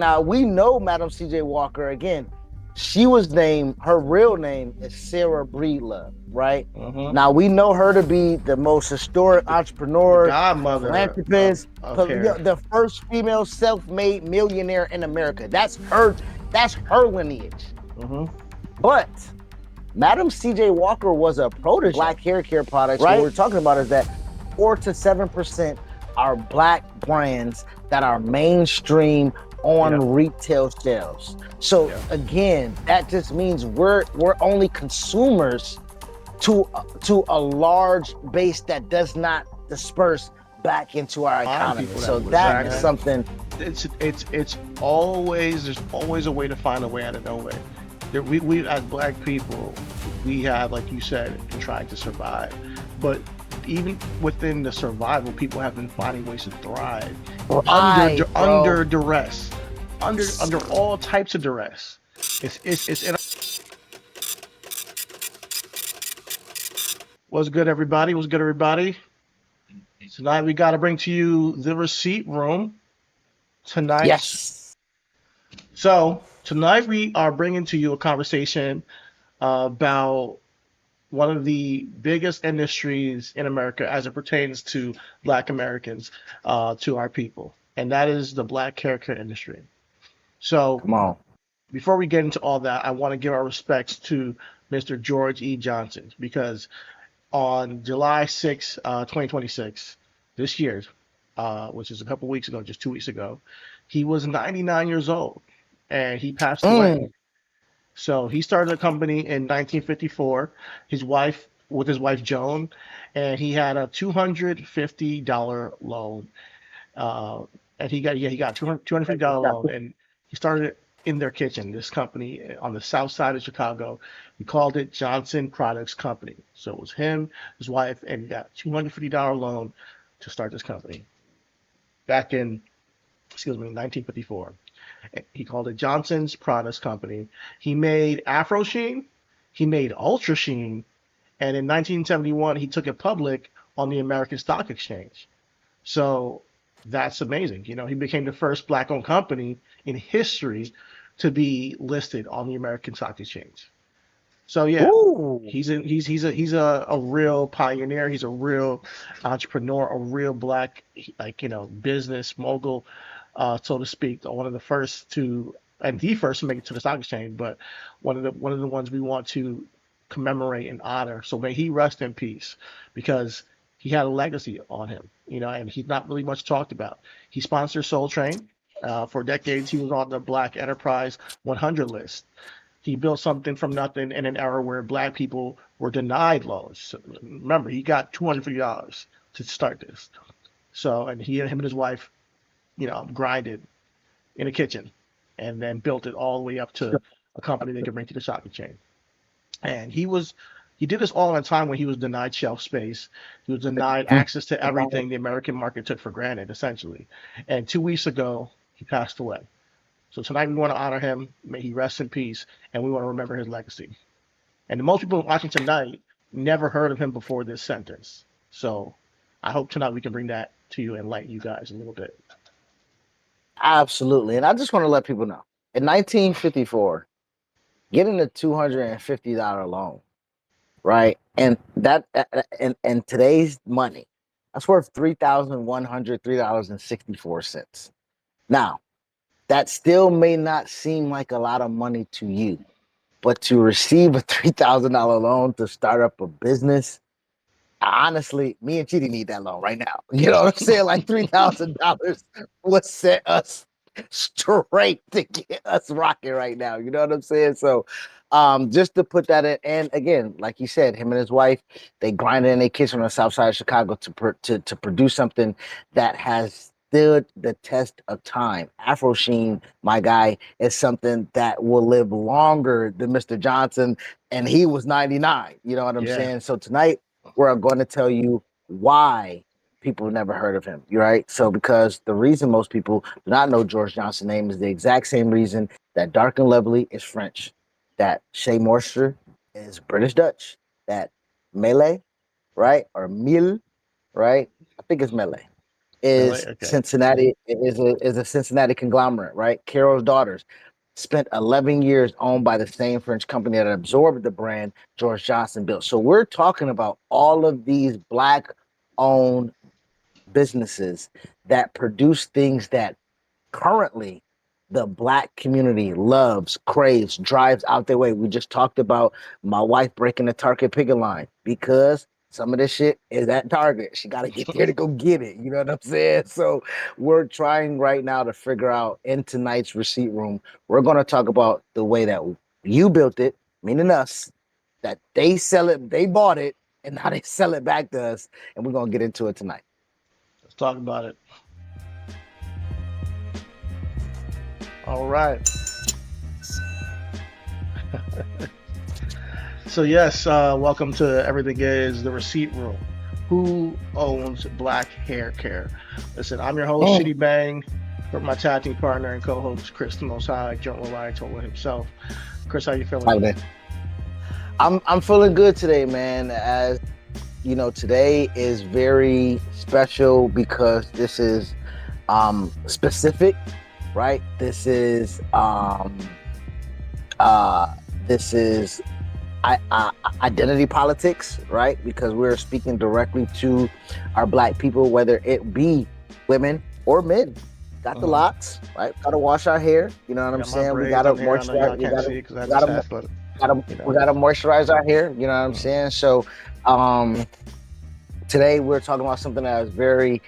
Now we know Madam C.J. Walker again. She was named. Her real name is Sarah Breedlove, right? Hmm. Now we know her to be the most historic The entrepreneur, godmother philanthropist, of hair. the first female self-made millionaire in America. That's her. That's her lineage. Hmm. But Madam C.J. Walker was a protege. Black hair care products. Right? What we're talking about is that 4 to 7% are black brands that are mainstream Yeah. on retail shelves. So Yeah. again, that just means we're only consumers to a large base that does not disperse back into our Find economy. people that So will that is exactly. something. It's always there's always a way to find a way out of nowhere. We as black people, we have, like you said, been trying to survive, but even within the survival, people have been finding ways to thrive Right, bro. under duress, under all types of duress. It's in. What's good, everybody? What's good, everybody? Tonight we got to bring to you the receipt room. Tonight's Yes. So tonight we are bringing to you a conversation about one of the biggest industries in America as it pertains to Black Americans, to our people, and that is the Black hair care industry. So Come on. before we get into all that, I want to give our respects to Mr. George E. Johnson because on July 6th, 2026, this year, which is a couple weeks ago, just 2 weeks ago, he was 99 years old and he passed away. Mm. So he started a company in 1954. His wife Joan, and he had a $250 loan. Uh, and he got $250 loan, and he started it in their kitchen. This company on the south side of Chicago. He called it Johnson Products Company. So it was him, his wife, and he got $250 loan to start this company back in, excuse me, 1954. He called it Johnson's Products Company. He made Afro Sheen, he made Ultra Sheen, and in 1971 he took it public on the American Stock Exchange. So that's amazing. You know, he became the first black-owned company in history to be listed on the American Stock Exchange. So yeah, Ooh. he's a real pioneer. He's a real entrepreneur, a real black, like, business mogul, so to speak. One of the first to, and the first to make it to the stock exchange, but one of the ones we want to commemorate and honor. So may he rest in peace, because he had a legacy on him, and he's not really much talked about. He sponsored Soul Train. For decades, he was on the Black Enterprise 100 list. He built something from nothing in an era where black people were denied loans. So remember, he got $250 to start this. So, and him and his wife, grinded in a kitchen and then built it all the way up to a company they could bring to the stock exchange. And he did this all in a time when he was denied shelf space. He was denied access to everything the American market took for granted, essentially. And 2 weeks ago, he passed away. So tonight we want to honor him. May he rest in peace, and we want to remember his legacy. And most people watching tonight never heard of him before this sentence. So I hope tonight we can bring that to you and enlighten you guys a little bit. Absolutely. And I just want to let people know in 1954, getting a $250 loan, right? And that, and today's money, that's worth $3,103.64. Now, that still may not seem like a lot of money to you, but to receive a $3,000 loan to start up a business, honestly, me and Chidi need that loan right now. You know what I'm saying? Like $3,000 would set us straight to get us rocking right now. You know what I'm saying? So, just to put that in, and again, like you said, him and his wife, they grinded in their kitchen on the south side of Chicago to produce something that has stood the test of time. Afro Sheen, my guy, is something that will live longer than Mr. Johnson, and he was 99. You know what I'm Yeah. saying? So tonight we're going to tell you why people have never heard of him. You're right. So because the reason most people do not know George Johnson's name is the exact same reason that Dark and Lovely is French, that Shea Moisture is British Dutch, that Melee, right? Or Mielle, right? I think it's Melee. Really? is Okay. Cincinnati is a Cincinnati conglomerate, right? Carol's daughters spent 11 years owned by the same French company that absorbed the brand George Johnson built. So we're talking about all of these black owned businesses that produce things that currently the black community loves, craves, drives out their way. We just talked about my wife breaking the Target picket line because some of this shit is at Target. She got to get there to go get it. You know what I'm saying? So we're trying right now to figure out in tonight's receipt room, we're going to talk about the way that you built it, meaning us, that they sell it, they bought it, and now they sell it back to us. And we're going to get into it tonight. Let's talk about it. All right. So yes, welcome to Everything Is the Receipt Room. Who owns Black Hair Care? Listen, I'm your host, Mm. Shitty Bang, with my tag team partner and co-host, Chris the Most High, Joint Reliant told himself. Chris, how you feeling? I'm feeling good today, man. As you know, today is very special because this is specific, right? Uh this is identity politics, right? Because we're speaking directly to our black people, whether it be women or men. Got the Uh-huh. locks, right? Gotta wash our hair. You know what I'm Got my saying? We braids gotta on here. I know y'all moisturize. can't see it because I We just gotta, have, but gotta, you we know. gotta moisturize our hair. You know what I'm Uh, saying? So, um, today we're talking about something that is very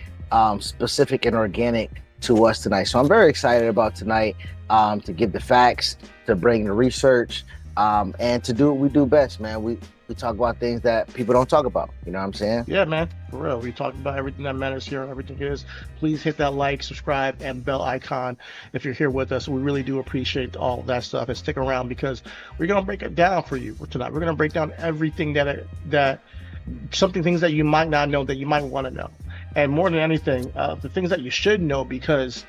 specific and organic to us tonight. So I'm very excited about tonight to give the facts, to bring the research, and to do what we do best, man. We talk about things that people don't talk about. You know what I'm saying? Yeah, man, for real. We talked about everything that matters here, everything is. Please hit that like, subscribe, and bell icon if you're here with us. We really do appreciate all that stuff. And stick around because we're gonna break it down for you tonight. We're gonna break down everything that something things that you might not know that you might want to know, and more than anything, the things that you should know because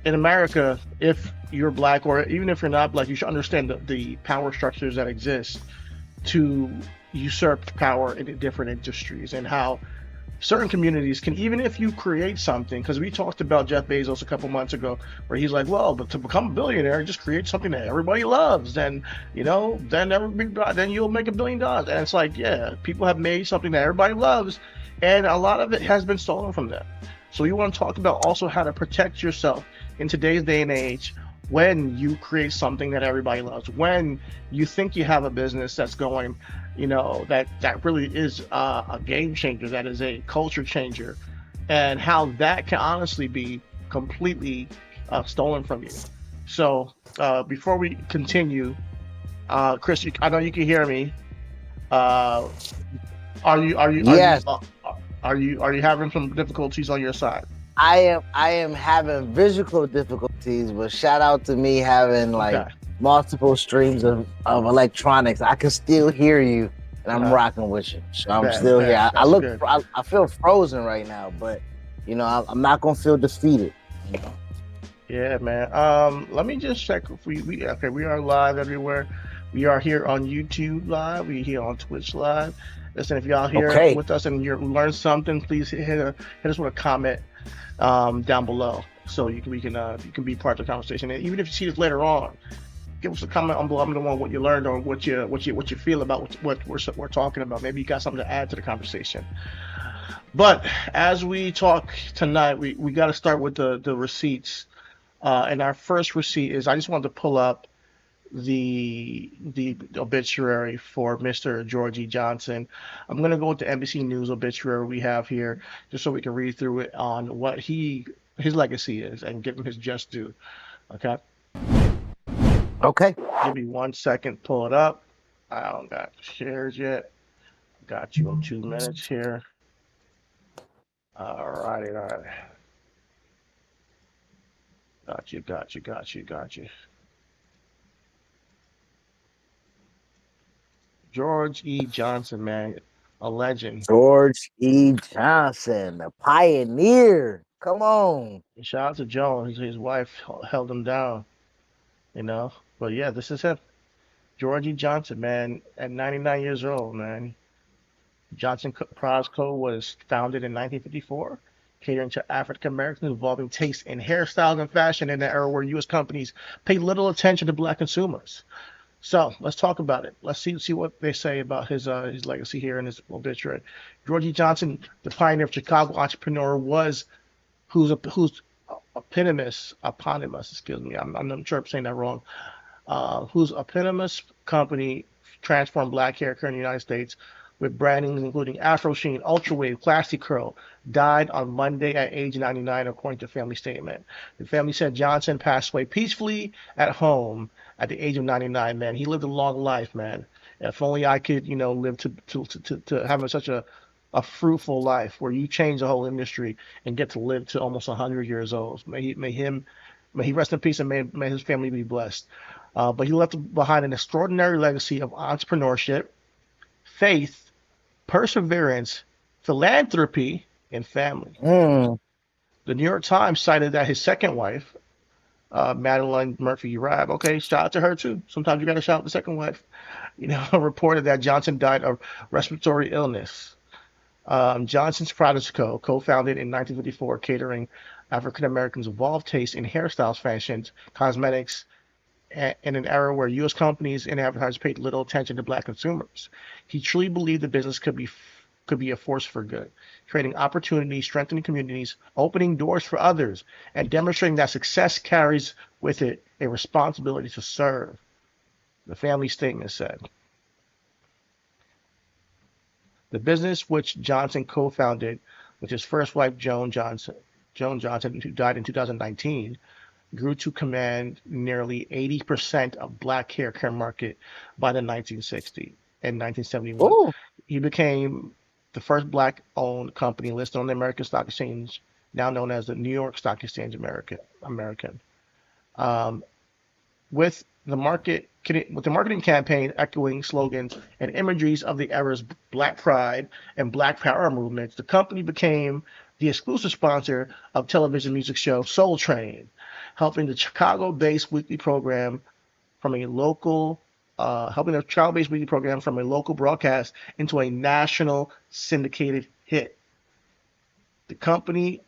in America, if you're black or even if you're not black, you should understand the power structures that exist to usurp power in different industries and how certain communities can, even if you create something, because we talked about Jeff Bezos a couple months ago where he's like, well, but to become a billionaire just create something that everybody loves, then then you'll make $1 billion. And it's like, yeah, people have made something that everybody loves and a lot of it has been stolen from them. So we want to talk about also how to protect yourself in today's day and age when you create something that everybody loves, when you think you have a business that's going, that really is a game changer, that is a culture changer, and how that can honestly be completely stolen from you. So before we continue, Chris, I know you can hear me. Uh, are you are you are you Yes, uh, are you having some difficulties on your side? I am having visual difficulties, but shout out to me having like Okay. multiple streams of electronics. I can still hear you, and I'm Uh, rocking with you. So I'm bet, still here. bet. I That's look, good. I feel frozen right now, but I'm not gonna feel defeated. You know? Yeah, man. Let me just check if we okay, we are live everywhere. We are here on YouTube live. We here on Twitch live. Listen, if y'all here Okay, with us and you learn something, please hit us with a comment down below so you can be part of the conversation. And even if you see this later on, give us a comment on below. I'm the one what you learned or what you feel about what we're talking about. Maybe you got something to add to the conversation. But as we talk tonight, we got to start with the receipts. And our first receipt is I just wanted to pull up the obituary for Mr. George E. Johnson. I'm gonna go with the NBC News obituary we have here, just so we can read through it on what his legacy is and give him his just due. Okay, okay. give me 1 second, pull it up. I don't got shares yet. Got you in 2 minutes here. All righty, all right. Got you, got you, got you, got you. George E. Johnson, man, a legend. George E. Johnson, the pioneer. Come on. Shout out to Joan. His wife held him down, you know. But yeah, this is him. Georgie Johnson, man, at 99 years old, man. Johnson Prize Co. was founded in 1954. catering to African Americans, involving taste in hairstyles and fashion in an era where U.S. companies pay little attention to black consumers. So let's talk about it. Let's see what they say about his legacy here in his obituary. Georgie Johnson, the pioneer of Chicago entrepreneur, was who's eponymous. Excuse me, I'm not sure I'm saying that wrong. Whose eponymous company transformed black hair care in the United States with brandings including Afro Sheen, Ultra Wave, Classy Curl, died on Monday at age 99, according to family statement. The family said Johnson passed away peacefully at home at the age of 99. Man, he lived a long life, man. If only I could, live to have such a fruitful life where you change the whole industry and get to live to almost 100 years old. May he rest in peace, and may his family be blessed. But he left behind an extraordinary legacy of entrepreneurship, faith, perseverance, philanthropy, and family. Mm. The New York Times cited that his second wife, Madeline Murphy Rab, okay, shout out to her too. Sometimes you got to shout out the second wife, reported that Johnson died of respiratory illness. Johnson's Products co-founded in 1954, catering African Americans' evolved taste in hairstyles, fashions, cosmetics, in an era where U.S. companies and advertisers paid little attention to black consumers. He truly believed the business could be a force for good, creating opportunities, strengthening communities, opening doors for others, and demonstrating that success carries with it a responsibility to serve. The family statement said. The business which Johnson co-founded with his first wife, Joan Johnson, who died in 2019, grew to command nearly 80% of black hair care market by the 1960s and 1971. Ooh. He became the first black-owned company listed on the American Stock Exchange, now known as the New York Stock Exchange American. Um, with the marketing campaign echoing slogans and imageries of the era's Black Pride and Black Power movements, the company became the exclusive sponsor of television music show Soul Train, helping the Chicago-based weekly program from a local helping the Chicago-based weekly program from a local broadcast into a national syndicated hit. The company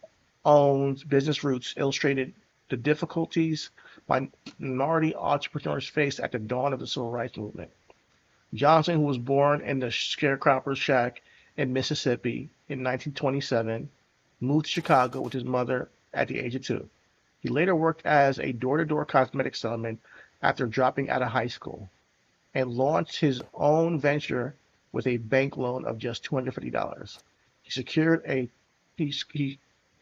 owns Business Roots illustrated the difficulties minority entrepreneurs faced at the dawn of the civil rights movement. Johnson, who was born in the sharecropper's shack in Mississippi in 1927, moved to Chicago with his mother at the age of 2. He later worked as a door-to-door cosmetic salesman after dropping out of high school and launched his own venture with a bank loan of just $250. He secured a he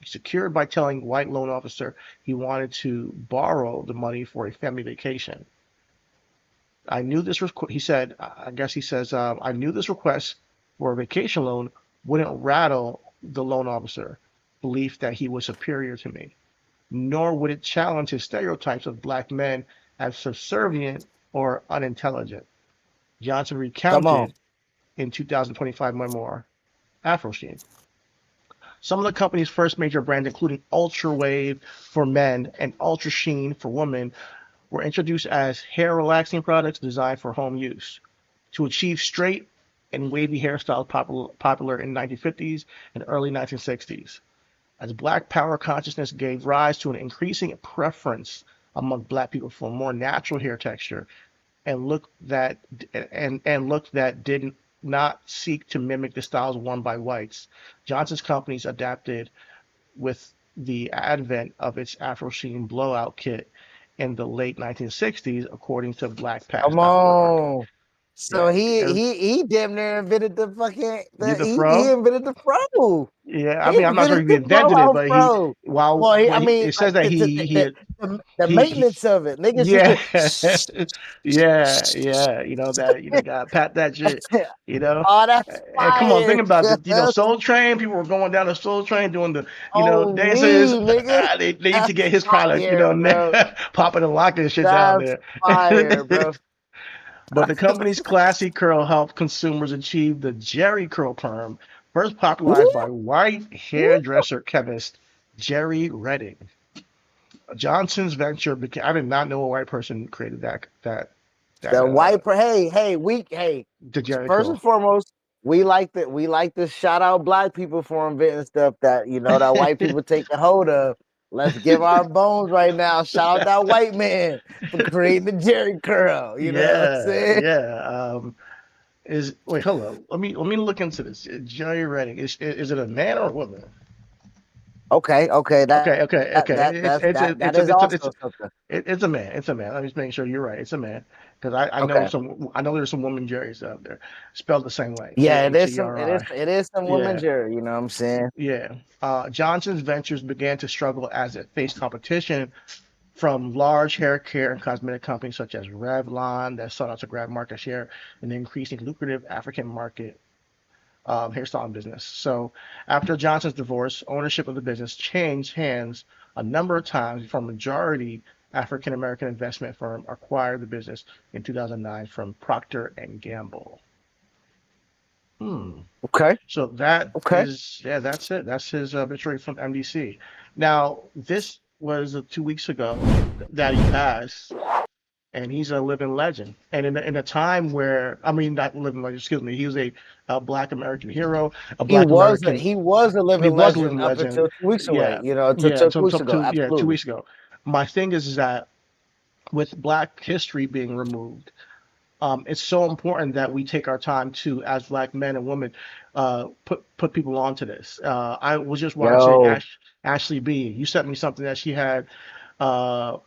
secured by telling white loan officer he wanted to borrow the money for a family vacation. I knew this was, he said, I guess he says, I knew this request for a vacation loan wouldn't rattle the loan officer, belief that he was superior to me, nor would it challenge his stereotypes of black men as subservient or unintelligent. Johnson Come on. recounted in 2025 memoir, Afro Sheen. Some of the company's first major brands, including Ultra Wave for men and Ultra Sheen for women, were introduced as hair relaxing products designed for home use to achieve straight and wavy hairstyles popular in the 1950s and early 1960s. As black power consciousness gave rise to an increasing preference among black people for more natural hair texture and look that did not seek to mimic the styles worn by whites, Johnson's companies adapted with the advent of its Afro Sheen blowout kit in the late 1960s, according to Come blackpast.org. on. So Yeah, he damn near invented the fucking did the he fro? invented the fro. Yeah, I He mean, I'm not sure invented if he the invented it, blowout but he fro. while Well, well, I mean, it says like that the he maintenance of it. Niggas used yeah, to yeah, that got pat that shit, you know. oh, that's And come on, fire. think about it. Cuz. Soul Train. People were going down the Soul Train doing the, Oh dances. we nigga. They need to That's get his product, fire, bro. popping and locking shit down That's there. fire, bro. But the company's classy curl helped consumers achieve the Jerry curl perm, first popularized Woo, by white woo. hairdresser chemist Jerry Redding. Johnson's venture became. I did not know a white person created that The white hey, hey, we hey, the Jerry first and curl. foremost, we like to shout out black people for inventing stuff that that white people take a hold of. Let's give our bones right now. Shout out that white man for creating the Jerry curl. You know what I'm Yeah, saying? yeah. Is wait, hold on. Let me look into this. Jerry Redding. Is it a man or a woman? Okay, okay, Okay, okay, okay. that is also something. It's a man. It's a man. Let me just make sure you're right. It's a man because Okay. I know there's some woman Jerry's out there, spelled the same way. Yeah, it is some Jehri. it is some women Yeah, Jerry, you know what I'm saying? yeah. Johnson's ventures began to struggle as it faced competition from large hair care and cosmetic companies such as Revlon that sought out to grab market share in the increasingly lucrative African market hairstyling business. So after Johnson's divorce, ownership of the business changed hands a number of times before a majority African American investment firm acquired the business in 2009 from Procter and Gamble. Hmm. Okay. So that Okay. is, yeah, that's it. That's his obituary from MDC. Now, this was 2 weeks ago that he passed, and he's a living legend. And in a time where, I mean, not living legend, excuse me, he was a Black American hero, a Black American. He was a He living was a legend living up legend. until 2 weeks away. Yeah, Until yeah. 2 weeks ago. Yeah, two Absolutely. weeks ago. My thing is that with Black history being removed, it's so important that we take our time to, as Black men and women, put people onto this. I was just watching Yo, Ashley B. You sent me something that she had. Uh,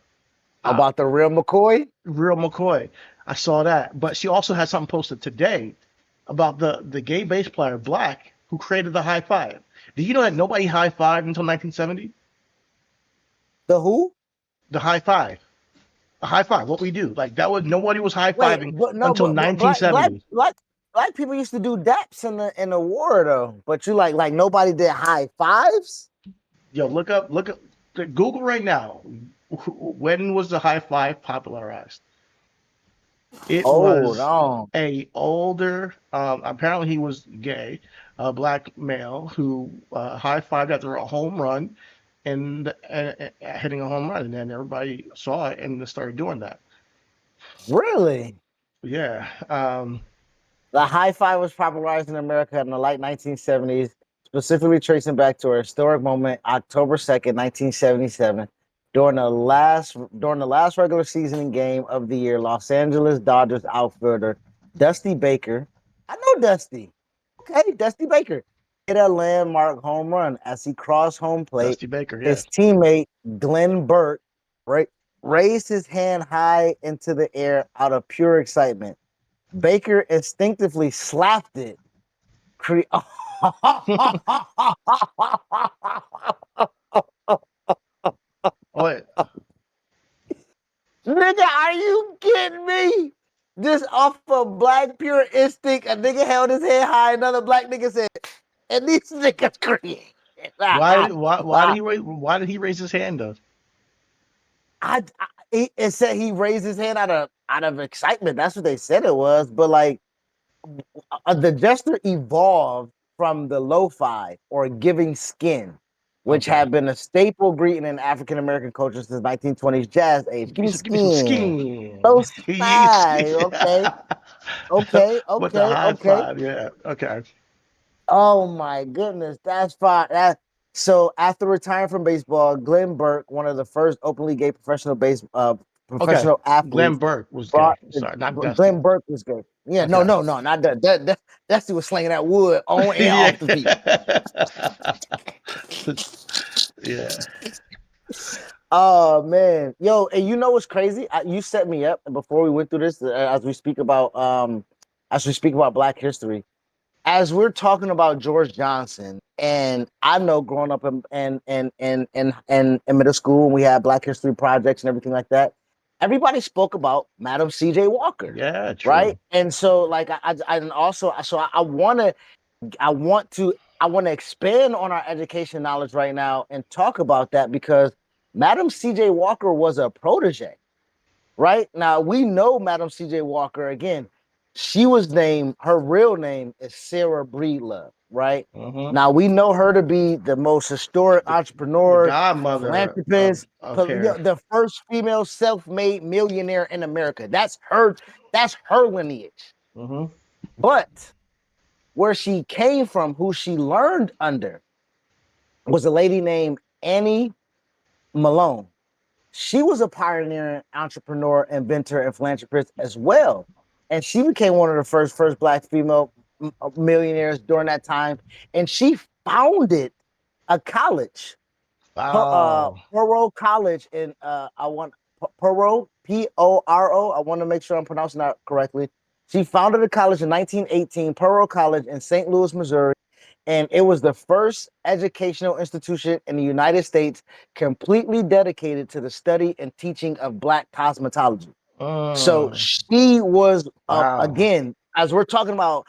uh, about the real McCoy? Real McCoy. I saw that, but she also had something posted today about the gay bass player Black who created the high five. Do you know that nobody high fived until 1970? The who? The high five, a high five. What we do, like that was nobody was high Wait, fiving but no, until but black 1970. black people used to do daps in the war though. But you like nobody did high fives? Yo, look up, Google right now. When was the high five popularized? It Oh was no. a older, apparently he was gay, a black male who high fived after a home run and hitting a home run, and then everybody saw it and started doing that. Really? Yeah, The high five was popularized in America in the late 1970s, specifically tracing back to a historic moment, October 2nd, 1977, during the last regular season game of the year. Los Angeles Dodgers outfielder Dusty Baker, I know Dusty, okay, Dusty Baker, hit a landmark home run as he crossed home plate. Dusty Baker. His Yes. teammate Glenn Burke right, raised his hand high into the air out of pure excitement. Baker instinctively slapped it. Cre- Oh, Nigga, are you kidding me? Just off of black pure instinct, a nigga held his head high, another black nigga said, and these niggas created. why did he raise his hand though? It said he raised his hand out of excitement. That's what they said it was. But like the gesture evolved from the lo-fi or giving skin, which Okay. had been a staple greeting in African American culture since 1920s jazz age. Give me Give me some skin. skin. Lo-fi. Okay. Okay. With the Okay. high Okay. five, yeah. Okay. Oh my goodness. That's fine. So after retiring from baseball, Glenn Burke, one of the first openly gay Okay. professional Glenn athletes, Burke was brought gay. Sorry, not Dusty. Glenn Burke was good. Yeah, no, Okay. no, no, not that. That's who was slinging that wood on and Yeah. off the field. Yeah. Oh man, yo, and you know what's crazy? You set me up before we went through this. As we speak about Black history, as we're talking about George Johnson, and I know growing up in middle school, and we had Black History projects and everything like that. Everybody spoke about Madam C.J. Walker, Yeah, true. right? And so, like, and also, so I want to I want to expand on our education knowledge right now and talk about that because Madam C.J. Walker was a protege, right? Now we know Madam C.J. Walker again. She was named, her real name is Sarah Breedlove, right? Hmm. Now we know her to be the most historic The the entrepreneur, godmother philanthropist, of hair. the first female self-made millionaire in America. That's her lineage. Hmm. But where she came from, who she learned under, was a lady named Annie Malone. She was a pioneering entrepreneur, inventor, and philanthropist as well. And she became one of the first black female millionaires during that time. And she founded a college, Wow. Poro College in I want Poro Poro. I want to make sure I'm pronouncing that correctly. She founded a college in 1918, Poro College in St. Louis, Missouri, and it was the first educational institution in the United States completely dedicated to the study and teaching of Black cosmetology. So Mm, she was, wow. again, as we're talking about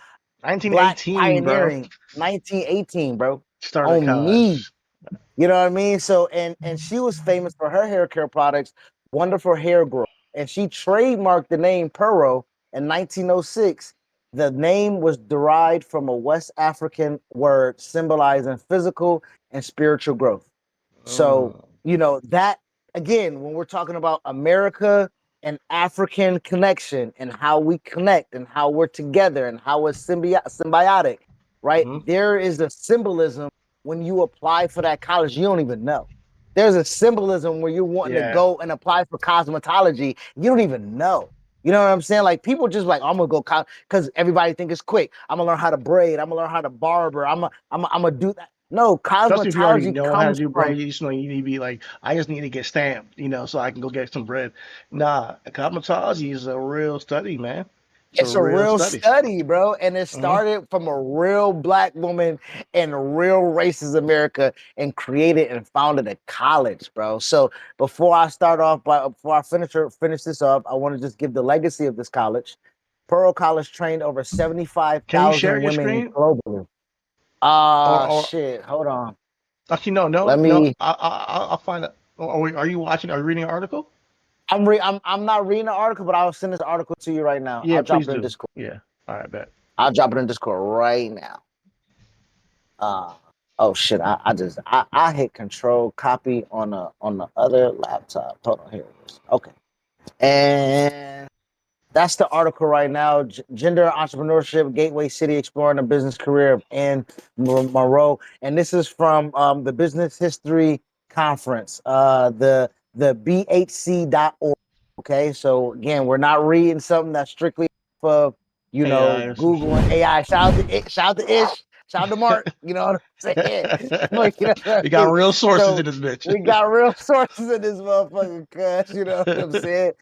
Black 1918, bro. pioneering, 1918, bro, Started on me. college. You know what I mean? So and she was famous for her hair care products, wonderful hair growth, and she trademarked the name Puro in 1906. The name was derived from a West African word symbolizing physical and spiritual growth. So, Mm, that again, when we're talking about America and African connection and how we connect and how we're together and how it's symbiotic, right? hmm. There is a symbolism when you apply for that college, you don't even know. There's a symbolism where you're wanting to Yeah. go and apply for cosmetology, you don't even know. You know what I'm saying? Like people just like I'm gonna go because everybody think it's quick. I'm gonna learn how to braid. I'm gonna learn how to barber. I'm gonna do that. No, Especially if you already cosmetology know how to comes do from bread, you just know you need to be like, I just need to get stamped, so I can go get some bread. Nah, cosmetology is a real study, man. It's a it's a real real study. study, bro. And it Hmm. started from a real black woman in real racist America and created and founded a college, bro. So before I finish this up, I want to just give the legacy of this college. Pearl College trained over Can you share 75,000 your women screen? globally. Or Shit. Hold on. actually, no, no, Let no. me I'll find it. Are you watching? Are you reading an article? I'm not reading the article, but I'll send this article to you right now. Yeah, I'll please drop it in do. Discord. Yeah. All right, bet. I'll drop it in Discord right now. Uh, oh shit! I hit Control Copy on the other laptop. Hold on, here it is. Okay, and that's the article right now. Gender entrepreneurship, Gateway City exploring the business career of Anne Moreau, and this is from the Business History Conference, the BHC.org. Okay, so again, we're not reading something that's strictly for AI or some Google and shit. AI. Shout out to Ish, shout out to Mark. You know what I'm saying? Like, you know what We I got mean? real sources in So this bitch. we got real sources in this motherfucker, cuz you know what I'm saying?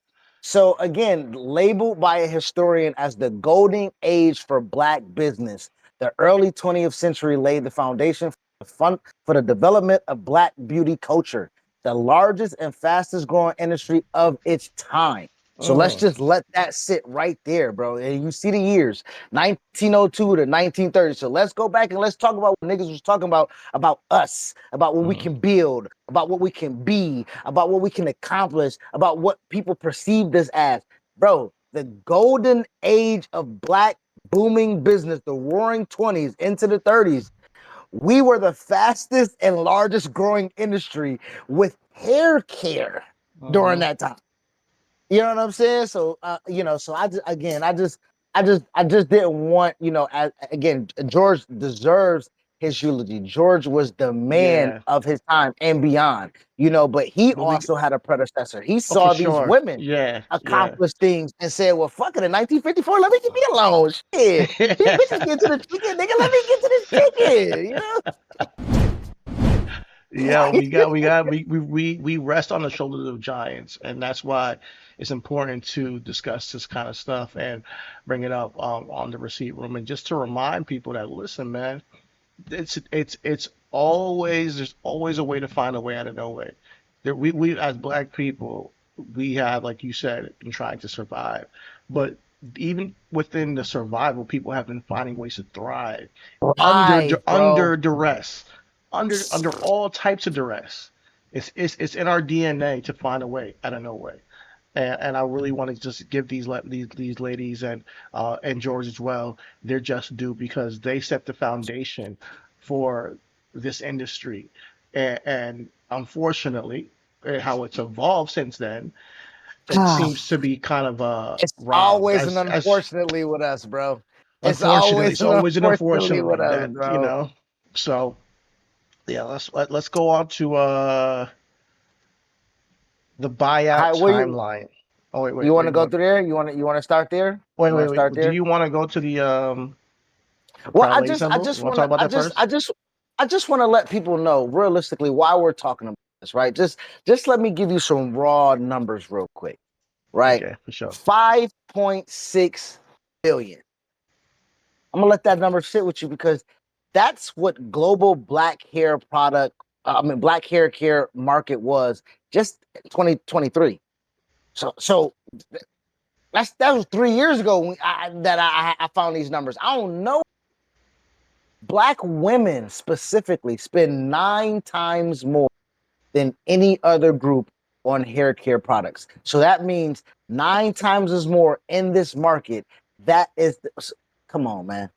So again, labeled by a historian as the golden age for black business, the early 20th century laid the foundation for the development of black beauty culture, the largest and fastest growing industry of its time. So let's Mm, just let that sit right there, bro. And you see the years, 1902 to 1930. So let's go back and let's talk about what niggas was talking about us, about what we mm, can build, about what we can be, about what we can accomplish, about what people perceive this as. Bro, the golden age of black booming business, the roaring 20s into the 30s, we were the fastest and largest growing industry with hair care during mm-hmm. that time. You know what I'm saying? So so I just didn't want, again, George deserves his eulogy. George was the man Yeah, of his time and beyond, but he but we. also had a predecessor. He Oh, for saw these sure. women Yeah, yeah. accomplish things and said, well, fuck it, in 1954, let me get me alone. Shit. These bitches get to the chicken, nigga. Let me get to this chicken, Yeah, we rest on the shoulders of giants, and that's why it's important to discuss this kind of stuff and bring it up on the receipt room, and just to remind people that listen, man, it's always there's always a way to find a way out of no way. There, we as black people, we have, like you said, been trying to survive, but even within the survival, people have been finding ways to thrive under right, bro. under duress, under all types of duress. It's in our DNA to find a way out of no way. And I really want to just give these ladies and George as well their just due, because they set the foundation for this industry, and unfortunately, how it's evolved since then, it seems to be kind of It's robbed always an as unfortunately with us, bro. It's Unfortunately, always it's an always an unfortunately with unfortunately us, that, you bro. know. So yeah, let's go on to the buyout How, where you timeline. Oh wait, you wait, want wait, to you go want through there? You want to start there? wait, You want wait, to start wait. Do there? you want to go to the Well, proud I lady just I symbol? You just want to want talk to about I that just first? I just I just want to let people know realistically why we're talking about this, right? Just let me give you some raw numbers real quick, right? Okay, for sure. 5.6 billion. I'm gonna let that number sit with you because that's what global black hair product, black hair care market was just 2023. So that was 3 years ago that I found these numbers. I don't know. Black women specifically spend 9 times more than any other group on hair care products. So that means 9 times as more in this market. That is, come on, man.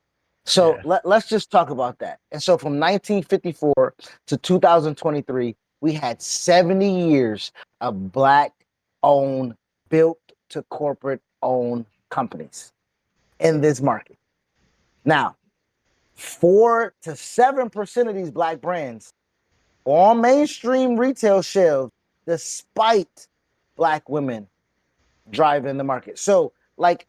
So Yeah, let's just talk about that. And so from 1954 to 2023, we had 70 years of black owned, built to corporate owned companies in this market. Now, 4 to 7% of these black brands on mainstream retail shelves, despite black women driving the market. So, like,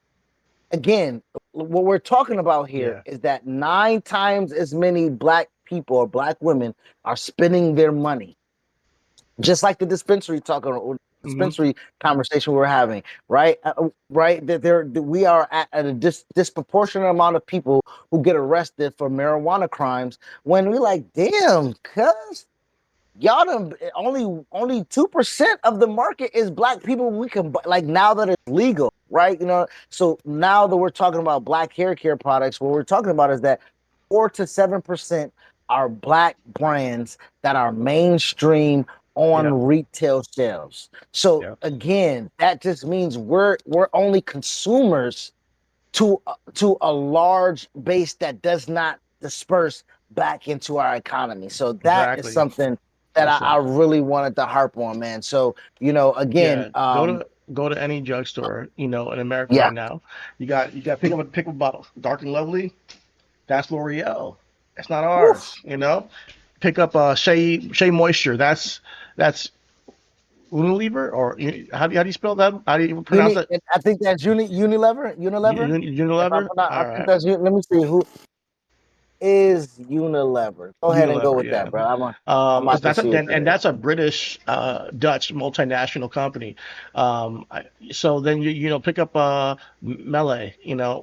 again, what we're talking about here yeah. is that 9 times as many black people or black women are spending their money, just like the dispensary talk or Hmm. dispensary conversation we're having, right? Right, that we are at a disproportionate amount of people who get arrested for marijuana crimes when we like, damn, cuz y'all done only 2% of the market is black people. We can like now that it's legal, right? So now that we're talking about black hair care products, what we're talking about is that 4 to 7% are black brands that are mainstream Yeah, on retail shelves. So yeah. again, that just means we're only consumers to a large base that does not disperse back into our economy. So that is Exactly. something that I Listen, really wanted to harp on, man. So again, yeah. Go to any drugstore, in America yeah. right now. You got pick up a bottle. Dark and Lovely. That's L'Oreal. That's not Woof. ours. Pick up Shea Moisture. That's Unilever, or how do you spell that? How do you even pronounce that? I think that's Unilever. Unilever. If I'm Unilever. not, I All think right, that's Let me see who is Unilever. Go ahead and go Unilever. with Yeah. that, bro. I'm about to That's a, see what and that is. that's a British, Dutch multinational company. So then pick up Mielle,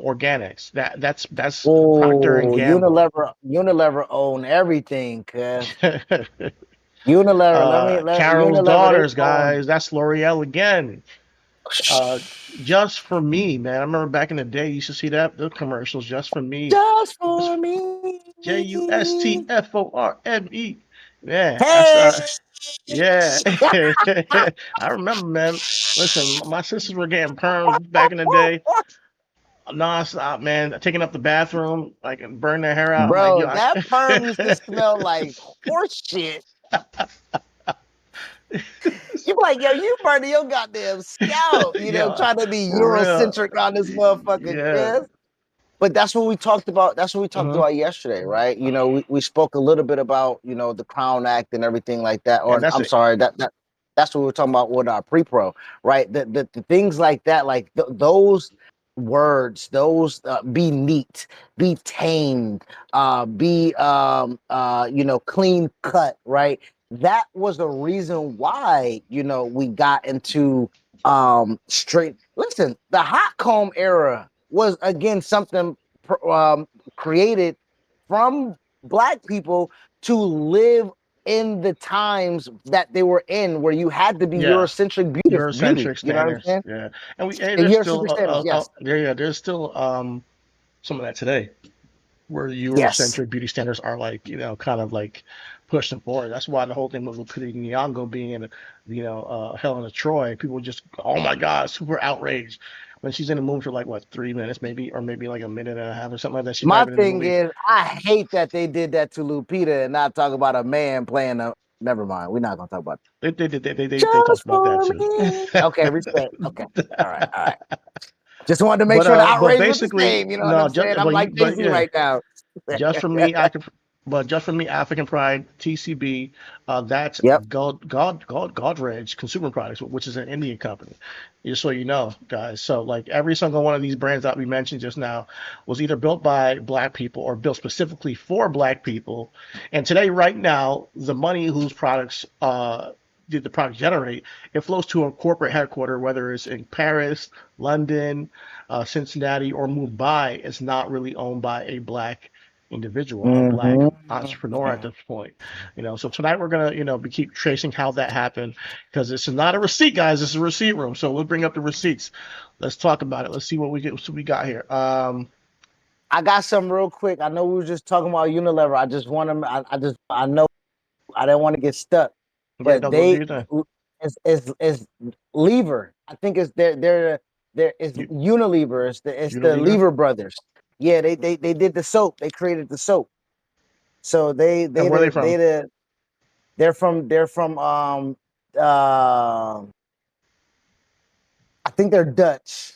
Organics. That's Procter and Oh, Gamble. Unilever own everything, cuz. Unilever, Carol's Unilever, they Daughters, own guys. That's L'Oreal again. Uh, just for me, man. I remember back in the day, you used to see the commercials. Just for me. just Just for me. JUSTFORME. Yeah, that's Hey, yeah. I remember, man. Listen, my sisters were getting perms back in the day, nonstop, man. Taking up the bathroom, like and burn their hair out. I'm like, bro, yo, that perm used to smell like horse shit. You be like, yo, you burning your goddamn scalp, yo, trying to be for real. Eurocentric on this motherfucker, Yeah. cuz. But that's what we talked about. That's what we talked Hmm. about yesterday, right? We spoke a little bit about, the Crown Act and everything like that. And Or that's I'm it. sorry, that's what we were talking about with our pre-pro, right? The things like that, like those words, those be neat, be tamed, be clean cut, right? That was the reason why, we got into straight. Listen, the hot comb era was again something created from black people to live in the times that they were in, where you had to be Yeah. Eurocentric beauty. Eurocentric You know what I'm standards. saying? Yeah. And there's still Eurocentric standards. Yes, there's still some of that today, where yes. Eurocentric beauty standards are like, kind of like pushing forward. That's why the whole thing with Lupita Nyong'o being in, Helen of Troy, people just, oh my God, super outraged when she's in the movie for like what 3 minutes maybe, or maybe like a minute and a half or something like that. She's not My even in the thing movie. is, I hate that they did that to Lupita and not talk about a man playing a. Never mind. We're not gonna talk about it. They Just talked about that for too. me. Okay, respect. Okay, all right, all right. Just wanted to make sure the But outrage was the basically, same. You know what no, I'm saying? I'm like but Jay-Z yeah, right now. just for me, I could, but just for me, African Pride, TCB, that's Yep. Godrej Consumer Products, which is an Indian company. Just so you know, guys. So like every single one of these brands that we mentioned just now was either built by black people or built specifically for black people. And today, right now, the money whose products did the product generate, it flows to a corporate headquarter, whether it's in Paris, London, Cincinnati, or Mumbai. It's not really owned by a black individual, a black entrepreneur at Mm-hmm. this point. So tonight we're gonna, be keep tracing how that happened because this is not a receipt, guys. This is a receipt room. So we'll bring up the receipts. Let's talk about it. Let's see what we got here. I got some real quick. I know we were just talking about Unilever. I just want to. I know. I didn't want to get stuck, Yeah, but no, go do they your thing. is Lever. I think it's they're it's You, Unilever. It's the Unilever. Lever brothers. Yeah, they did the soap. They created the soap. So And where are they from? they're from uh, I think they're Dutch.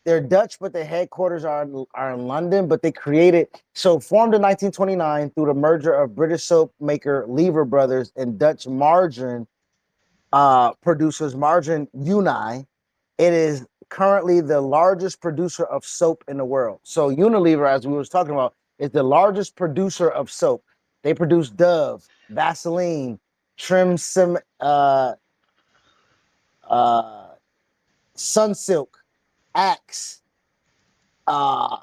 They're Dutch, but their headquarters are in London. But they created formed in 1929 through the merger of British soap maker Lever Brothers and Dutch margarine producers Margarine Uni. It is currently the largest producer of soap in the world. So Unilever, as we was talking about, is the largest producer of soap. They produce Dove, Vaseline, Trim Sim, uh, Sunsilk, Axe. Uh,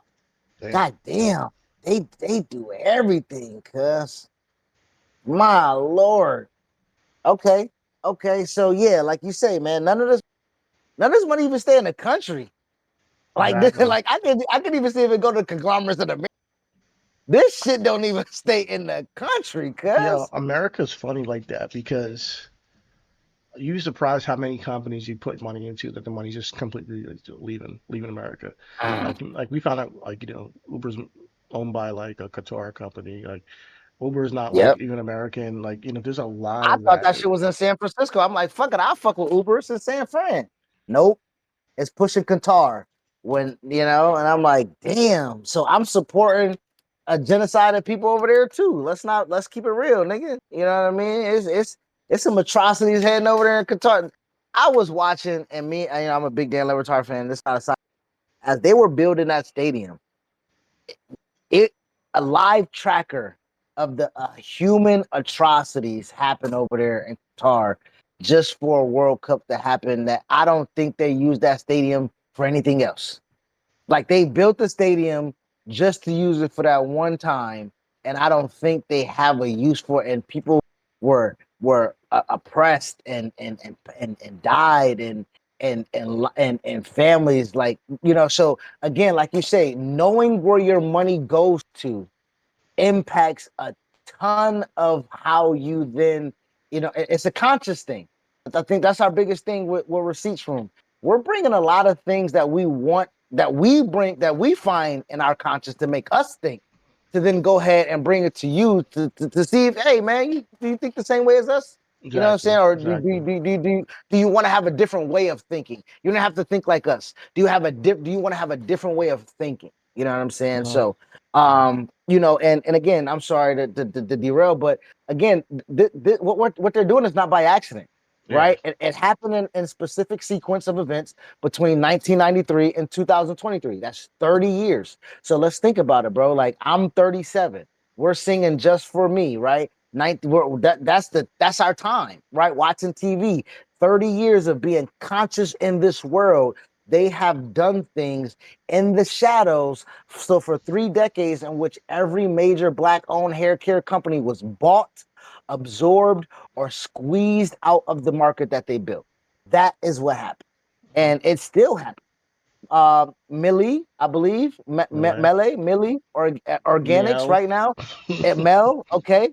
Damn. God damn, they do everything, cuz. My lord. Okay. Okay. So yeah, like you say, man, none of this money even stay in the country. Like this, Exactly. like I could even see if it go to conglomerates of the this shit don't even stay in the country, Yeah, cuz. America's funny like that because you'd be surprised how many companies you put money into that the money's just completely like, leaving America. Like we found out like Uber's owned by like a Qatar company. Like Uber is not like Yep. even American. Like there's a lot I of thought that. that shit was in San Francisco. I'm like, fuck it, I'll fuck with Uber. It's in San Fran. Nope. It's pushing Qatar and I'm like, damn. So I'm supporting a genocide of people over there too. Let's keep it real, nigga. You know what I mean? It's some atrocities heading over there in Qatar. I was watching, and I'm a big Dan Le Batard fan. This not a side. As they were building that stadium, it a live tracker of the human atrocities happen over there in Qatar just for a World Cup to happen. That I don't think they use that stadium for anything else. Like they built the stadium just to use it for that one time, and I don't think they have a use for it. And people were oppressed and died and families so again, like you say, knowing where your money goes to impacts a ton of how you then, it's a conscious thing. I think that's our biggest thing with receipts room. We're bringing a lot of things that we want, that we find in our conscious to make us think, to then go ahead and bring it to you to see if, hey man, do you think the same way as us? You know what I'm Exactly. saying? Or Exactly. do you want to have a different way of thinking? You don't have to think like us. Do you want to have a different way of thinking? You know what I'm saying? Uh, So and again, I'm sorry to derail, but again, what they're doing is not by accident, yeah. right? It happened in specific sequence of events between 1993 and 2023. That's 30 years. So let's think about it, bro. Like I'm 37. We're singing Just for Me, right? That's our time, right? Watching TV. 30 years of being conscious in this world. They have done things in the shadows. So for 3 decades, in which every major black-owned hair care company was bought, absorbed, or squeezed out of the market that they built. That is what happened, and it still happens. Millie, I believe, Really. Millie, or Organics Mielle. right now. At Mel, okay,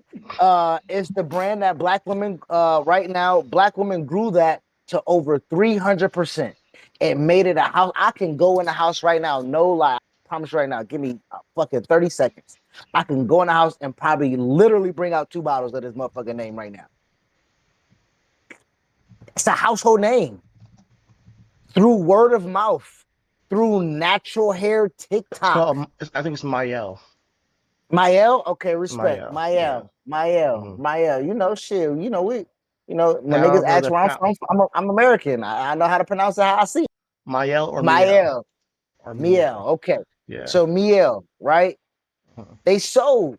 it's the brand that black women right now. Black women grew that to over 300%. It made it a house. I can go in the house right now, no lie. I promise right now. Give me fucking 30 seconds. I can go in the house and probably literally bring out 2 bottles of this motherfucking name right now. It's a household name through word of mouth, through natural hair It's TikTok. called. I think it's Mielle. Mielle, okay, respect. Mielle. Yeah. Mielle, Hmm. Mielle. You know, shit. You know, when niggas However, ask the where I'm from, I'm American. I know how to pronounce it how I see it. Mielle or Mielle Mielle, or Mielle. Mielle. Okay, Yeah. so Mielle, right? Mhm. They sold,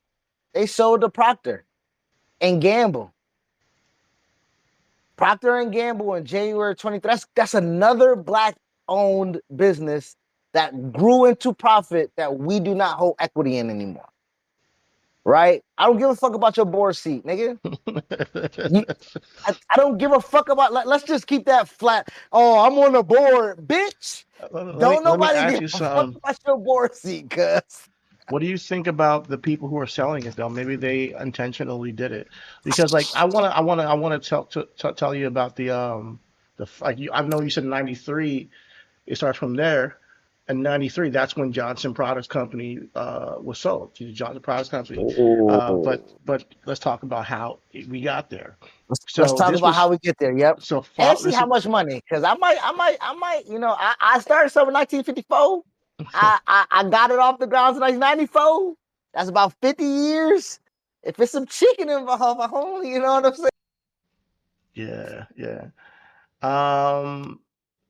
they sold to Procter and Gamble. Procter and Gamble in January 23. That's another black owned business that grew into profit that we do not hold equity in anymore. Right? I don't give a fuck about your board seat, nigga. You, I don't give a fuck about. Let's just keep that flat. Oh, I'm on the board, bitch. Don't Let me nobody ask give you a fuck something. about your board seat, cuz. What do you think about the people who are selling it though? Maybe they intentionally did it because, like, I wanna tell you about like I know you said '93. It starts from there. In '93, that's when Johnson Products Company was sold to the Johnson Products Company. But Oh. let's talk about how we got there. Let's So talk this about how was we get there. Yep. And see this how is much money. Cause I started something in 1954. I got it off the ground in 1994. That's about 50 years. If it's some chicken involved, I only, you know what I'm saying? yeah, yeah. Um,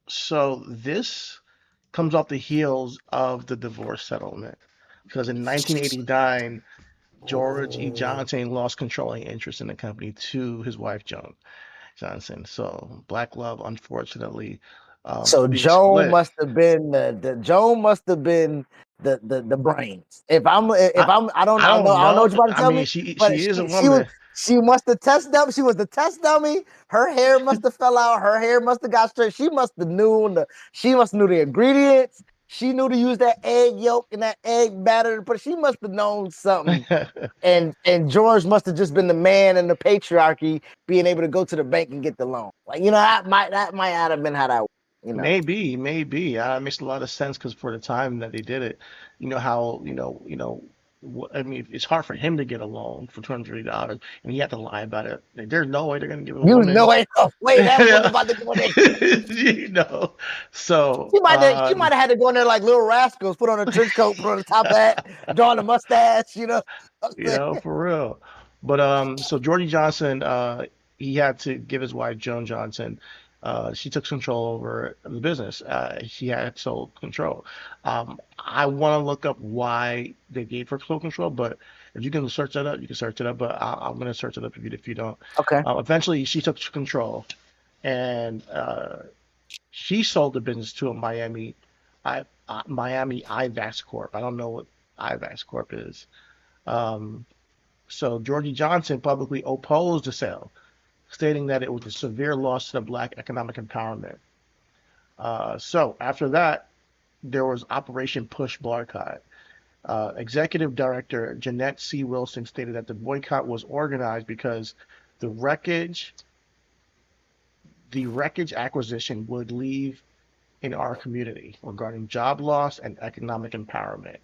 so this comes off the heels of the divorce settlement because in 1989, George E. Oh. Johnson lost controlling interest in the company to his wife Joan Johnson. So Black Love, unfortunately, So being split. Joan must have been the brains. I I don't know what you're about to I tell mean, me, but she is a she was woman. she must have test dummy. She was the test dummy. Her hair must have fell out. Her hair must have got straight. She must have knew the ingredients. She knew to use that egg yolk and that egg batter, but she must have known something. And George must have just been the man in the patriarchy, being able to go to the bank and get the loan. Like, that might have been how that worked, you know. Maybe, maybe. It makes a lot of sense because for the time that they did it, you know how, I mean, it's hard for him to get a loan for $230, and he had to lie about it. Like, there's no way they're gonna give a You know, woman, ain't no way that book about to go in there. you know. So, She might have had to go in there like little rascals, put on a trench coat, put on a top hat, draw on a mustache, you know. What I'm saying? for real. But so Geordie Johnson, he had to give his wife Joan Johnson. She took control over the business. She had sole control. I want to look up why they gave her sole control, but if you can search that up, you can search it up. But I'm going to search it up if you don't. Okay. Eventually, she took control, and she sold the business to a Miami IVAS Corp. I don't know what IVAS Corp is. Um, so Georgie Johnson publicly opposed the sale, stating that it was a severe loss to the black economic empowerment. So after that, there was Operation Push Boycott. Executive Director Jeanette C. Wilson stated that the boycott was organized because the wreckage, the wreckage acquisition would leave in our community regarding job loss and economic empowerment.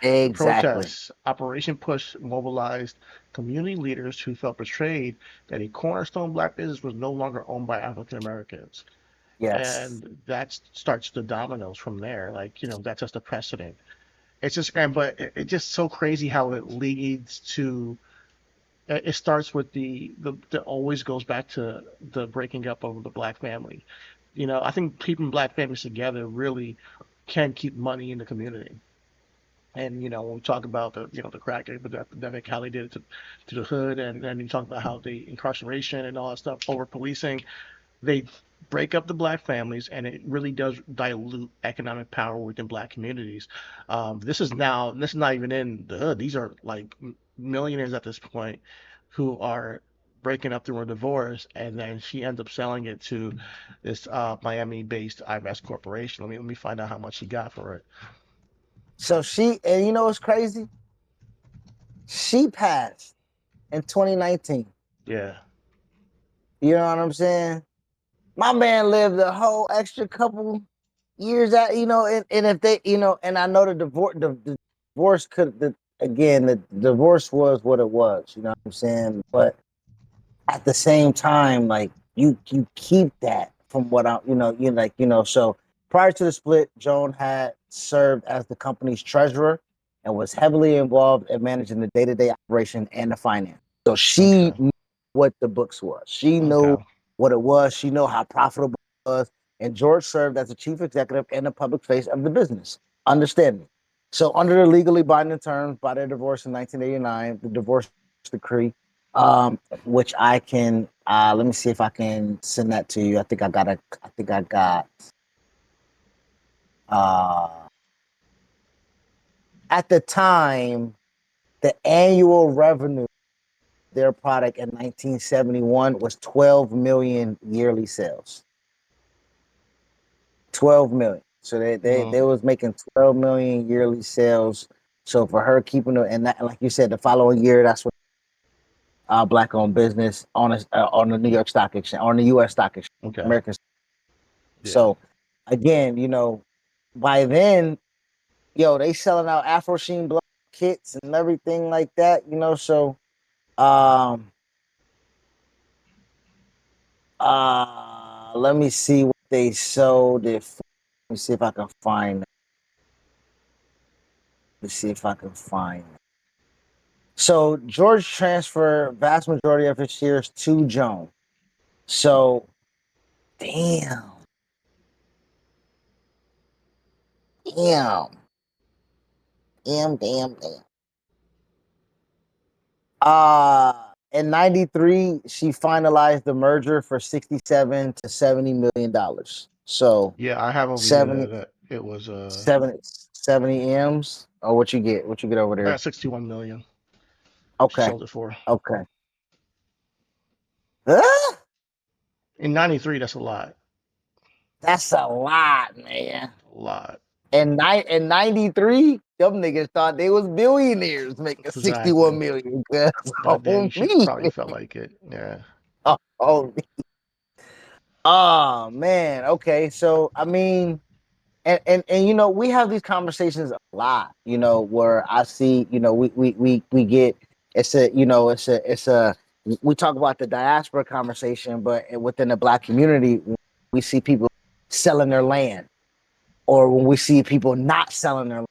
The Exactly. protests, Operation Push mobilized community leaders who felt betrayed that a cornerstone black business was no longer owned by African Americans. Yes. And that starts the dominoes from there. Like, that's just a precedent. It's just, but it's just so crazy how it leads to. It starts with the always goes back to the breaking up of the black family. I think keeping black families together really can keep money in the community. And when we talk about the crack epidemic, how they did it to the hood, and then you talk about how the incarceration and all that stuff, over policing, they break up the black families, and it really does dilute economic power within black communities. This is not even in the hood. These are like millionaires at this point who are breaking up through a divorce, and then she ends up selling it to this Miami-based IVAS corporation. Let me find out how much she got for it. And you know what's crazy? She passed in 2019. Yeah. You know what I'm saying? My man lived a whole extra couple years out, and if they, and I know the divorce again, the divorce was what it was, you know what I'm saying? But at the same time, like you keep that from what I, you like, so Prior to the split, Joan had served as the company's treasurer and was heavily involved in managing the day-to-day operation and the finance. So she Okay. knew what the books was. She knew Okay. what it was. She knew how profitable it was. And George served as the chief executive and the public face of the business. Understand me. So, under the legally binding terms by their divorce in 1989, the divorce decree, which I can let me see if I can send that to you. I think I got uh at the time the annual revenue of their product in 1971 was 12 million yearly sales. 12 million. So Hmm. they was making 12 million yearly sales. So for her keeping it, and that, like you said, the following year, that's what black owned business on the New York Stock Exchange, on the U.S. Stock Exchange, Okay. American. Yeah. So again, by then, they selling out Afro Sheen block kits and everything like that. So um let me see what they sold it for. Let me see if I can find. Let's see if I can find. So George transferred vast majority of his shares to Joan. So damn, damn, damn. In '93, she finalized the merger for 67 to 70 million dollars. So Yeah, I have over here 70, that it was 70 M's. Oh, what you get? What you get over I got there? 61 million. She Okay, sold it for. okay. Ah, In 93, that's a lot. that's a lot, man. A lot. In '93, them niggas thought they was billionaires making Exactly. 61 million. Cause That damn on shit me, probably felt like it. Yeah. on me. Oh man. Okay. So I mean, and we have these conversations a lot. Where I see, we get it's a we talk about the diaspora conversation, but within the black community, we see people selling their land, or when we see people not selling their land,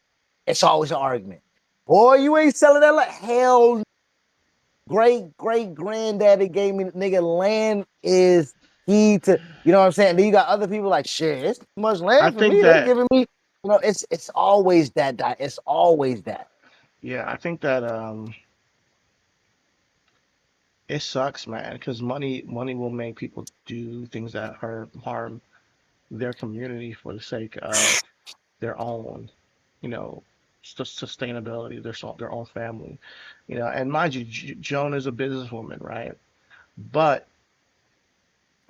it's always an argument. Boy, you ain't selling that land. Hell, great granddaddy gave me nigga land is key to what I'm saying. Then you got other people like shit. It's too much I land for think me. They that, giving me, it's always that. It's always that. yeah, I think that it sucks, man, because money will make people do things that harm their community for the sake of their own, you know, sustainability, their own family, And mind you, Joan is a businesswoman, right? But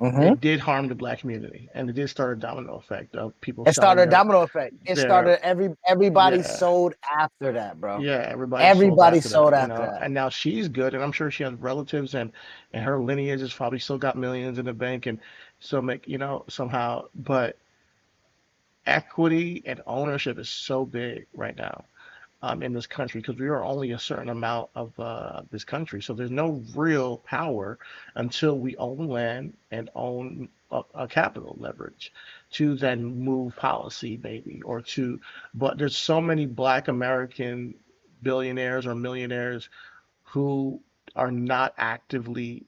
Mm-hmm. it did harm the black community, and it did start a domino effect of people It started selling a domino effect. It their started everybody yeah. sold after that, bro. Yeah, everybody sold Everybody after sold that, after that. And now she's good, and I'm sure she has relatives, and her lineage has probably still got millions in the bank, and so make somehow. But equity and ownership is so big right now, in this country because we are only a certain amount of this country, so there's no real power until we own land and own a capital leverage to then move policy, maybe, or to. But there's so many Black American billionaires or millionaires who are not actively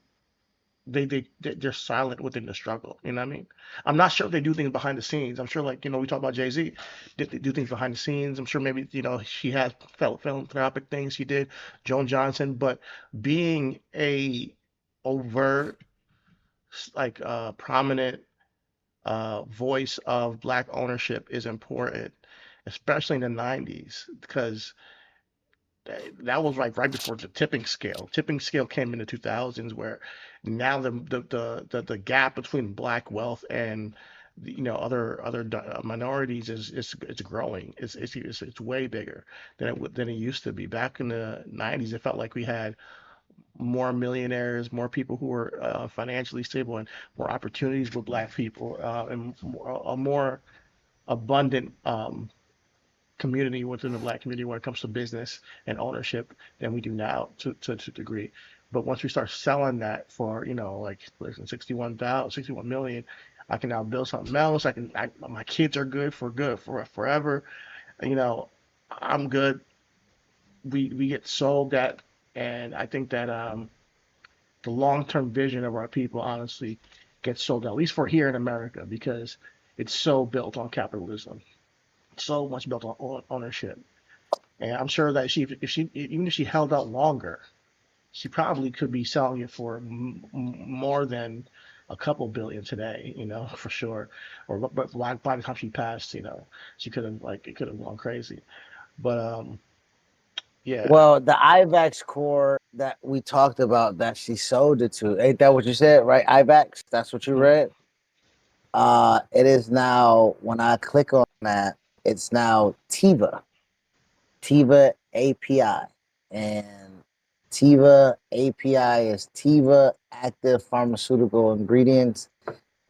they're silent within the struggle. You know what I mean? I'm not sure if they do things behind the scenes. I'm sure, like, we talk about Jay-Z, did they do things behind the scenes? I'm sure maybe she has philanthropic things she did, Joan Johnson, but being a overt, like, prominent voice of Black ownership is important, especially in the 90s, because that was like right before the tipping scale. Tipping scale came in the 2000s, where now the gap between black wealth and other minorities is it's growing. It's way bigger than it used to be. Back in the 90s, it felt like we had more millionaires, more people who were financially stable, and more opportunities with black people, and a more abundant community within the black community when it comes to business and ownership than we do now to a degree. But once we start selling that for, like, listen, 61 million, I can now build something else. My kids are good for forever. You know, I'm good. We get sold that, and I think that the long term vision of our people honestly gets sold out, at least for here in America, because it's so built on capitalism, so much built on ownership. And I'm sure that even if she held out longer, she probably could be selling it for more than a couple billion today, for sure. Or but by the time she passed, she could have like it could have gone crazy. But yeah, Well, the IVAX core that we talked about that she sold it to, ain't that what you said, right? IVAX, that's what you hmm read. It is now when I click on that, it's now Tiva API, and Tiva API is Tiva Active Pharmaceutical Ingredients,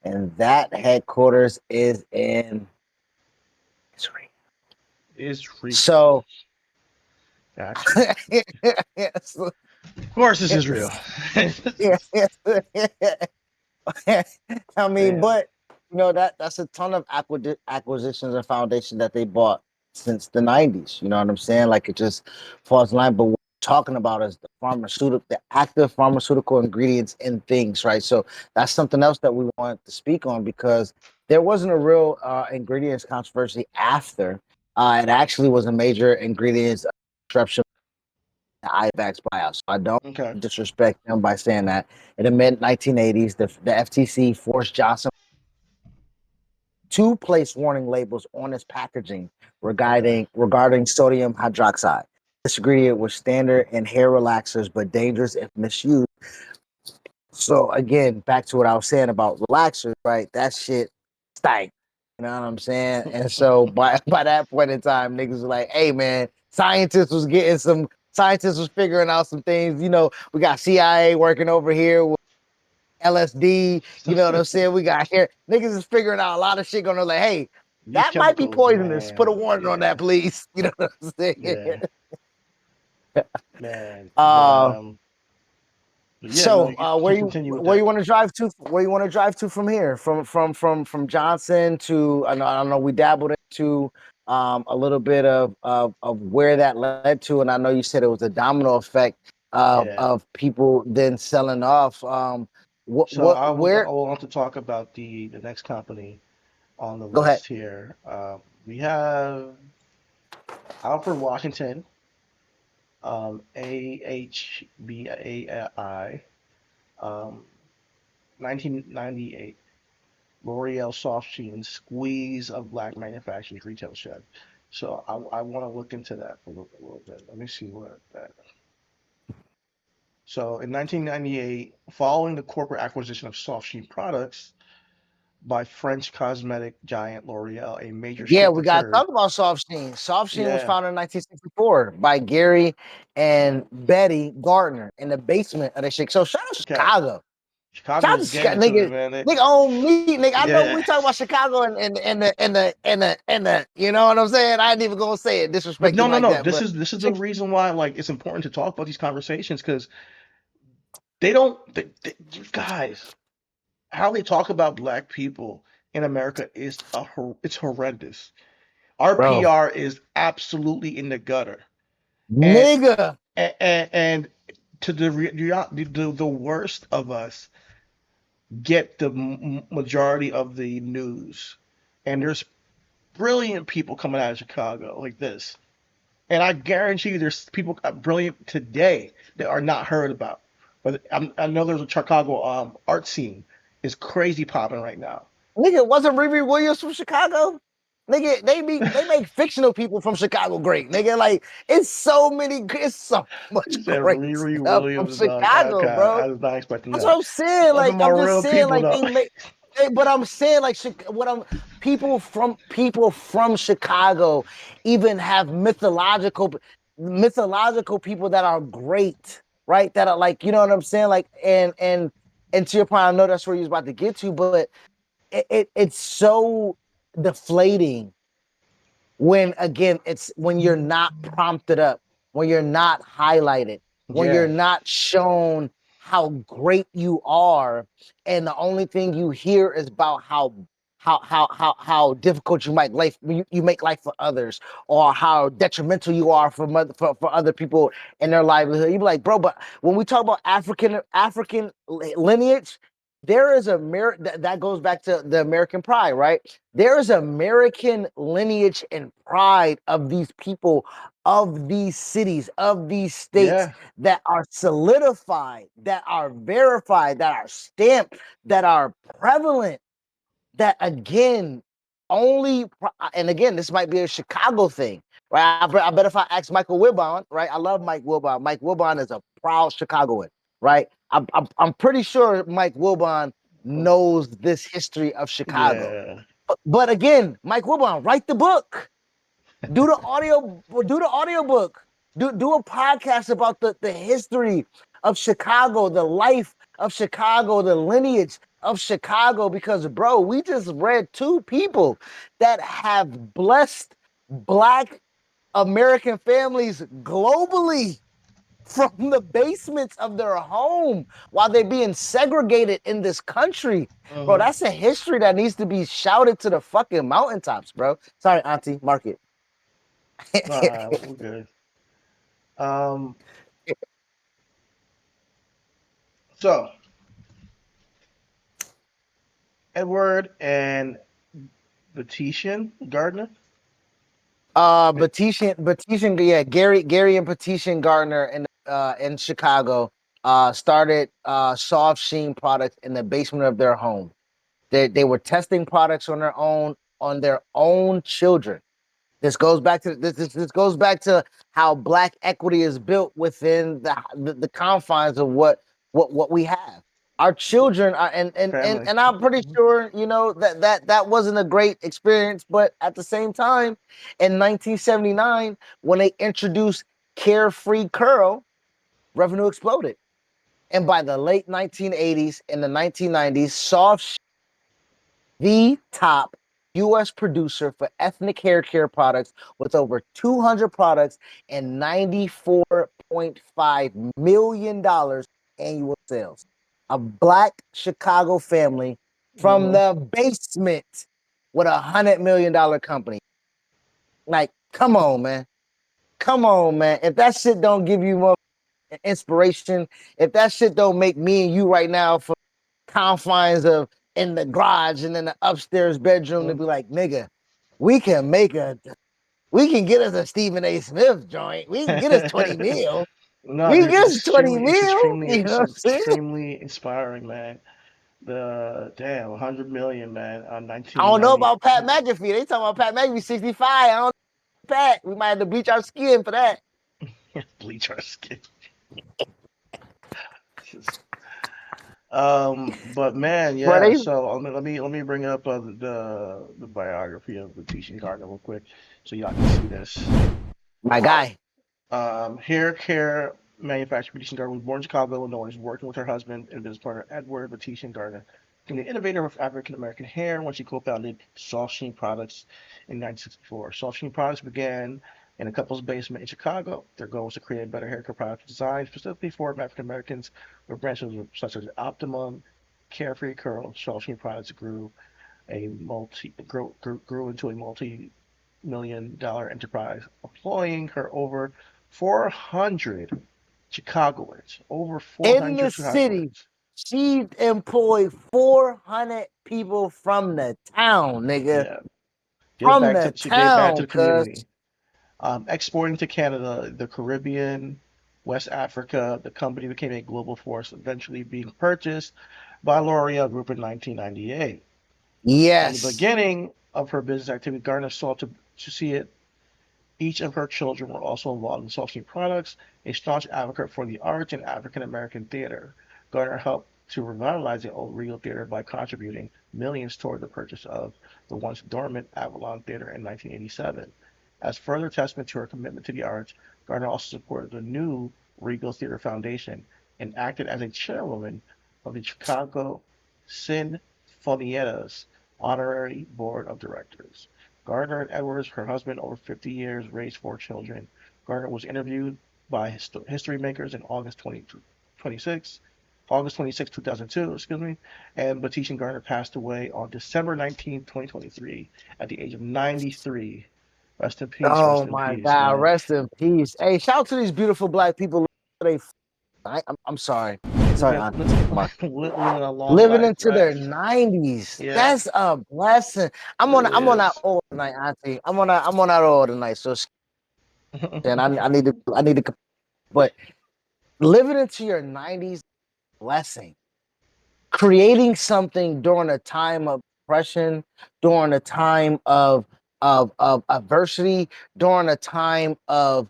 and that headquarters is in Israel. Israel. So, Gotcha. yes, Of course, it's yes, Israel. yes, I mean, Man, but that's a ton of acquisitions and foundation that they bought since the '90s. You know what I'm saying? Like it just falls in line. But what we're talking about is the active pharmaceutical ingredients in things, right? So that's something else that we want to speak on because there wasn't a real ingredients controversy after. It actually was a major ingredients disruption IVAX buyout. So I don't okay, disrespect them by saying that. In the mid 1980s, the FTC forced Johnson to place warning labels on its packaging okay. regarding sodium hydroxide. This ingredient was standard in hair relaxers, but dangerous if misused. So again, back to what I was saying about relaxers, right? That shit stank. You know what I'm saying? And so by that point in time, niggas was like, hey man, scientists was figuring out some things. We got CIA working over here with LSD, you know what I'm saying? We got here. Niggas is figuring out a lot of shit gonna like, hey, These that might be chemicals, poisonous. Put a man. warning on Yeah, that, please. You know what I'm saying? yeah, man. Uh But yeah, no, So, you can continue with where that. you want to drive to? Where you want to drive to from here? From Johnson to I know we dabbled into a little bit of where that led to, and I know you said it was a domino effect Yeah. of people then selling off. So I where? want to talk about the next company on the Go ahead. list here. We have Alfred Washington, AHBAI, 1998. L'Oreal Soft Sheen Squeeze of Black Manufacturers Retail Shed. So I want to look into that for a little bit. Let me see what that. So in 1998, following the corporate acquisition of Soft Sheen Products by French cosmetic giant L'Oreal, a major Yeah, shift we got to occurred. talk about Soft Sheen. Soft Sheen was Yeah. founded in 1964 by Gary and Betty Gardner in the basement of the shit. So shout out to Okay. Chicago. Shout out to Chicago's getting Chicago, into it, nigga. man. Nigga own me, nigga. I know we Yeah. talk about Chicago and the, you know what I'm saying? I ain't even gonna say it, But disrespect no, them no, like no. that. This But is this is the reason why like it's important to talk about these conversations because they don't. You guys, how they talk about black people in America is it's horrendous. Our bro, PR is absolutely in the gutter, and nigga, and to the worst of us get the majority of the news, and there's brilliant people coming out of Chicago like this, and I guarantee you there's people brilliant today that are not heard about. But I know there's a Chicago art scene is crazy popping right now. nigga, wasn't Riri Williams from Chicago? Nigga, they make fictional people from Chicago great. Nigga, like it's so much He said great Riri stuff from Williams, dog. Chicago, Okay, bro. I was not expecting That's what that. I'm saying. Those are Like, more I'm just real saying, people, like, though. but I'm saying, like, what I'm people from Chicago even have mythological people that are great, right? That are like, you know what I'm saying? Like, and to your point, I know that's where you're about to get to, but it's so deflating when again it's when you're not prompted up, when you're not highlighted, when you're Yeah, not shown how great you are, and the only thing you hear is about how difficult you make life you make life for others, or how detrimental you are for other people and their livelihood. You be like, bro, but when we talk about African lineage, there is that goes back to the American pride, right? There is American lineage and pride of these people, of these cities, of these states Yeah. that are solidified, that are verified, that are stamped, that are prevalent, that again, only, and again, this might be a Chicago thing, right? I bet if I ask Michael Wilbon, right? I love Mike Wilbon. Mike Wilbon is a proud Chicagoan, right? I'm pretty sure Mike Wilbon knows this history of Chicago. Yeah. But again, Mike Wilbon, write the book, do the audiobook, do a podcast about the history of Chicago, the life of Chicago, the lineage of Chicago, because bro, we just read two people that have blessed black American families globally from the basements of their home while they're being segregated in this country. Bro, Hmm. that's a history that needs to be shouted to the fucking mountaintops, bro. Sorry, Auntie, market. Nah, we're good. Um, so Edward and Batitian Gardner. Bit- Batitian, yeah, Gary and Batitian Gardner in Chicago started soft sheen products in the basement of their home. They were testing products on their own children. This goes back to how black equity is built within the confines of what we have. Our children are, Family. and I'm pretty Mhm. sure that wasn't a great experience, but at the same time, in 1979, when they introduced Carefree Curl, revenue exploded, and by the late 1980s and the 1990s, soft, the top US producer for ethnic hair care products with over 200 products and $94.5 million annual sales. A black Chicago family from Mhm. the basement with $100 million company. Like, come on, man. Come on, man. If that shit don't give you more inspiration, if that shit don't make me and you right now from confines of in the garage and in the upstairs bedroom to Mhm. be like, nigga, we can make a we can get us a Stephen A. Smith joint. We can get us 20 mil. No, We can dude, get us 20 mil. You it's know what I'm saying? extremely inspiring, man. The damn 100 million, man, on I don't know 1990. about Pat McAfee. They talking about Pat McAfee 65. I don't know Pat. We might have to bleach our skin for that. Bleach our skin. But man, Bro, yeah. they So let me bring up the biography of the teaching Gardner real quick, so y'all can see this. my guy. Hair care manufacturer Battian Gardner was born in Chicago, Illinois, working with her husband and business partner Edward Battian Gardner. Became the innovator of African American hair when she co-founded Soft Sheen Products in 1964. Soft Sheen Products began in a couple's basement in Chicago. Their goal was to create better hair care products designed specifically for African Americans, with branches such as Optimum, Carefree Curl. Soft Sheen Products grew into a multi-million-dollar enterprise, employing her over 400 Chicagoans. Over In 400 the city, Chicagoans. she employed 400 people from the town, nigga. Yeah. From the She gave back to town, the cuz. community. Exporting to Canada, the Caribbean, West Africa, the company became a global force, eventually being purchased by L'Oreal Group in 1998. From the Yes. beginning of her business activity, Garner sought to see it each of her children were also involved in social products, a staunch advocate for the arts and African American theater. Gardner helped to revitalize the old Regal Theater by contributing millions toward the purchase of the once dormant Avalon Theater in 1987. As further testament to her commitment to the arts, Gardner also supported the new Regal Theater Foundation and acted as a chairwoman of the Chicago Sinfonietta's honorary board of directors. Gardner and Edwards, her husband, over 50 years, raised four children. Gardner was interviewed by history makers in August 2026 August 26, 2002, excuse me, and Batiste and Garner passed away on December 19th, 2023, at the age of 93. Oh Rest in my peace, God, man. rest in peace. Hey, shout out to these beautiful black people. They, I'm sorry. Sorry, Living, Auntie. living a long Living life, into right? their 90s. Yeah, That's a blessing. it really I'm on that is. old tonight, Auntie. I'm on that old tonight. So and I need to but living into your 90s blessing. Creating something during a time of depression, during a time of adversity, during a time of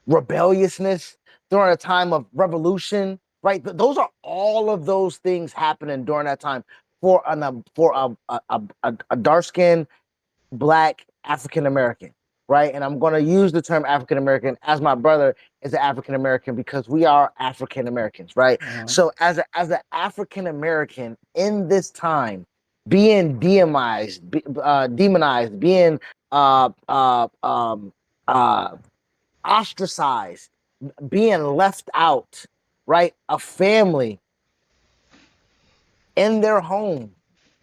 rebelliousness, during a time of revolution, right? Those are all of those things happening during that time for a dark skinned black African American, right? And I'm going to use the term African American as my brother is an African American because we are African Americans, right? Mhm. So as an African American in this time, being demonized, being uh, uh, um, uh, ostracized, being left out, right? A family in their home,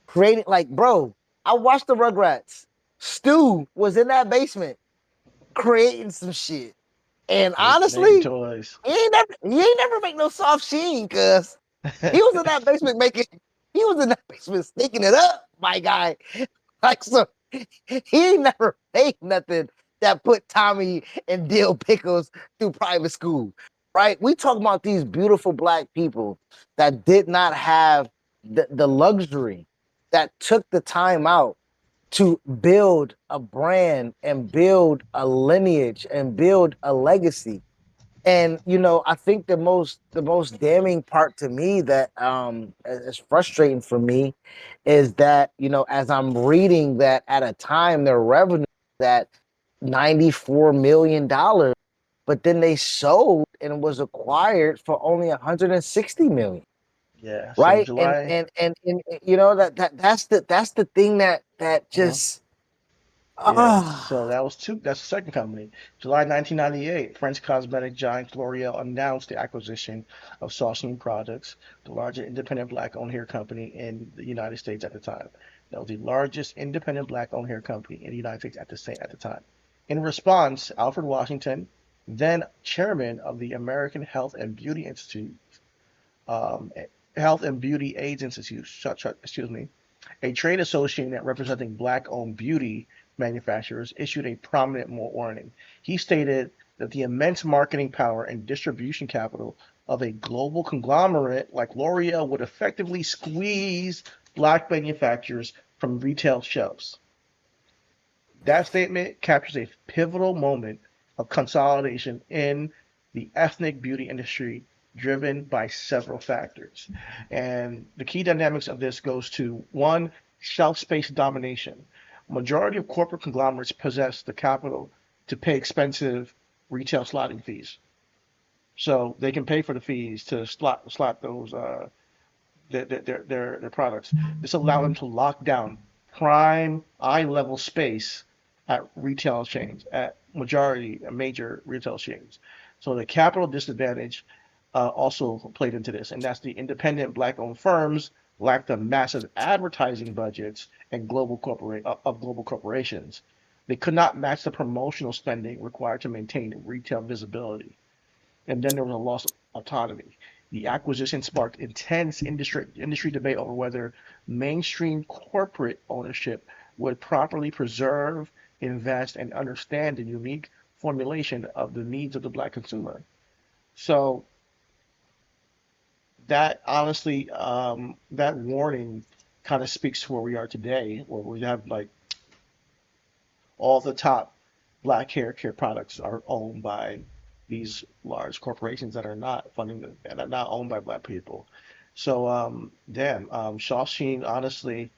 creating like, bro, I watched the Rugrats. Stu was in that basement creating some shit. And Making honestly, toys. he ain't never make no soft sheen, cuz he was in that basement making he was in that basement sneaking it up, my guy. Like so he ain't never made nothing that put Tommy and Dill Pickles through private school. Right? We talk about these beautiful black people that did not have the luxury that took the time out to build a brand and build a lineage and build a legacy. And I think the most damning part to me that is frustrating for me is that as I'm reading that at a time their revenue that $94 million, but then they sold and was acquired for only 160 million, Yeah, so right? And July. and and, and that's the thing that uh just Yeah, ah so that was two. That's the second company. July 1998, French cosmetic giant L'Oreal announced the acquisition of Saucony Products, the largest independent black-owned hair company in the United States at the time. That was the largest independent black-owned hair company in the United States at the time. In response, Alfred Washington, then chairman of the American um, Health and Beauty Aids Institute, excuse me, a trade association representing black-owned beauty manufacturers issued a prominent warning. He stated that the immense marketing power and distribution capital of a global conglomerate like L'Oreal would effectively squeeze black manufacturers from retail shelves. That statement captures a pivotal moment of consolidation in the ethnic beauty industry driven by several factors. And the key dynamics of this goes to one, shelf space domination. Majority of corporate conglomerates possess the capital to pay expensive retail slotting fees. So they can pay for the fees to slot those their products. This allowed them to lock down prime eye level space at retail chains, at major retail chains. So the capital disadvantage also played into this, and that's the independent black-owned firms lacked the massive advertising budgets and global corporations. They could not match the promotional spending required to maintain retail visibility. And then there was a loss of autonomy. The acquisition sparked intense industry debate over whether mainstream corporate ownership would properly preserve, invest, and understand the unique formulation of the needs of the black consumer. So that honestly, that warning kind of speaks to where we are today, where we have like all the top black hair care products are owned by these large corporations that are not that are not owned by black people. So, damn, Shaw Sheen, honestly,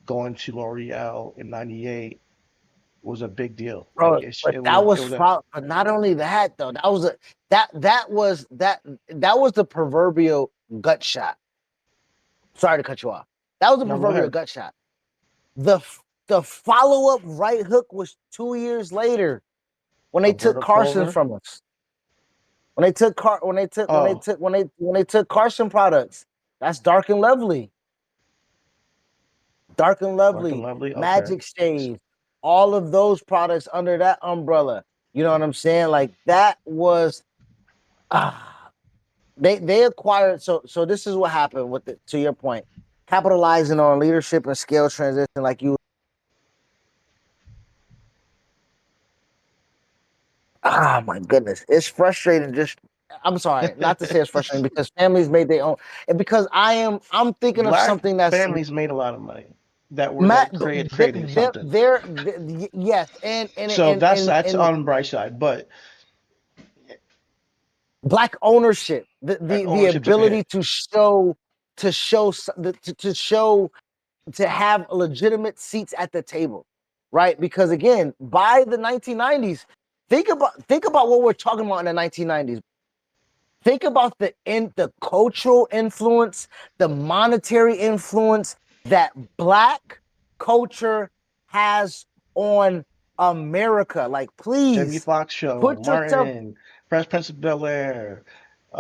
going to L'Oreal in '98 was a big deal. Like bro. But but not only that though. That was the proverbial gut shot. Sorry to cut you off. That was the no, go proverbial ahead. gut shot. The the follow up right hook was 2 years later when they took Alberto Carson Culver. from us. Oh, when they took Carson products, that's Dark and Lovely, Dark and Dark and Lovely, Lovely. Okay. Magic Shave, all of those products under that umbrella. You know what I'm saying? Like that was ah, they acquired. So this is what happened with it. To your point, capitalizing on leadership and scale transition, like you. Ah, my goodness, it's frustrating. Just I'm sorry, not to say it's frustrating because families made their own, and because I'm thinking of Black something that's families made a lot of money Matt, that created something. yes, So that's on the bright side, but black ownership, the ownership took a ability hit. to show to have legitimate seats at the table, right? Because again, by the 1990s, think about what we're talking about in the 1990s. Think about the cultural influence, the monetary influence that black culture has on America. Like, Jamie please Foxx show, put yourself, Martin, Fresh Prince of Bel Air,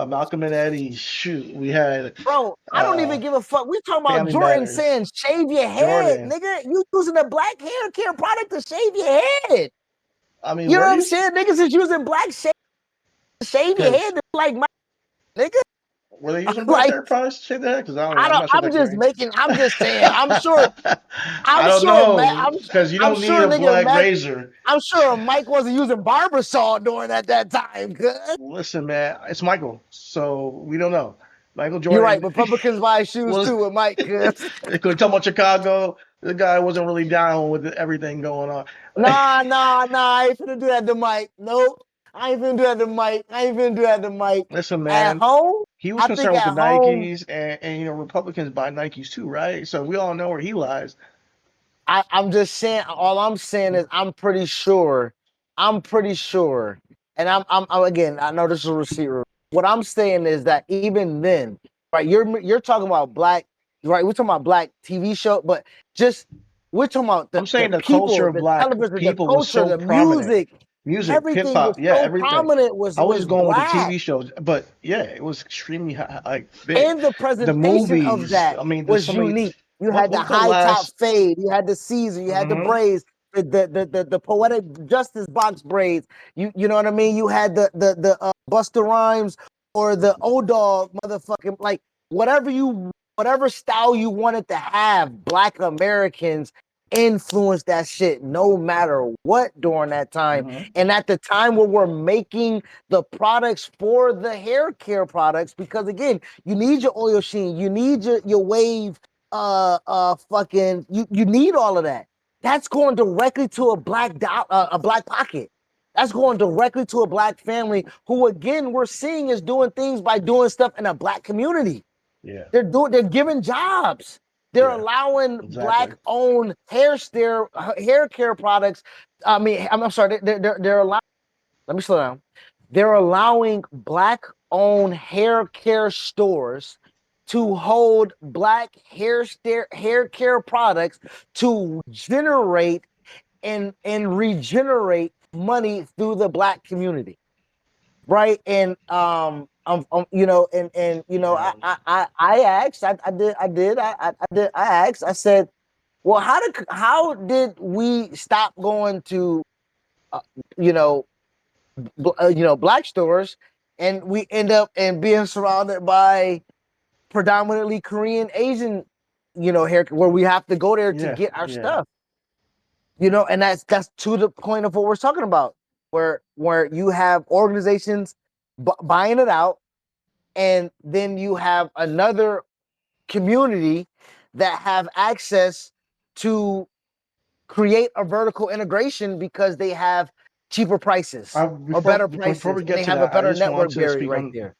Malcolm and Eddie. Shoot, we had bro. I don't even uh, give a fuck. We talking about Family Jordan Matters, saying shave your head, Jordan. nigga. You using a black hair care product to shave your head. I mean, You know were what I'm you? saying? Niggas is using black shave to shave your Because head like my nigga. were they using black Like hair products to shave their head? Because I don't know. I I'm don't. not sure I'm that just green. making. I'm just saying. I I'm don't sure, man. know because you I'm don't need sure, a nigga, black Mac. razor. I'm sure Mike wasn't using barber saw during that time. Cause Listen, man, it's Michael, so we don't know. Michael you're right. Jordan Republicans buy shoes was. too with Mike. Cause Could talk about Chicago. The guy wasn't really down with everything going on. nah. I ain't finna do that to Mike. Nope. I ain't finna do that to Mike. I ain't finna do that to Mike. Listen, At man, home, he was I think concerned with the at home, Nikes, and Republicans buy Nikes too, right? So we all know where he lies. I'm just saying. All I'm saying is I'm pretty sure. I'm pretty sure. And I'm again. I know this is a receiver. What I'm saying is that even then, right? You're talking about black, right? We're talking about black TV show, but just we're talking about I'm the saying the culture people, of the black television, the people was culture, so the prominent. music, Music, hip everything was hop, yeah, so everything. prominent. I was Was just going with the black, TV shows, but yeah, it was extremely like big. and the The presentation of movies, that I mean, there's so was many. unique. You What had the what's the high top last? fade, you had the Caesar, you had the Hmm. braids, the poetic justice box braids. You know what I mean? You had the Buster Rhymes or the O Dog motherfucking like whatever style you wanted to have. Black Americans influenced that shit no matter what during that time. Hmm. And at the time where we're making the products for the hair care products, because again, you need your oil sheen, you need your wave, fucking, you need all of that. That's going directly to a black pocket. That's going directly to a black family who, again, we're seeing is doing things by doing stuff in a black community. Yeah, They're giving jobs. They're yeah, allowing exactly. black-owned hair care products. I mean, I'm sorry. They're allowing. Let me slow down. They're allowing black-owned hair care stores to hold black hair care products to generate and regenerate money through the black community, right? And And I asked, I asked, I said, well, how did we stop going to uh, you know black stores, and we end up and being surrounded by predominantly Korean Asian hair where we have to go there to yeah, get our yeah. stuff. And that's to the point of what we're talking about, where you have organizations buying it out, and then you have another community that have access to create a vertical integration because they have cheaper prices or better Before prices, we and get they to have a that, I better just want network to buried speak right on there.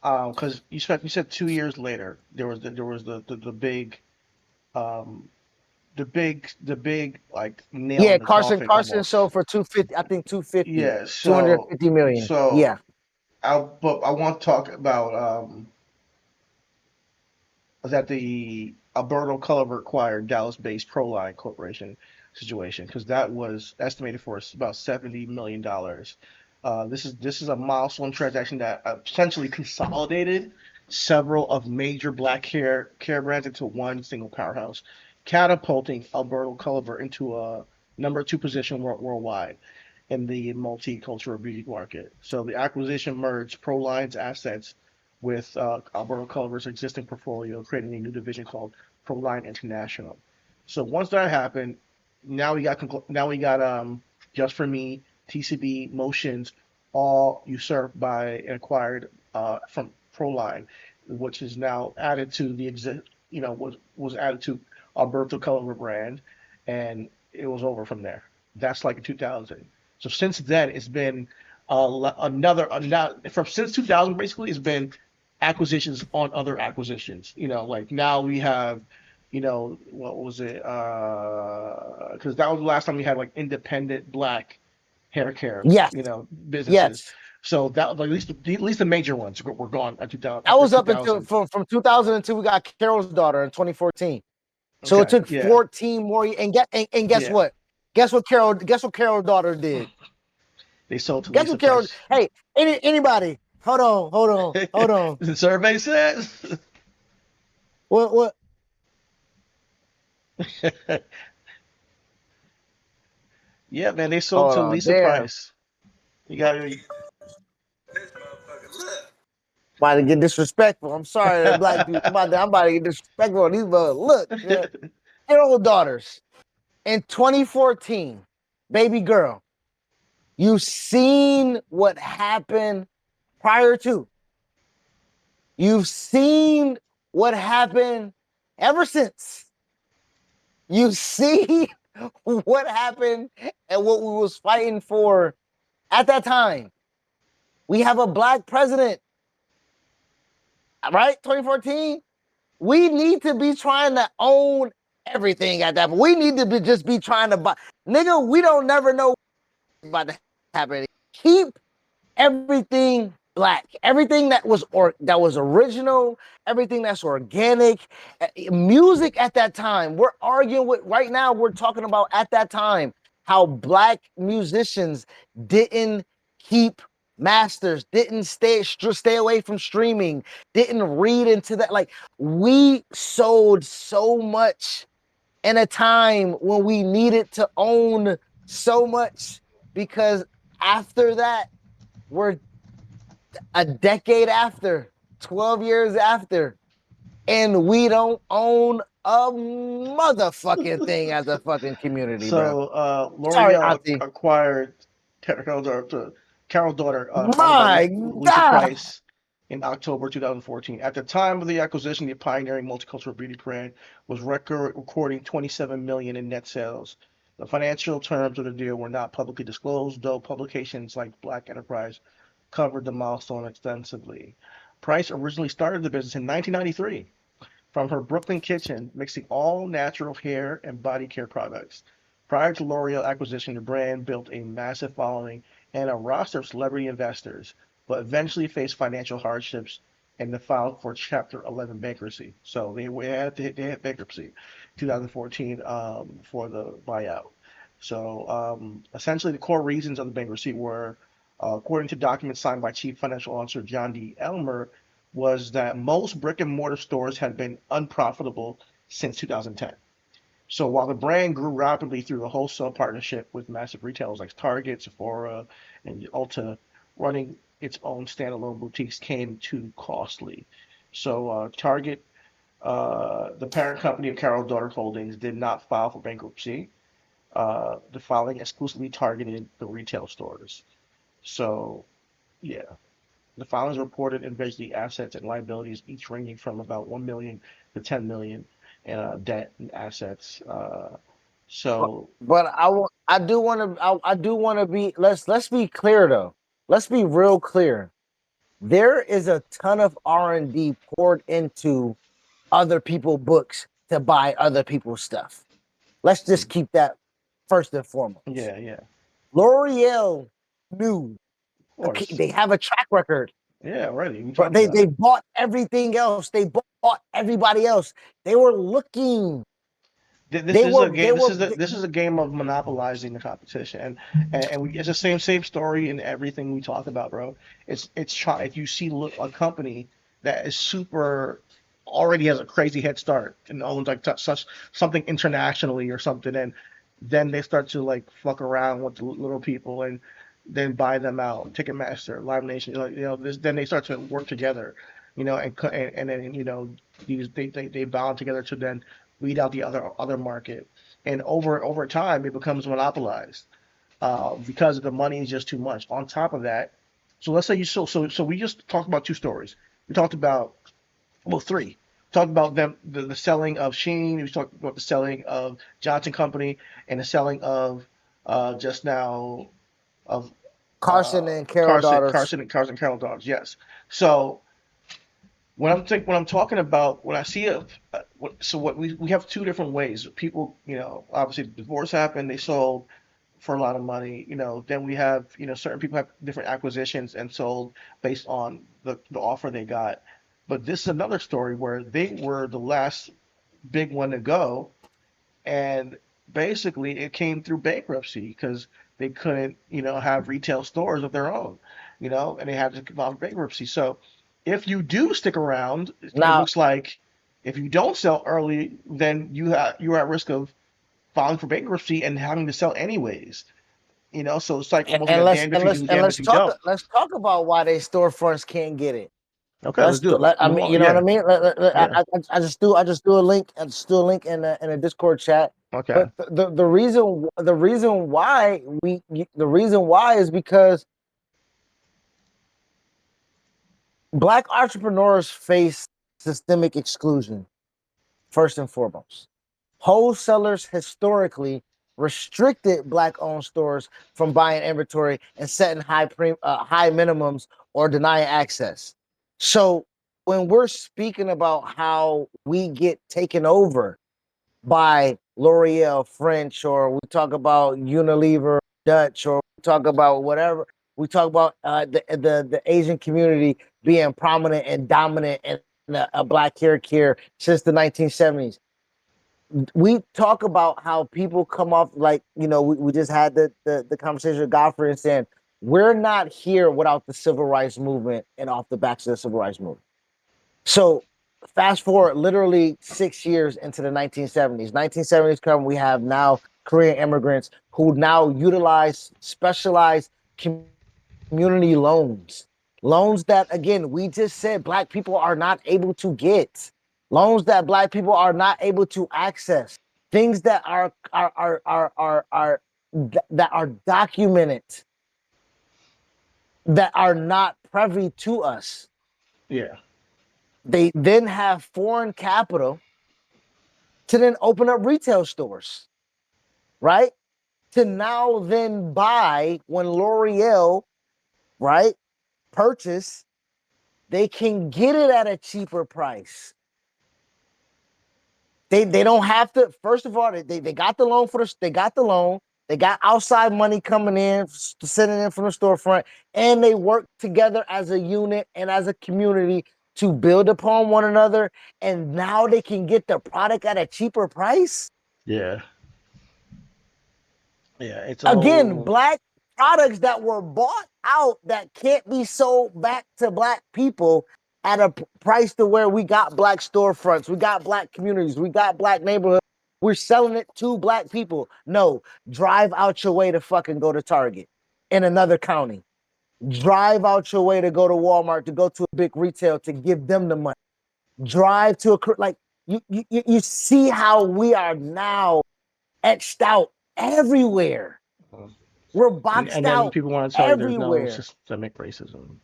because you said 2 years later there was um the big like nail Yeah, in the coffin Carson almost. sold for 250, I think 250, Yeah, 250 million. so Yeah. I want to talk about that the Alberto Culliver acquired Dallas-based Proline Corporation situation because that was estimated for about $70 million. This is a milestone transaction that essentially consolidated several of major black care brands into one single powerhouse, catapulting Alberto Culver into a number 2 position worldwide in the multicultural beauty market. So the acquisition merged Proline's assets with Alberto Culver's existing portfolio, creating a new division called Proline International. So once that happened, now we got Just for Me, TCB, Motions, all usurped by and acquired from Proline, which is now added to the was added to Alberto Culver brand, and it was over from there. That's like in 2000. So since then, it's been another from since 2000 basically it's been acquisitions on other acquisitions. Like now we have, what was it? Because that was the last time we had like independent black hair care, Yes, businesses. yes. So that at least the major ones were gone at 2000 That after was up until 2000. from 2002. We got Carol's daughter in 2014. So it Okay, took yeah, 14 more. And guess yeah. what? Guess what Carol's daughter did? They sold to Guess Lisa what Carol? Price. Hey, anybody? Hold on. The survey says. What? Yeah, man, they sold Hold to on. Lisa Damn. Price. You got About to get disrespectful. I'm sorry, to black people. I'm about to get disrespectful on these brothers. Look, Carol daughters in 2014, baby girl. You seen what happened prior to. You've seen what happened ever since. You see what happened and what we was fighting for at that time. We have a black president, right? 2014. We need to be trying to own everything at that point. We need to just be trying to buy. Nigga, we don't never know what's about to happen. Keep everything black, everything that was original, everything that's organic. Music at that time, we're arguing with right now. We're talking about at that time how black musicians didn't keep masters, didn't stay away from streaming, didn't read into that. Like we sold so much in a time when we needed to own so much because after that we're a decade after, 12 years after, and we don't own a motherfucking thing as a fucking community, bro. So Sorry, L'Oreal Auntie. acquired Carol's daughter, founded by My Lisa God. Price in October 2014. At the time of the acquisition, the pioneering multicultural beauty brand was recording 27 million in net sales. The financial terms of the deal were not publicly disclosed, though publications like Black Enterprise covered the milestone extensively. Price originally started the business in 1993 from her Brooklyn kitchen, mixing all natural hair and body care products. Prior to L'Oreal acquisition, the brand built a massive following and a roster of celebrity investors, but eventually faced financial hardships and filed for Chapter 11 bankruptcy. So they had bankruptcy 2014 for the buyout. So essentially, the core reasons of the bankruptcy were, according to documents signed by Chief Financial Officer John D. Elmer, was that most brick and mortar stores had been unprofitable since 2010. So while the brand grew rapidly through a wholesale partnership with massive retailers like Target, Sephora, and Ulta, running its own standalone boutiques came too costly. So Target, the parent company of Carol Daughter Holdings, did not file for bankruptcy. The filing exclusively targeted the retail stores. So yeah, the filings reported basically assets and liabilities, each ranging from about 1 million to 10 million in debt and assets. But, So but I do want to I do want to be let's be clear though. Let's be real clear. There is a ton of R&D poured into other people's books to buy other people's stuff. Let's just keep that first and foremost. yeah, yeah, L'Oreal knew. of Okay, course. they have a track record. Yeah, already. We But talked they about they it. bought everything else. They bought everybody else. They were looking. This They is a were game. they This were is a game of monopolizing the competition, and it's the same story in everything we talk about, bro. It's try if you see look a company that is super already has a crazy head start and owns like such something internationally or something, and then they start to like fuck around with the little people and then buy them out. Ticketmaster, Live Nation, like this, then they start to work together, and then they bound together to then weed out the other market, and over time it becomes monopolized because the money is just too much. On top of that, so let's say you so we just talked about two stories. We talked about well three. We talked about the selling of Sheen. We talked about the selling of Johnson Company and the selling of just now of Carson and Carol daughters. Carson Carroll Dogs. Yes. So when I'm talking about when I see so what we have two different ways. People, obviously divorce happened, they sold for a lot of money. Then we have certain people have different acquisitions and sold based on the offer they got. But this is another story where they were the last big one to go, and basically it came through bankruptcy because they couldn't have retail stores of their own, and they had to file bankruptcy. So if you do stick around, it Now, looks like if you don't sell early, then you're at risk of filing for bankruptcy and having to sell anyways. So it's like almost like and a let's damned if and you let's do, and damned if you don't. let's talk about why they storefronts can't get it. Okay, let's do it. I Move mean, on. you know what I Yeah, mean. yeah. I just do a link. I just do a link in a Discord chat. Okay. But the reason why is because black entrepreneurs face systemic exclusion first and foremost. Wholesalers historically restricted black-owned stores from buying inventory and setting high minimums or denying access. So when we're speaking about how we get taken over by L'Oreal, French, or we talk about Unilever, Dutch, or we talk about whatever, we talk about the Asian community being prominent and dominant in a black hair care since the 1970s. We talk about how people come off like we just had the conversation with Godfrey and saying we're not here without the civil rights movement and off the backs of the civil rights movement. So fast forward literally 6 years into the 1970s. 1970s come, we have now Korean immigrants who now utilize specialized community loans that again we just said black people are not able to get, loans that black people are not able to access, things that that are documented, that are not privy to us. Yeah. They then have foreign capital to then open up retail stores, right? To now then buy when L'Oreal, right, purchase, they can get it at a cheaper price. They don't have to. First of all, they got the loan they got the loan. They got outside money coming in, sending in from the storefront, and they work together as a unit and as a community to build upon one another. And now they can get the product at a cheaper price. Yeah. Yeah. It's a Again, whole. black products that were bought out that can't be sold back to black people at a price to where we got black storefronts, we got black communities, we got black neighborhoods. We're selling it to black people. No, drive out your way to fucking go to Target in another county. Drive out your way to go to Walmart, to go to a big retail to give them the money. Drive to a like you see how we are now etched out everywhere. We're boxed And then out people want to tell you there's no everywhere. systemic racism,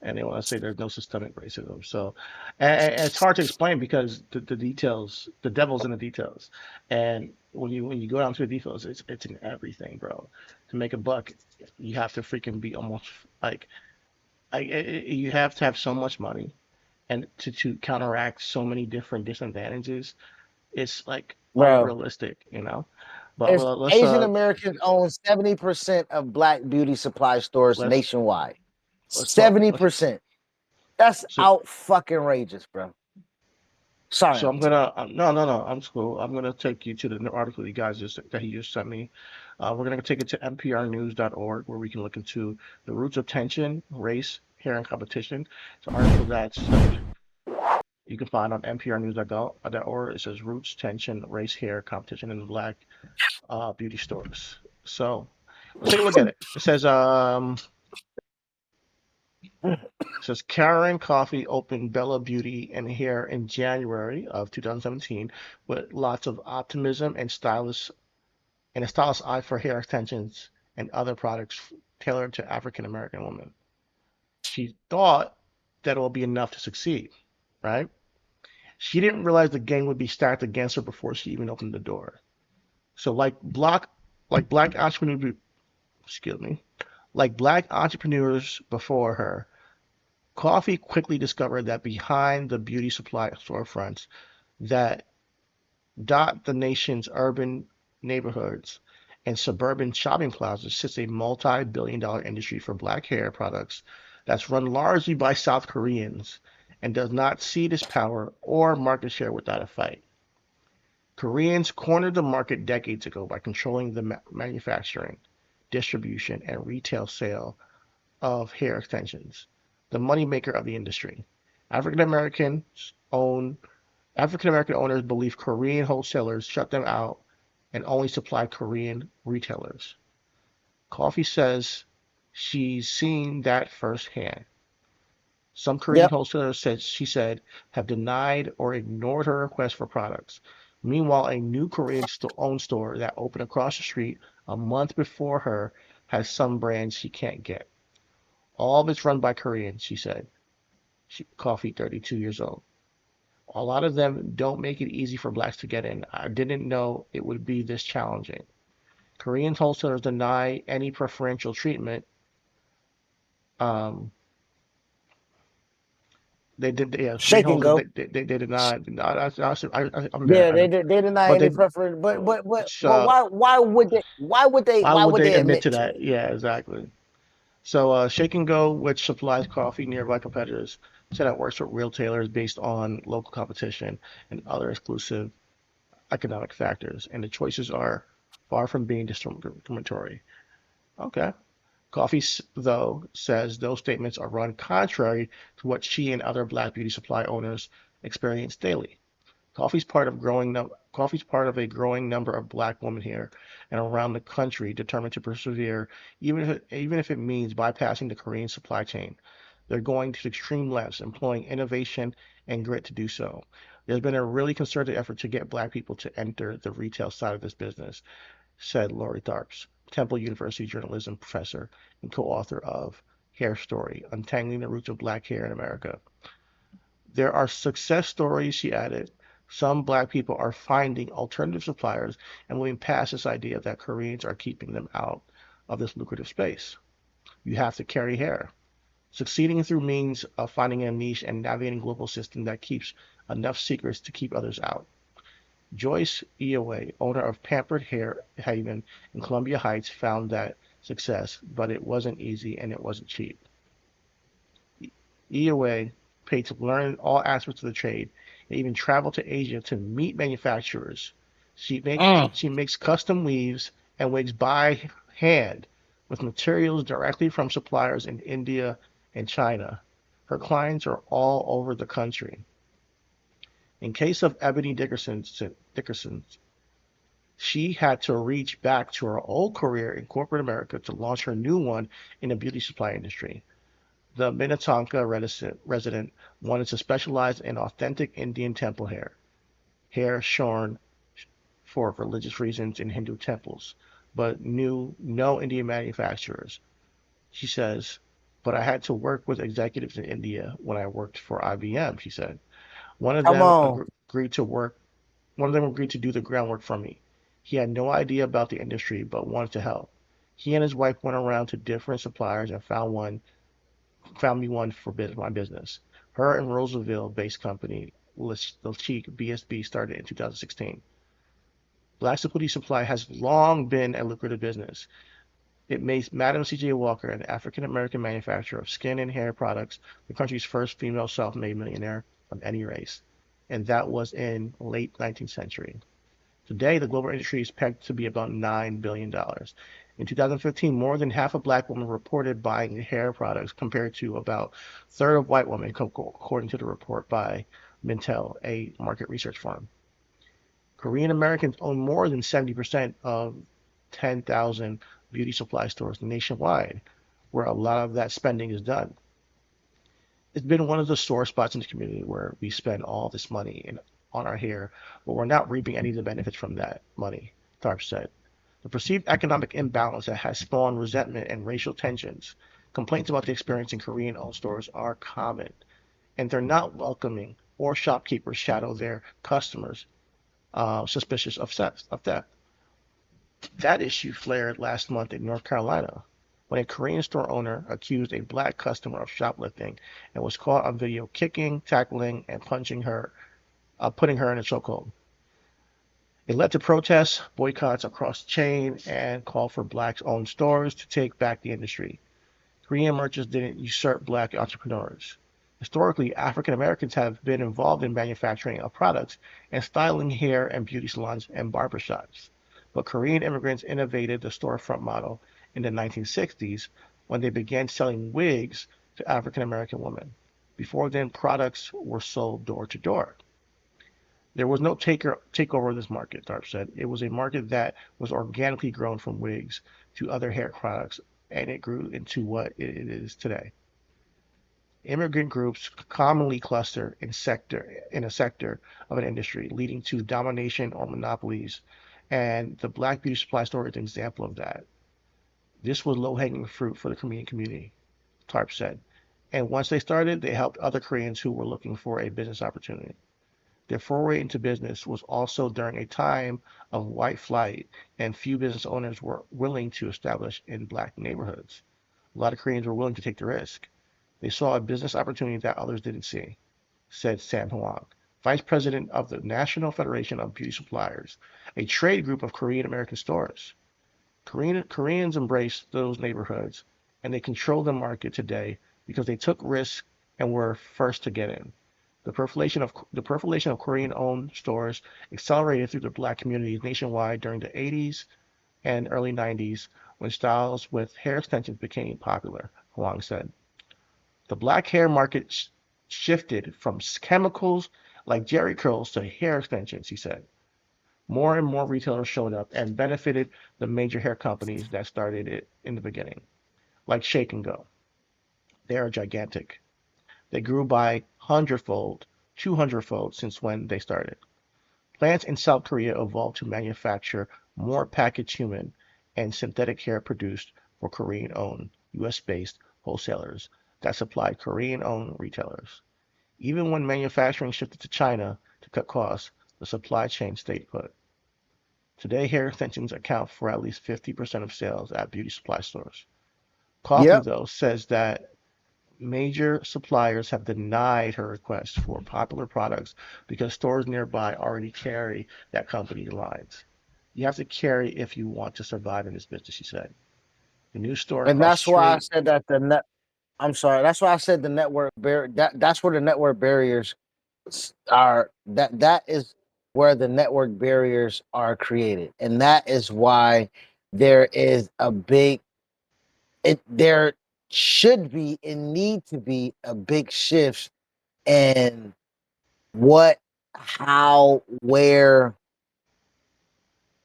and they want to say there's no systemic racism. So, and it's hard to explain because the details, the devil's in the details, and when you go down to the details, it's in everything, bro. To make a buck, you have to freaking be almost like, you have to have so much money, and to counteract so many different disadvantages, it's like Bro, unrealistic. But if well, let's Asian Americans own 70% of black beauty supply stores let's nationwide. let's talk. Let's 70%. That's so out fucking outrageous, bro. Sorry, So I'm I'm gonna no no no I'm cool. I'm gonna take you to the article you guys just that he just sent me. We're gonna take it to nprnews.org where we can look into the roots of tension, race, hair, and competition. It's an article that's you can find on nprnews.org. It says roots, tension, race, hair, competition in black beauty stores. So let's take a look at it. It says Karen Coffee opened Bella Beauty and Hair in January of 2017 with lots of optimism and a stylish eye for hair extensions and other products tailored to African American women. She thought that it would be enough to succeed, right? She didn't realize the game would be stacked against her before she even opened the door. So like black entrepreneurs, excuse me, like black entrepreneurs before her, Coffee quickly discovered that behind the beauty supply storefronts that dot the nation's urban neighborhoods and suburban shopping plazas sits a multi-billion-dollar industry for black hair products that's run largely by South Koreans and does not cede its power or market share without a fight. Koreans cornered the market decades ago by controlling the manufacturing, distribution, and retail sale of hair extensions, the moneymaker of the industry. African Americans own African American owners believe Korean wholesalers shut them out and only supply Korean retailers. Coffee says she's seen that firsthand. Some Korean yep. wholesalers she said have denied or ignored her request for products. Meanwhile, a new Korean owned store that opened across the street a month before her has some brands she can't get. All of it's run by Koreans, she said. Coffee, 32 years old. A lot of them don't make it easy for blacks to get in. I didn't know it would be this challenging. Korean wholesalers deny any preferential treatment. Um, they did, yeah, Korean Shake and wholesalers, go. they deny. I'm Yeah, bad. they deny But any they, preference. But uh, why why would would they they admit admit to to that? it? Yeah, exactly. So, Shake and Go, which supplies coffee nearby competitors, said it works with retailers based on local competition and other exclusive economic factors, and the choices are far from being discriminatory. Okay. Coffee, though, says those statements are run contrary to what she and other black beauty supply owners experience daily. Coffee's part of a growing number of black women here and around the country determined to persevere, even if it means bypassing the Korean supply chain. They're going to extreme lengths, employing innovation and grit to do so. There's been a really concerted effort to get black people to enter the retail side of this business, said Lori Tharps, Temple University journalism professor and co-author of Hair Story: Untangling the Roots of Black Hair in America. There are success stories, she added. Some black people are finding alternative suppliers and moving past this idea that Koreans are keeping them out of this lucrative space. You have to carry hair. Succeeding through means of finding a niche and navigating a global system that keeps enough secrets to keep others out. Joyce Eoway, owner of Pampered Hair Haven in Columbia Heights, found that success, but it wasn't easy and it wasn't cheap. Eoway paid to learn all aspects of the trade and even traveled to Asia to meet manufacturers. Mm. She makes custom weaves and wigs by hand with materials directly from suppliers in India and China. Her clients are all over the country. In case of Ebony Dickerson, she had to reach back to her old career in corporate America to launch her new one in the beauty supply industry. The Minnetonka resident wanted to specialize in authentic Indian temple hair shorn for religious reasons in Hindu temples, but knew no Indian manufacturers. She says, but I had to work with executives in India when I worked for IBM, she said. One of Come them on. agreed to work One of them agreed to do the groundwork for me. He had no idea about the industry but wanted to help. He and his wife went around to different suppliers and found me one for my business. Her and Roseville-based company, Lachique BSB, started in 2016. Black Security Supply has long been a lucrative business. It made Madam C.J. Walker, an African American manufacturer of skin and hair products, the country's first female self-made millionaire of any race. and that was in late 19th century. Today, the global industry is pegged to be about $9 billion. In 2015, more than half of black women reported buying hair products compared to about a third of white women, according to the report by Mintel, a market research firm. Korean Americans own more than 70% of 10,000 beauty supply stores nationwide, where a lot of that spending is done. It's been one of the sore spots in the community where we spend all this money on our hair, but we're not reaping any of the benefits from that money, Tharp said. The perceived economic imbalance that has spawned resentment and racial tensions. Complaints about the experience in Korean owned stores are common, and they're not welcoming, or shopkeepers shadow their customers suspicious of theft. That issue flared last month in North Carolina when a Korean store owner accused a black customer of shoplifting and was caught on video kicking, tackling, and putting her in a chokehold. It led to protests, boycotts across the chain, and call for black-owned stores to take back the industry. Korean merchants didn't usurp black entrepreneurs. Historically, African Americans have been involved in manufacturing of products and styling hair and beauty salons and barbershops. But Korean immigrants innovated the storefront model in the 1960s when they began selling wigs to African American women. Before then, products were sold door to door. There was no takeover of this market, Tharp said. It was a market that was organically grown from wigs to other hair products, and it grew into what it is today. Immigrant groups commonly cluster in a sector of an industry, leading to domination or monopolies. And the black beauty supply store is an example of that. This was low-hanging fruit for the Korean community, Tarp said. And once they started, they helped other Koreans who were looking for a business opportunity. Their foray into business was also during a time of white flight, and few business owners were willing to establish in black neighborhoods. A lot of Koreans were willing to take the risk. They saw a business opportunity that others didn't see, said Sam Huang, vice president of the National Federation of Beauty Suppliers, a trade group of Korean American stores. Koreans embraced those neighborhoods, and they control the market today because they took risks and were first to get in. The proliferation of Korean-owned stores accelerated through the black communities nationwide during the 80s and early 90s when styles with hair extensions became popular, Huang said. The black hair market shifted from chemicals like Jerry curls to hair extensions, he said. More and more retailers showed up and benefited the major hair companies that started it in the beginning, like Shake and Go. They are gigantic. They grew by hundredfold, 200-fold since when they started. Plants in South Korea evolved to manufacture more packaged human and synthetic hair produced for Korean-owned, US-based wholesalers that supplied Korean-owned retailers. Even when manufacturing shifted to China to cut costs, the supply chain stayed put. Today, hair extensions account for at least 50% of sales at beauty supply stores. Coffee, Yep. though, says that major suppliers have denied her request for popular products because stores nearby already carry that company lines. You have to carry if you want to survive in this business, she said. The new store And across the that's why I street. said that the net. I'm sorry. That's why I said the network that's where the network barriers are. That is where the network barriers are created, and that is why there is a big. There should be and need to be a big shift in what, how, where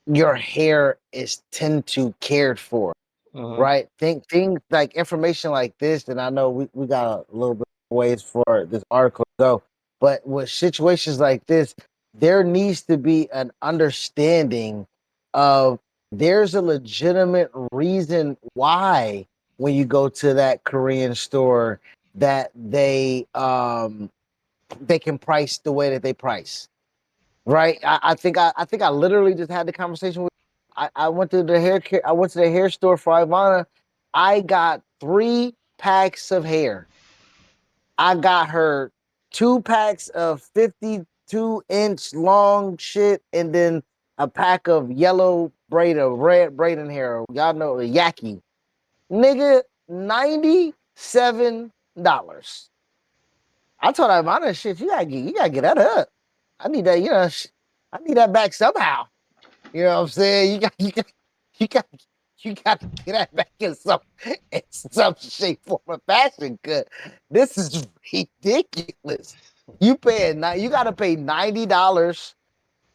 your hair is tend to cared for, Uh-huh. right? Think things like information like this, and I know we got a little bit of ways for this article to go, but with situations like this, there needs to be an understanding of there's a legitimate reason why when you go to that Korean store that they can price the way that they price. Right. I think I literally just had the conversation with I went to the I went to the hair store for Ivana. I got 3 packs of hair. I got her 2 packs of 52-inch long shit and then a pack of yellow braid of red braiding hair. Y'all know the yaki. Nigga, $97. I told Ivana shit, you gotta get that up. I need that, I need that back somehow. You know what I'm saying? You got, you got to get that back in some shape, form, or fashion. Cause this is ridiculous. You got to pay $90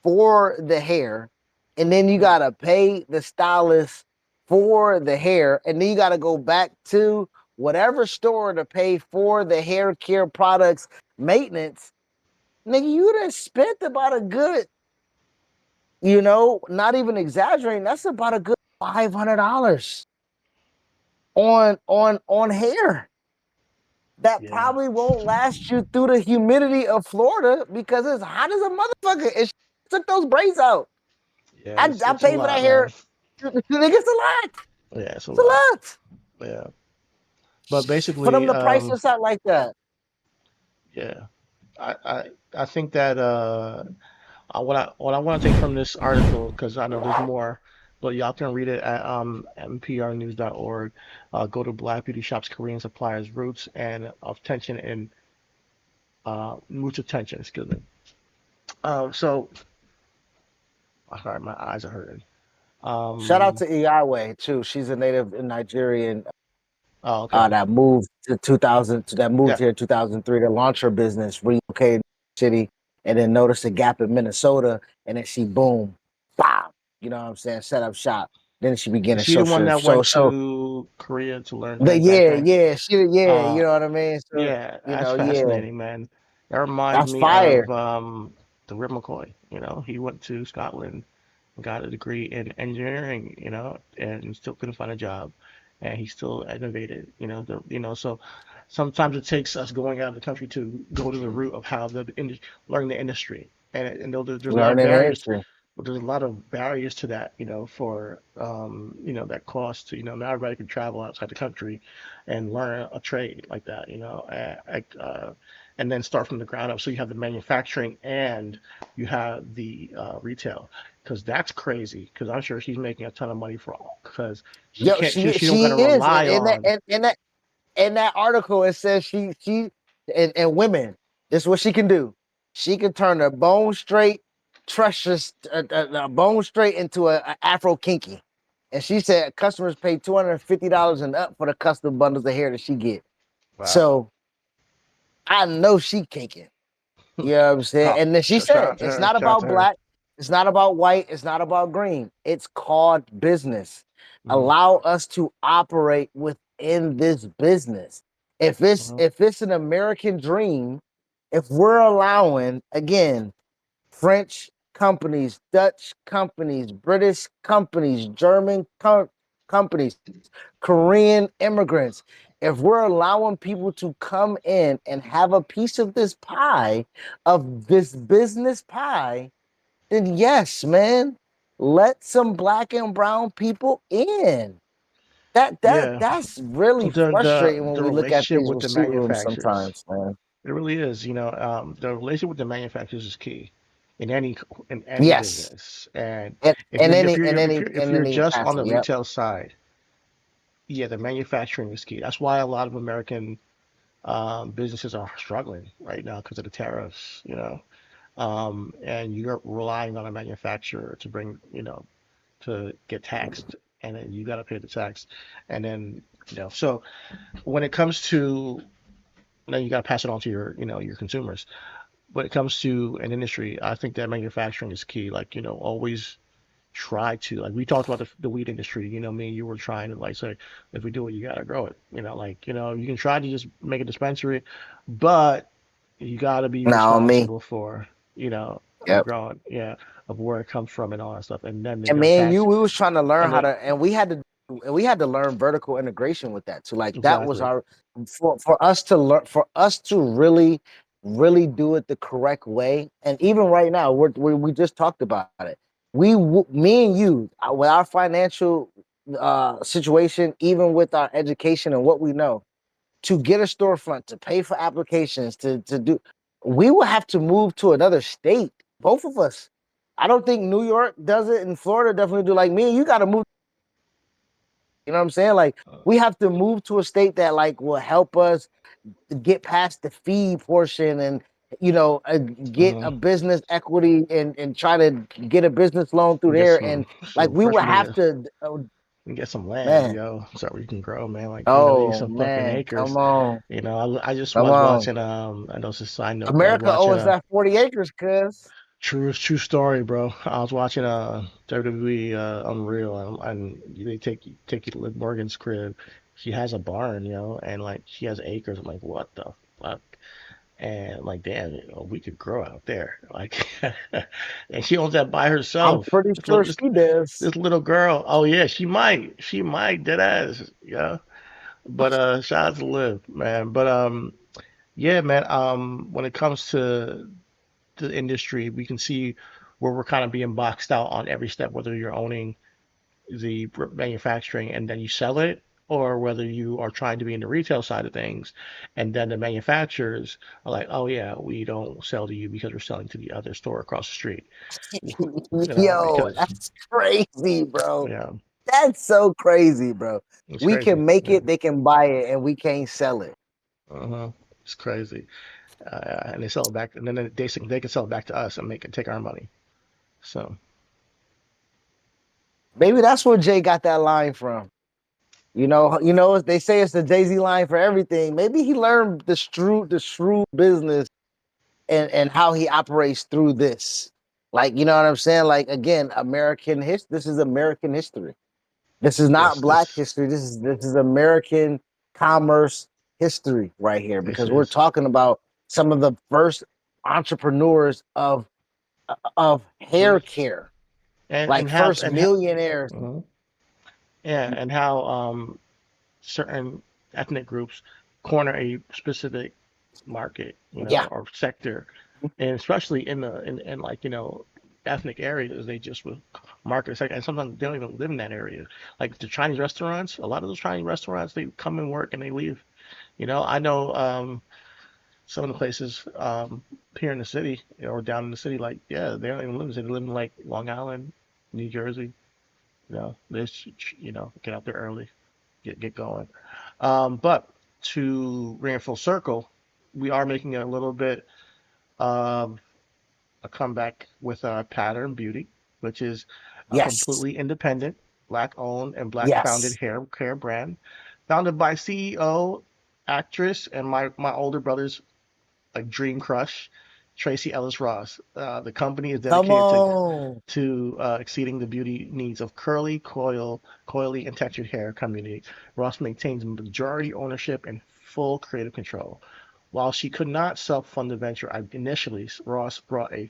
for the hair, and then you Mm. got to pay the stylist for the hair, and then you got to go back to whatever store to pay for the hair care products maintenance. Nigga, you done spent about a good, not even exaggerating, that's about a good $500 on hair. That Yeah, probably won't last you through the humidity of Florida because it's hot as a motherfucker. And she took those braids out. yeah, I it's a paid for lot, that man. hair. Nigga, it's a lot. Yeah, it's a It's a lot. lot Yeah, but for them basically, to price us out like that. yeah, I I think that what I want to take from this article, because I know there's more, but y'all can read it at nprnews.org. Go to Black Beauty Shop's Korean suppliers' roots and of tension and roots of tension. Excuse me. So sorry, my eyes are hurting. Shout out Um, to Iyawe too. She's a native Nigerian oh, okay. that moved to 2000 that moved Yeah, here in 2003 to launch her business, relocated city, and then noticed a gap in Minnesota, and then she boom, bam, you know what I'm saying, set up shop. Then she began is to she the one that went so to Korea to learn but yeah, manufacturing? yeah, you Uh, know what I mean? So, yeah, that's yeah, fascinating, man. That reminds that's me fire. of the Rip McCoy. He went to Scotland, got a degree in engineering, and still couldn't find a job, and he still innovated, so sometimes it takes us going out of the country to go to the root of how learn the industry, and there's a lot of Learning barriers, history. but there's a lot of barriers to that, for that cost to, not everybody can travel outside the country and learn a trade like that, and then start from the ground up. So you have the manufacturing and you have the retail, because that's crazy. Because I'm sure she's making a ton of money for all. Because she Yo, can't, she don't got she to is rely on. in that article. It says and women. This is what she can do. She can turn a bone straight, treacherous, a bone straight into a Afro kinky. And she said customers pay $250 and up for the custom bundles of hair that she get. Wow. So I know she kinking. You know what I'm saying? Oh, And then she shout said, out to it's her. not Shout out about to her. black, it's not about white, it's not about green. It's called business. Hmm. Allow us to operate within this business. Hmm. If it's an American dream, if we're allowing, again, French companies, Dutch companies, British companies, companies, Korean immigrants, if we're allowing people to come in and have a piece of this pie, of this business pie, then yes, man, let some black and brown people in. Yeah. That's really frustrating when The we look at relationship these with the receipt rooms manufacturers. sometimes, man. It really is. The relationship with the manufacturers is key in any Yes. business. And And if in you're any just on the capacity. Yep. retail side, yeah, the manufacturing is key. That's why a lot of American businesses are struggling right now because of the tariffs. And you're relying on a manufacturer to bring, to get taxed, and then you got to pay the tax, and then so when it comes to, then you got to pass it on to your consumers. When it comes to an industry, I think that manufacturing is key. Like, always try to, like we talked about the weed industry. Me and you were trying to like say, if we do it, you gotta grow it. You can try to just make a dispensary, but you gotta be Now on me. responsible for, the Yep. growing, yeah, of where it comes from and all that stuff. And then they're And gonna me and you, tax, we was trying to learn and how then to, and we had to learn vertical integration with that. So like that was exactly. our for us to learn for us to really do it the correct way. And even right now, we just talked about it. Me and you, with our financial situation, even with our education and what we know, to get a storefront, to pay for applications, to do, we will have to move to another state. Both of us. I don't think New York does it, and Florida definitely do. Like me, you got to move. You know what I'm saying? Like Uh, we have to move to a state that like will help us to get past the fee portion get Hmm. a business equity and try to get a business loan through Get there. And like we first would we need have to to, get some land, man. yo, so we can grow, man. Like, we need Oh some fucking man, acres. I just come was on. watching. I know it's a side note, but I was America watching owes that 40 acres, cuz. true story, bro. I was watching WWE Unreal, and they take you to Liv Morgan's crib. She has a barn, and like she has acres. I'm like, what the fuck? And like, damn, we could grow out there. Like, and she owns that by I'm herself. pretty sure she does. This little girl. Oh yeah, she might dead ass. Yeah. But shout out to Liv, man. But yeah, man. When it comes to the industry, we can see where we're kind of being boxed out on every step, whether you're owning the manufacturing and then you sell it, or whether you are trying to be in the retail side of things, and then the manufacturers are like, oh yeah, we don't sell to you because we're selling to the other store across the street. Yo, Because that's crazy, bro. yeah, That's so crazy, bro. it's We crazy. can make Yeah, it, they can buy it, and we can't sell it. uh-huh. It's crazy. And they sell it back, and then they can sell it back to us and make it take our money. So Maybe that's where Jay got that line from. They say it's the Jay-Z line for everything. Maybe he learned the shrewd business and how he operates through this. Like, you know what I'm saying? Like again, this is American history. This is not yes, black history. This is American commerce history right here this because we're is talking about some of the first entrepreneurs of hair first, care, and like and how first and how, millionaires. mhm. Yeah, and how certain ethnic groups corner a specific market, Yeah, or sector, and especially in like, ethnic areas, they just will market a sector, and sometimes they don't even live in that area. Like the Chinese restaurants, a lot of those Chinese restaurants, they come and work and they leave. I know some of the places here in the city or down in the city, like yeah, they don't even live in the city. They live in like Long Island, New Jersey. They just, get out there early, get going. But to bring it full circle, we are making a little bit of a comeback with Pattern Beauty, which is a yes, completely independent, black owned and black founded yes. hair care brand, founded by CEO, actress, and my older brother's like dream crush, Tracy Ellis Ross. The company is Come dedicated on. to exceeding the beauty needs of coily, and textured hair community. Ross maintains majority ownership and full creative control. While she could not self-fund the venture initially, Ross brought a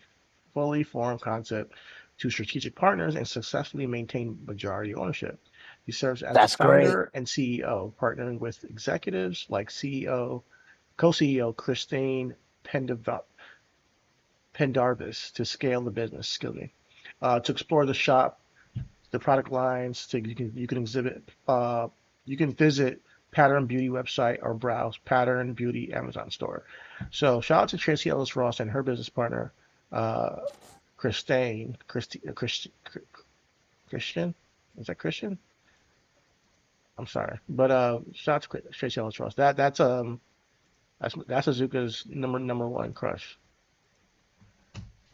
fully formed concept to strategic partners and successfully maintained majority ownership. He serves as the That's great. founder and CEO, partnering with executives like co-CEO Christine Pendav- Pendarvis to scale the business. Excuse me. To explore the shop, the product lines, you can exhibit, you can visit Pattern Beauty website or browse Pattern Beauty Amazon store. So shout out to Tracy Ellis Ross and her business partner, uh, Christian. Is that Christian? I'm sorry, but shout out to Tracy Ellis Ross. That's Azuka's number one crush.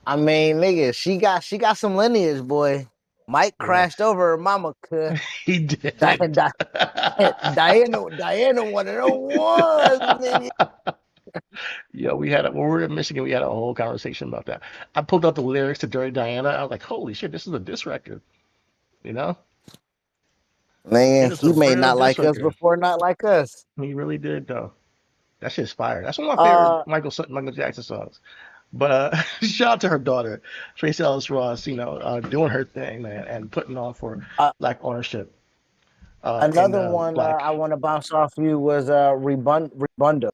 I mean, nigga, she got some lineage, boy. Mike crashed Yes, over her mama. he Diana, did. Diana, one of the ones, nigga. Yeah, when we were in Michigan, we had a whole conversation about that. I pulled out the lyrics to Dirty Diana. I was like, holy shit, this is a diss record. You know, it Man, is a he may real not diss like us record. before, not like us. He really did, though. That shit's fire. That's one of my favorite Uh, Michael Jackson songs. But shout out to her daughter, Tracy Ellis Ross, doing her thing, man, and putting on for uh black ownership in another one black. I want to bounce off you was Rebundo.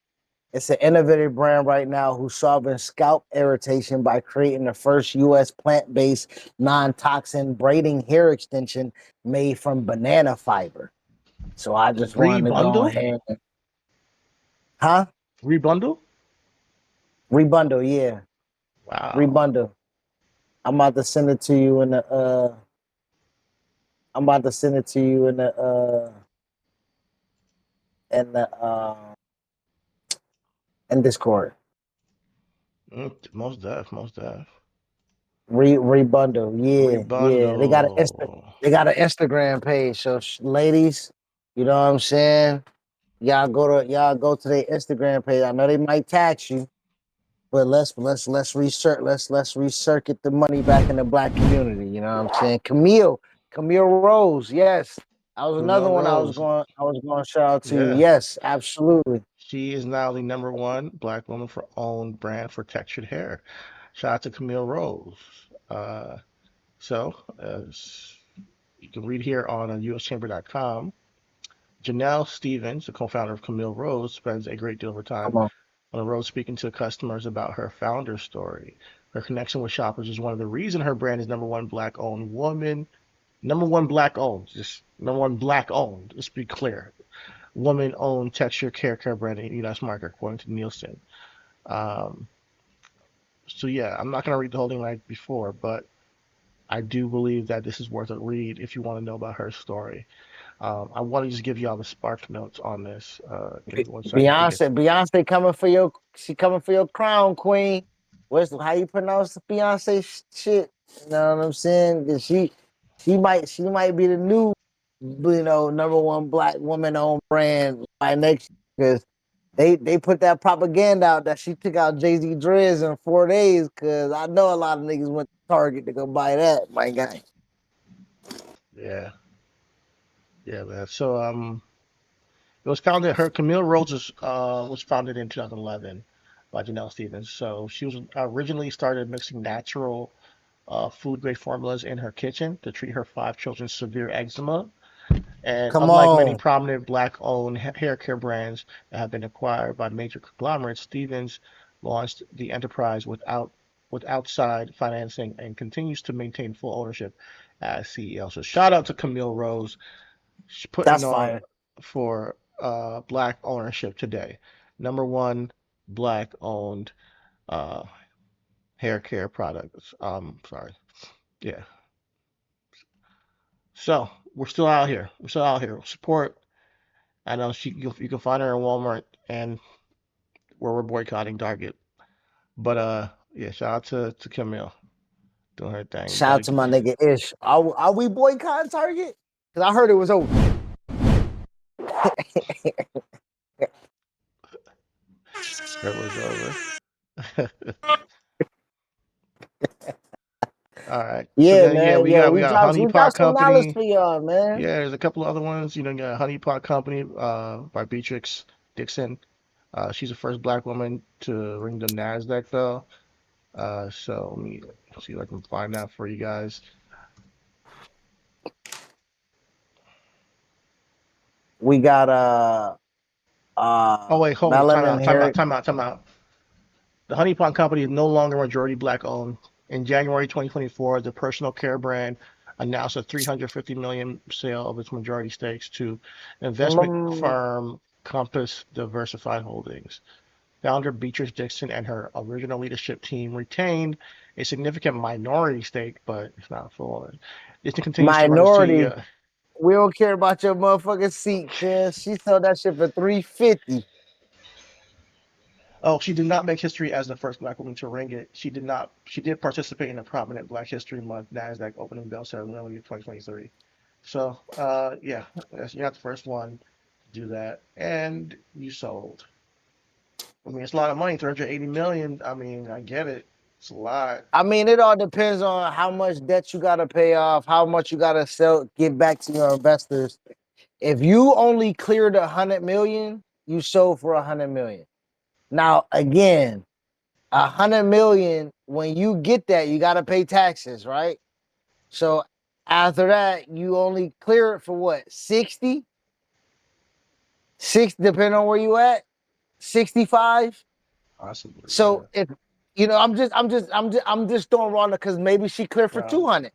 It's an innovative brand right now who's solving scalp irritation by creating the first U.S. plant-based non-toxin braiding hair extension made from banana fiber. So I just wanted to go Rebundle? ahead and, huh? Rebundle? Rebundle, yeah, Wow. rebundle. I'm about to send it to you in the. I'm about to send it to you in the in Discord. Most def, most def. Rebundle. Yeah, yeah. Rebundle. They got an Instagram page. So ladies, you know what I'm saying? Y'all go to their Instagram page. I know they might tax you, but let's research let's recircuit the money back in the black community. You know what I'm saying? Camille Rose, yes. That was another Mielle one Rose. I was going to shout out to you. Yeah. Yes, absolutely. She is now the number one black woman for owned brand for textured hair. Shout out to Camille Rose. So, as you can read here on uschamber.com, Janelle Stevens, the co-founder of Camille Rose, spends a great deal of her time Come on. on the road speaking to customers about her founder story. Her connection with shoppers is one of the reasons her brand is number one black owned woman. Number one black owned, just number one black owned. Let's be clear. Woman owned texture care brand in the U.S. market, according to Nielsen. Um, so yeah, I'm not gonna read the whole thing like before, but I do believe that this is worth a read if you want to know about her story. I want to just give you all the spark notes on this. Give me one second to get. Beyonce coming for your she coming for your crown, queen. What's how you pronounce the Beyonce shit? You know what I'm saying? 'Cause she might be the new number one black woman owned brand by next year. Because they put that propaganda out that she took out Jay-Z dreads in 4 days. Cause I know a lot of niggas went to Target to go buy that, my guy. Yeah, yeah, man. So it was founded. Her Camille Roses was founded in 2011 by Janelle Stevens. So she was originally started mixing natural food grade formulas in her kitchen to treat her five children's severe eczema. And Come unlike many on. prominent black-owned hair care brands that have been acquired by major conglomerates, Stevens launched the enterprise with outside financing and continues to maintain full ownership as CEO. So shout out to Camille Rose. She's putting That's on fire. for black ownership today. Number one black owned uh, hair care products. Sorry. Yeah. So we're still out here. We're still out here. Support. I know you can find her in Walmart and where we're boycotting Target. But yeah, shout out to Camille doing her thing. Shout out to my nigga Ish. Are we boycotting Target? Because I heard it was over. It was over. All right. So Yeah, then yeah, man. Yo, we got a Honey we Pot dropped some knowledge Company. for y'all, man. Yeah, there's a couple of other ones. You know, you got a Honey Pot Company by Beatrix Dixon. She's the first black woman to ring the NASDAQ bell. So let me see if I can find that for you guys. We got Oh wait, hold on, time melanin out, time hair. out, time out, time out. The Honey Pot Company is no longer majority black owned. In January 2024, the personal care brand announced a 350 million sale of its majority stakes to investment Mm, firm Compass Diversified Holdings. Founder Beatrice Dixon and her original leadership team retained a significant minority stake, but it's not full. Disney continues to run the minority. CEO. We don't care about your motherfucking seat, cuz she sold that shit for 350. Oh, she did not make history as the first black woman to ring it. She did not. She did participate in a prominent Black History Month Nasdaq opening bell ceremony in 2023. So, yeah, you're not the first one to do that, and you sold. I mean, it's a lot of money, 380 million. I mean, I get it. It's a lot. I mean, it all depends on how much debt you gotta pay off, how much you gotta sell, get back to your investors. If you only cleared 100 million, you sold for 100 million. Now, again, 100 million, when you get that, you gotta pay taxes, right? So after that, you only clear it for what? 60? 6 depending on where you at, 65. Possibly, So yeah. if I'm just throwing Ronda because maybe she cleared for Right. 200,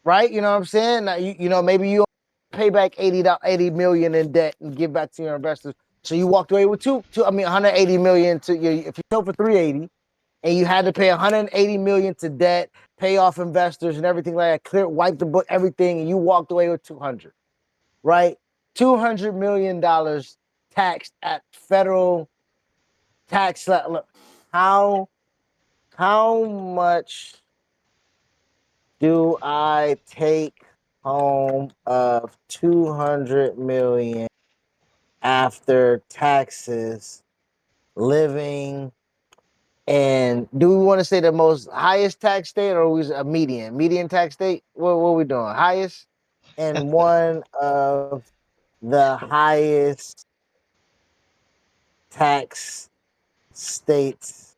right? You know what I'm saying? Now, maybe you pay back 80 million in debt and give back to your investors. So you walked away with 180 million to you if you sold for 380 and you had to pay 180 million to debt, pay off investors and everything like that, clear, wipe the book, everything, and you walked away with 200, right? $200 million taxed at federal tax. Look, how? How much do I take home of 200 million after taxes living? And do we want to say the most highest tax state or was a median tax state? What are we doing? Highest and one of the highest tax states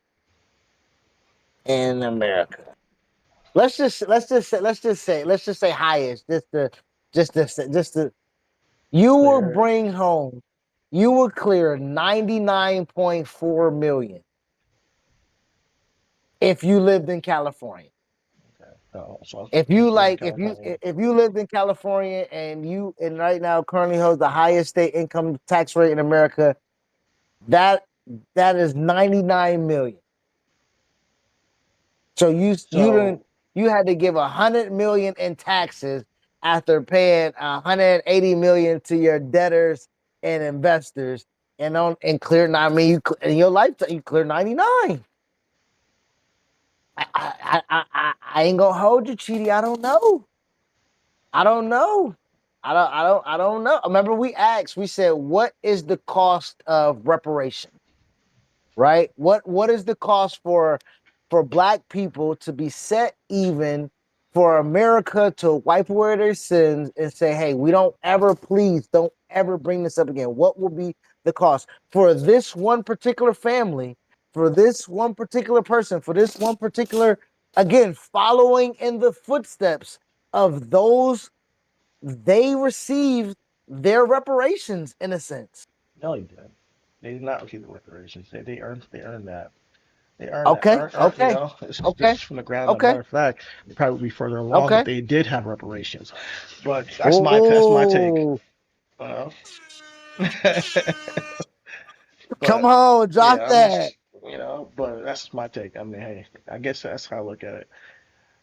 in America. Let's just say highest. Just to you will Clear. bring home, you will clear 99.4 million if you lived in California. Okay. So If I'm you clear in like, if you California. if you lived in California and right now currently holds the highest state income tax rate in America, that that is 99 million. So you didn't So you had to give 100 million in taxes after paying 180 million to your debtors and investors, and clear. I mean, in your lifetime you clear 99. I ain't gonna hold you, Chidi. I don't know. I don't know. I don't know. Remember, we asked. We said, "What is the cost of reparation?" Right? What is the cost for black people to be set even, for America to wipe away their sins and say, "Hey, we don't ever, please don't ever bring this up again." What will be the cost for this one particular family, for this one particular person, for this one particular, again, following in the footsteps of those they received their reparations in a sense. no, he did. They did not receive the reparations. They earned that. They earned that. Okay, You okay, know, this okay, is from the ground up. okay, Matter of fact, they probably would be further along if okay. they did have reparations. But that's my take. Oh, Uh, come but on, drop yeah, I'm that. just but that's my take. I mean, hey, I guess that's how I look at it.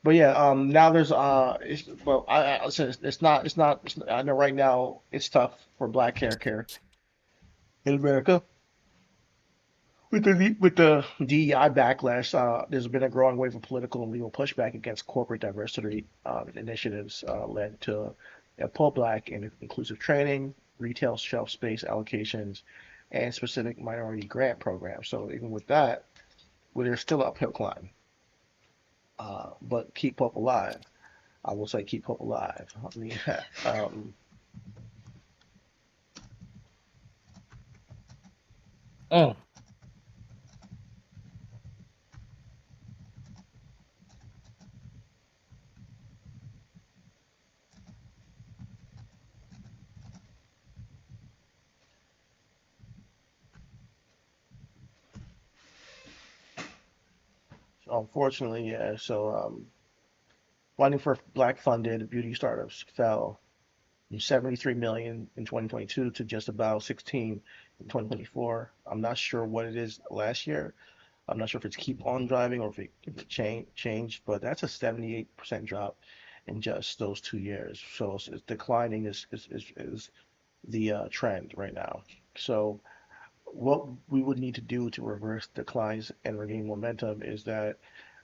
But yeah, now there's well, I listen, I know right now it's tough for black hair care in America. With the DEI backlash, there's been a growing wave of political and legal pushback against corporate diversity initiatives led to pro-black and inclusive training, retail shelf space allocations, and specific minority grant programs. So even with that, well, there's still an uphill climb. But keep hope alive. I will say keep hope alive. I mean, um, Mm. so unfortunately, yeah. So funding for black funded beauty startups fell from 73 million in 2022 to just about 16 in 2024. I'm not sure what it is last year. I'm not sure if it's keep on driving or if it changed, but that's a 78% drop in just those 2 years. So it's declining is the trend right now. So what we would need to do to reverse declines and regain momentum is that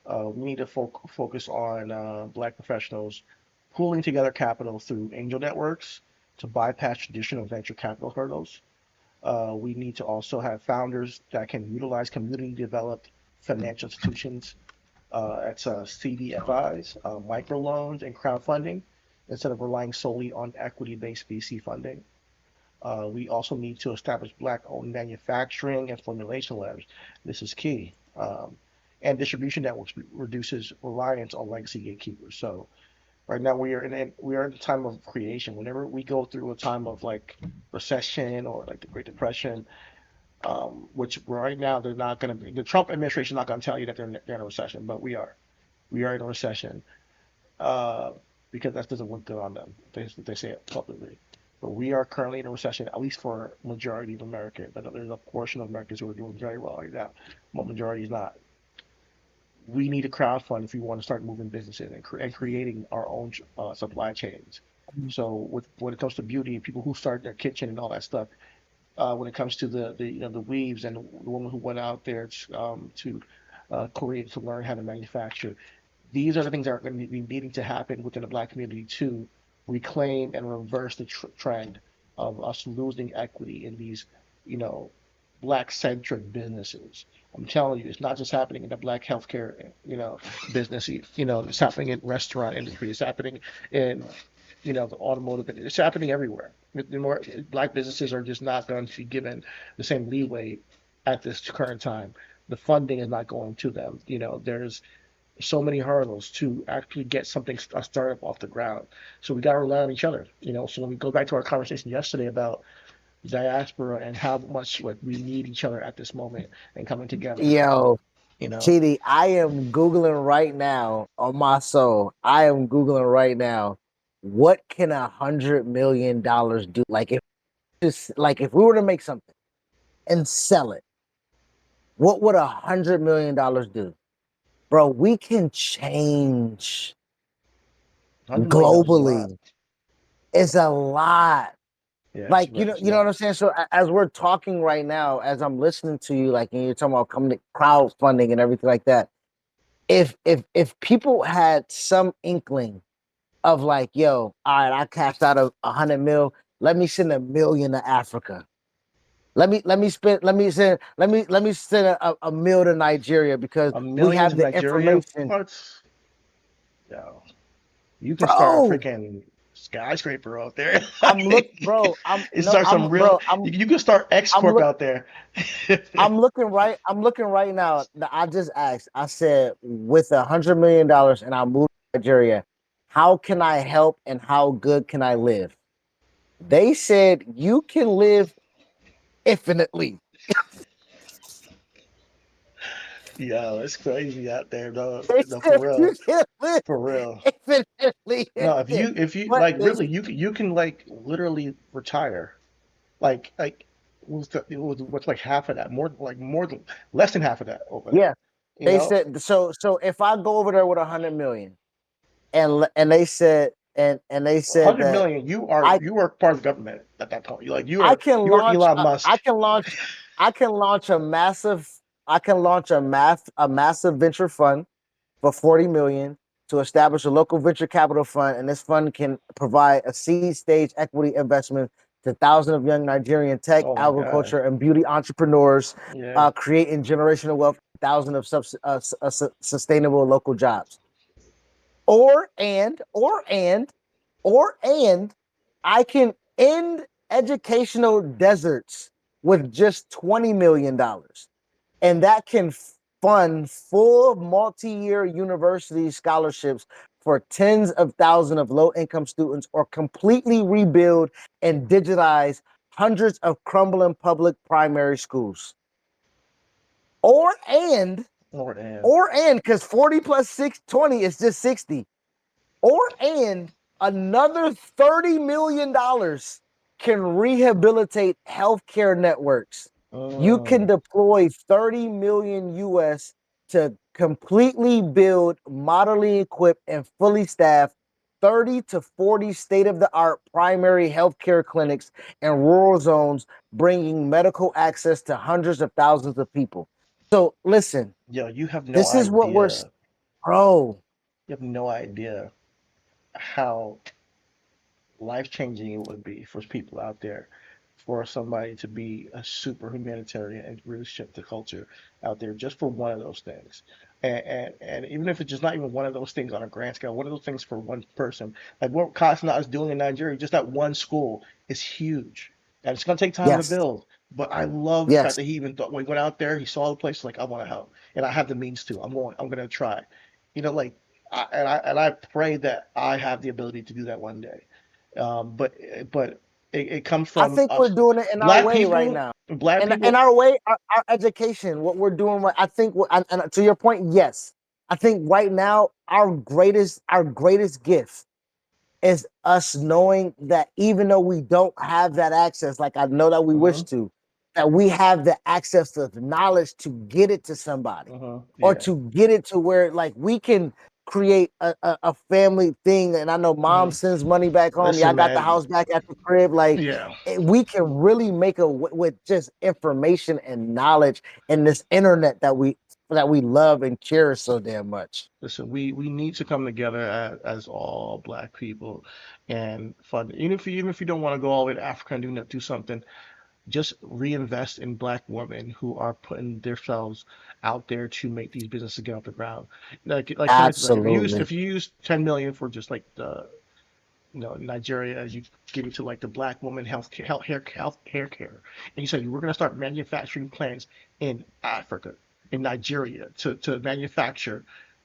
we need to focus on black professionals pooling together capital through angel networks to bypass traditional venture capital hurdles. We need to also have founders that can utilize community developed financial institutions, that's CDFIs, microloans, and crowdfunding instead of relying solely on equity based VC funding. We also need to establish black-owned manufacturing and formulation labs. This is key. And distribution networks reduces reliance on legacy gatekeepers. So right now we are in a time of creation. Whenever we go through a time of like recession or like the Great Depression, which right now they're not going to be. The Trump administration is not going to tell you that they're in a recession, but we are. We are in a recession uh, because that doesn't look good on them. They say it publicly. But we are currently in a recession, at least for majority of America. But there's a portion of Americans who are doing very well right now, but majority is not. We need a crowdfund if we want to start moving businesses and creating our own supply chains. So when it comes to beauty, people who start their kitchen and all that stuff, when it comes to the weaves and the woman who went out there to Korea to learn how to manufacture. These are the things that are going to be needing to happen within the black community to reclaim and reverse the trend of us losing equity in these, you know, black-centric businesses. I'm telling you, it's not just happening in the black healthcare, business. It's happening in restaurant industry. It's happening in, the automotive. It's happening everywhere. The more black businesses are just not going to be given the same leeway at this current time. The funding is not going to them. There's so many hurdles to actually get something a startup off the ground. So we got to rely on each other. So when we go back to our conversation yesterday about diaspora and how much like we need each other at this moment and coming together. Yo, You know, Chidi, I am Googling right now on my soul. I am Googling right now. What can $100 million do? Like if we were to make something and sell it, what would $100 million do? Bro, we can change $100 million is a lot. globally. It's a lot. Yeah, Like it's a you know what lot. I'm saying. So as we're talking right now, as I'm listening to you, like and you're talking about coming to crowdfunding and everything like that. If people had some inkling of like, yo, all right, I cashed out 100 mil. Let me send 1 million to Africa. Let me send a mil to Nigeria because A we million have to the Nigeria? information, What? Yo, you can start a bro. freaking skyscraper out there. Bro. I'm You no, start I'm some real. bro. You can start X I'm Corp look. out there. I'm looking right now. I just asked. I said, with $100 million and I move to Nigeria, how can I help and how good can I live? They said you can live infinitely. Yo, it's crazy out there, though. They No, said for real, you can live for real. infinitely. No, if you But like they really, you can like literally retire. Like what's like half of that, more than less than half of that over there. yeah, You they know, said so if I go over there with 100 million and they said and they said 100 that million. You are I you are part of the government at that point. You like you I are can you are launch Elon Musk. I can launch I can launch a massive I can launch a massive venture fund for 40 million to establish a local venture capital fund, and this fund can provide a seed stage equity investment to thousands of young Nigerian tech, Oh my God. agriculture, and beauty entrepreneurs, Yeah. creating generational wealth, thousands of sustainable local jobs. Or and I can end educational deserts with just $20 million, and that can fund full multi-year university scholarships for tens of thousands of low-income students, or completely rebuild and digitize hundreds of crumbling public primary schools. Or and Lord and because 40 plus 620 is just 60. And another $30 million can rehabilitate healthcare networks. You can mm, deploy 30 million US to completely build, moderately equipped, and fully staffed 30 to 40 state of the art primary healthcare clinics in rural zones, bringing medical access to hundreds of thousands of people. So, listen, yo, you have no this is what we're, idea. bro. You have no idea how life changing it would be for people out there, for somebody to be a super humanitarian and really shift the culture out there just for one of those things. And even if it's just not even one of those things on a grand scale, one of those things for one person, like what Kasna is doing in Nigeria, just that one school is huge. And it's going to take time to Yes, build. But I love the fact yes. that he even thought when he went out there, he saw the place like I want to help, and I have the means to. I'm going to try. Like and I pray that I have the ability to do that one day. But it comes I from think we're us, doing it in our black way right people. now. Black And people. our way, our education, what we're doing, I think, and to your point, yes, I think right now our greatest gift is us knowing that even though we don't have that access, like I know that we wish Hmm. to, that we have the access to the knowledge to get it to somebody, Hmm. or Yeah. to get it to where like we can create a family thing. And I know mom Hmm. sends money back home. Y'all Listen, got the man. house back at the crib. Like Yeah. we can really make with just information and knowledge in this internet that we that we love and cherish so damn much. Listen, we need to come together as all black people and fund. Even if you don't want to go all the way to Africa and do something, just reinvest in black women who are putting themselves out there to make these businesses get off the ground. Like for instance, like Absolutely, if you use 10 million for just like the Nigeria, as you give it to like the black woman health hair care, and you said we're going to start manufacturing plants in Africa, in Nigeria, to manufacture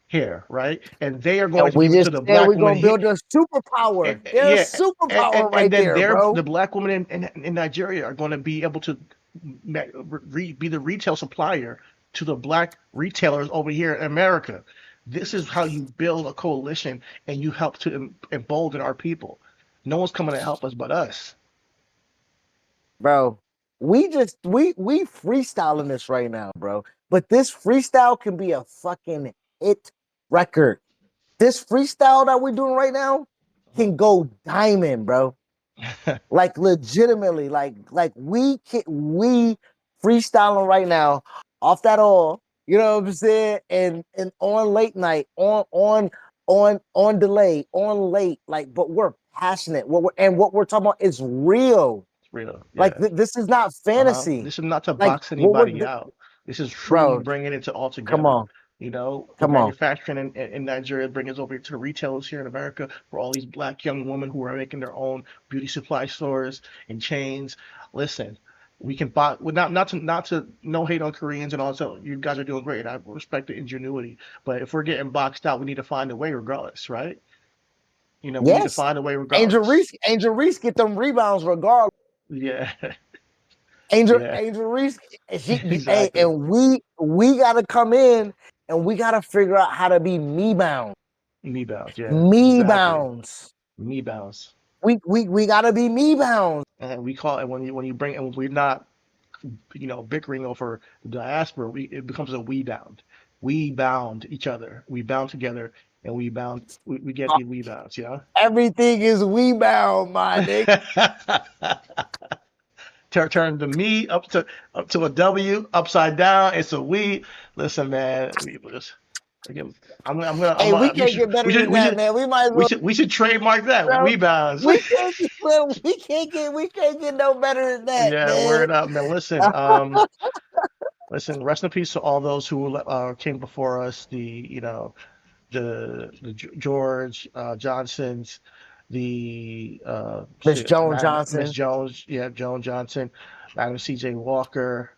hair, right? And they are and going to we give it to just the said black we're woman gonna here. build a superpower. There's Yeah, superpower and right then there, bro. the black women in Nigeria are going to be able to be the retail supplier to the black retailers over here in America. This is how you build a coalition and you help to embolden our people. No one's coming to help us but us. Bro. We freestyling this right now, bro. But this freestyle can be a fucking hit record. This freestyle that we're doing right now can go diamond, bro. Like legitimately, like we freestyling right now off that all. You know what I'm saying? And on late night, on delay, on late, like, but we're passionate. What we're talking about is real. It's real, Like yeah. this is not Uh-huh. fantasy. This is not to Like box what we're anybody out. This is truly bro, bringing it to all come together. on, The come on. manufacturing in Nigeria, bring us over to the retailers here in America for all these black young women who are making their own beauty supply stores and chains. Listen, we can buy, well, not to no hate on Koreans and also you guys are doing great. I respect the ingenuity, but if we're getting boxed out, we need to find a way regardless, right? We need to Yes. find a way regardless. Angel Reese get them rebounds regardless. Yeah, yeah, Angel Reese, hey, exactly. and we gotta come in and we gotta figure out how to be me bound. Me bounds, yeah, Me exactly. bounds. Me bounds. We gotta be me bounds. And we call it when you bring and when we're not bickering over the diaspora, it becomes a we bound. We bound each other. We bound together, and we get the we bounds. Everything is we bound, my nigga. Turn the me up to a W upside down. It's a we. Listen, man. We just again. Hey, we We can't should get better than that, man. We might as well, we should trademark that. bro. We bounds. We can't get no better than that, Yeah, man. word up, man. Listen. Rest in peace to all those who came before us. The George Johnsons, the Miss shit, Joan Madam Miss Johnson Jones, yeah, Joan Johnson, Madam C.J. Walker.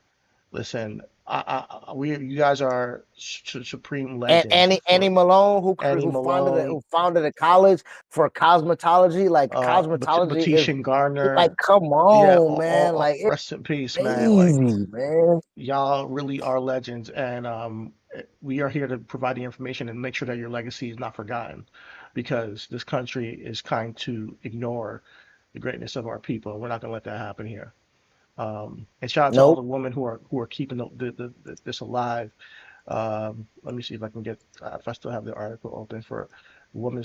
Listen, you guys are supreme and legends Annie for Malone, Annie Malone, who founded a college for cosmetology. Like cosmetology is Batishan like, Gardner. come Yeah, on, man. Like it's rest in peace, man. Like crazy, man. y'all really are legends, and we are here to provide the information and make sure that your legacy is not forgotten, because this country is kind to ignore the greatness of our people. We're not going to let that happen here. And shout out to all the Nope. women who are keeping this alive. Let me see if I can get if I still have the article open for women.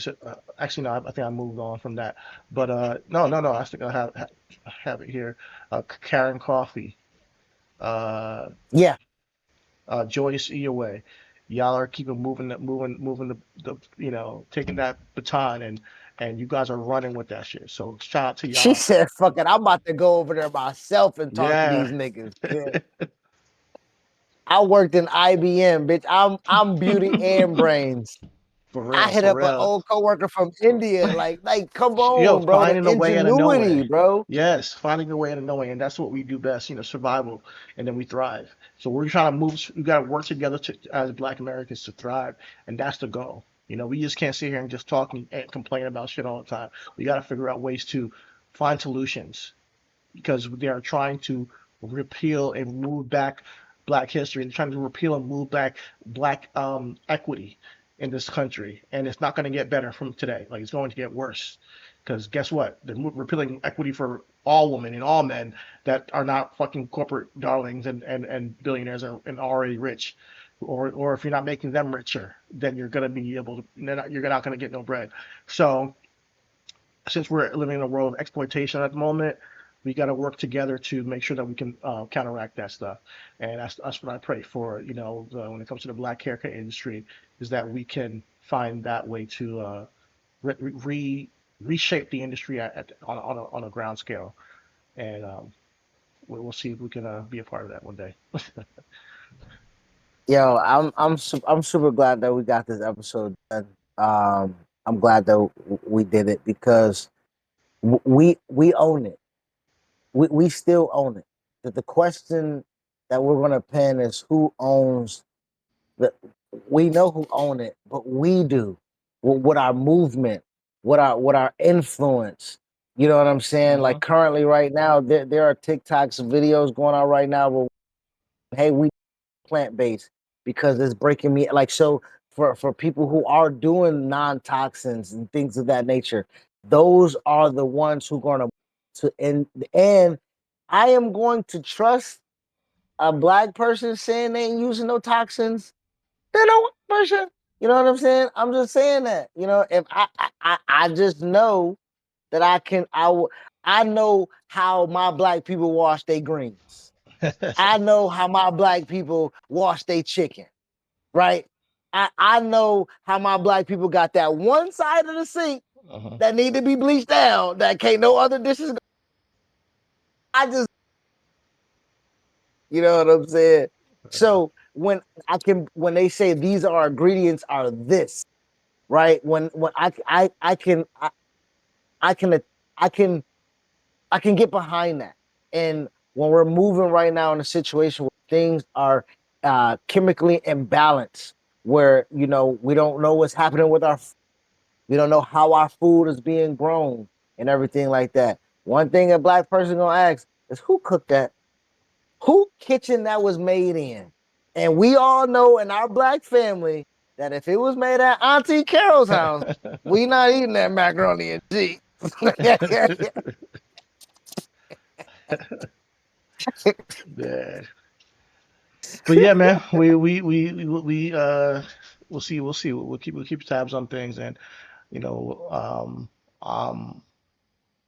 Actually, no, I think I moved on from that. But no, I think I have it here. Karen Coffey. Uh, Yeah. Joyce Eoway. Y'all are keeping moving taking that baton and you guys are running with that shit. So shout out to She y'all. said, fuck it. I'm about to go over there myself and talk to Yeah, these niggas. Yeah. I worked in IBM, bitch. I'm beauty and brains. I hit for up an real. old coworker from India. Like, come Yo, on, bro. The finding a way and a no ingenuity, way. bro. Yes, finding a way and a no way, and that's what we do best. Survival, and then we thrive. So we're trying to move. We got to work together as Black Americans to thrive, and that's the goal. We just can't sit here and just talk and complain about shit all the time. We got to figure out ways to find solutions because they are trying to repeal and move back Black history. They're trying to repeal and move back Black equity in this country, and it's not going to get better from today. Like it's going to get worse, because guess what? They're repealing equity for all women and all men that are not fucking corporate darlings and billionaires and already rich. Or if you're not making them richer, then you're gonna be able to. You're not gonna get no bread. So since we're living in a world of exploitation at the moment, we got to work together to make sure that we can counteract that stuff. And that's what I pray for. When it comes to the black haircut industry, is that we can find that way to re, re, reshape the industry on a ground scale. And we'll see if we can be a part of that one day. Yo, I'm super glad that we got this episode done. I'm glad that we did it because we own it. We still own it. That the question that we're gonna pin is who owns the. We know who own it, but we do. What our movement, what our influence. You know what I'm saying? Like Uh-huh. currently, right now, there are TikToks videos going on right now. Where hey, we plant based because it's breaking me like so for people who are doing non-toxins and things of that nature, those are the ones who are going to and I am going to trust a black person saying they ain't using no toxins than a white person. You know what I'm saying? I'm just saying that. If I just know that I know how my black people wash their greens. I know how my black people wash their chicken, right? I know how my black people got that one side of the sink Uh-huh. that need to be bleached down that can't no other dishes. I just, you know what I'm saying? So when they say these are ingredients are this, right? When I can I can I can get behind that. And when we're moving right now in a situation where things are chemically imbalanced, where we don't know what's happening with we don't know how our food is being grown and everything like that. One thing a black person gonna ask is who cooked that? Who kitchen that was made in? And we all know in our black family that if it was made at Auntie Carol's house, we not eating that macaroni and cheese. Yeah. But yeah, man, we'll see. We'll keep tabs on things, and you know, um,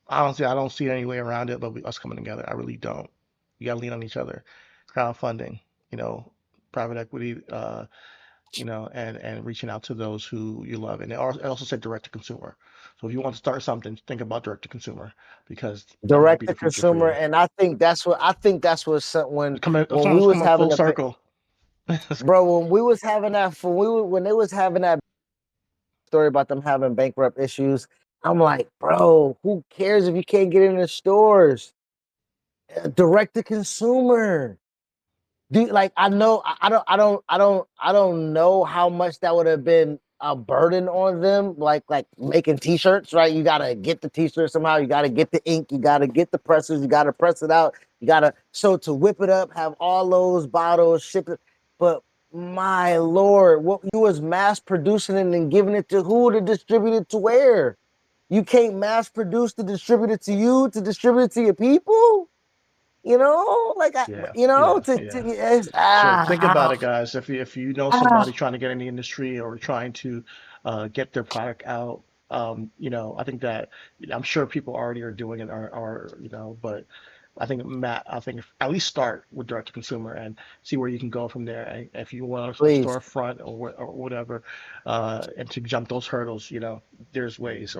honestly, I don't see any way around it, but us coming together, I really don't. You gotta lean on each other, crowdfunding, you know, private equity, and reaching out to those who you love. And it also said direct to consumer. So if you want to start something, think about direct to consumer because that might be Direct the to future for consumer, you. and I think that's what when we It's was coming having full the circle. bro when we was having that when they was having that story about them having bankrupt issues. I'm like, bro, who cares if you can't get in the stores? Direct to consumer. Like I know I don't know how much that would have been a burden on them, like making t-shirts, right? You gotta get the t-shirt somehow, you gotta get the ink, you gotta get the presses, you gotta press it out, you gotta so to whip it up, have all those bottles, ship it. But my lord, what you was mass producing it and giving it to who to distribute it to where? You can't mass produce to distribute it to you to distribute it to your people? Like Yeah, yeah, yeah. it's, So think about ah, it, guys. If you know somebody ah, trying to get in the industry or trying to get their product out, I think that I'm sure people already are doing it, but I think at least start with direct to consumer and see where you can go from there. And if you want a please, storefront or whatever, and to jump those hurdles, there's ways,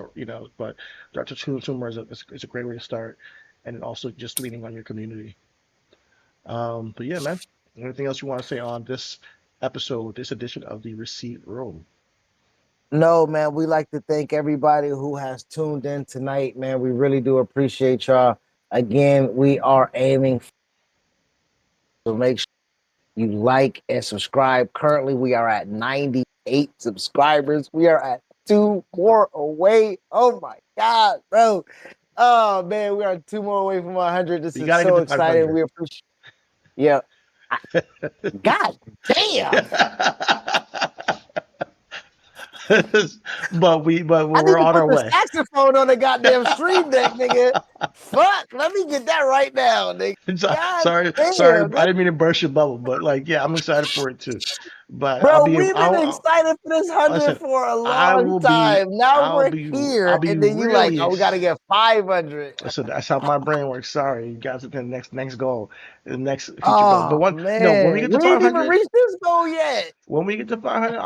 but direct to consumer is a great way to start, and also just leaning on your community. But yeah, man. Anything else you want to say on this episode, this edition of the Receipt Room? no, man. We like to thank everybody who has tuned in tonight, man. We really do appreciate y'all. Again, we are aiming to make sure you like and subscribe. Currently, we are at 98 subscribers. We are at two more away. Oh my God, bro. Oh man, we are two more away from 100. This You is gotta get so to exciting. 500. We appreciate. Yeah. I- God damn. but I we're need to on put our the way. saxophone on the goddamn stream deck, nigga. Fuck. Let me get that right now, nigga. God Sorry, damn. I didn't mean to burst your bubble, but like, yeah, I'm excited for it too. But Bro, we've been I'll excited for this 100 listen. for a long time. Now we're I'll here, be and then you like, really oh, we got to get 500. listen. That's how my brain works. Sorry, you guys. The next goal, the next future goal. But Oh one, no, when we man, get to we ain't even 500, reached this goal yet. when we get to 500,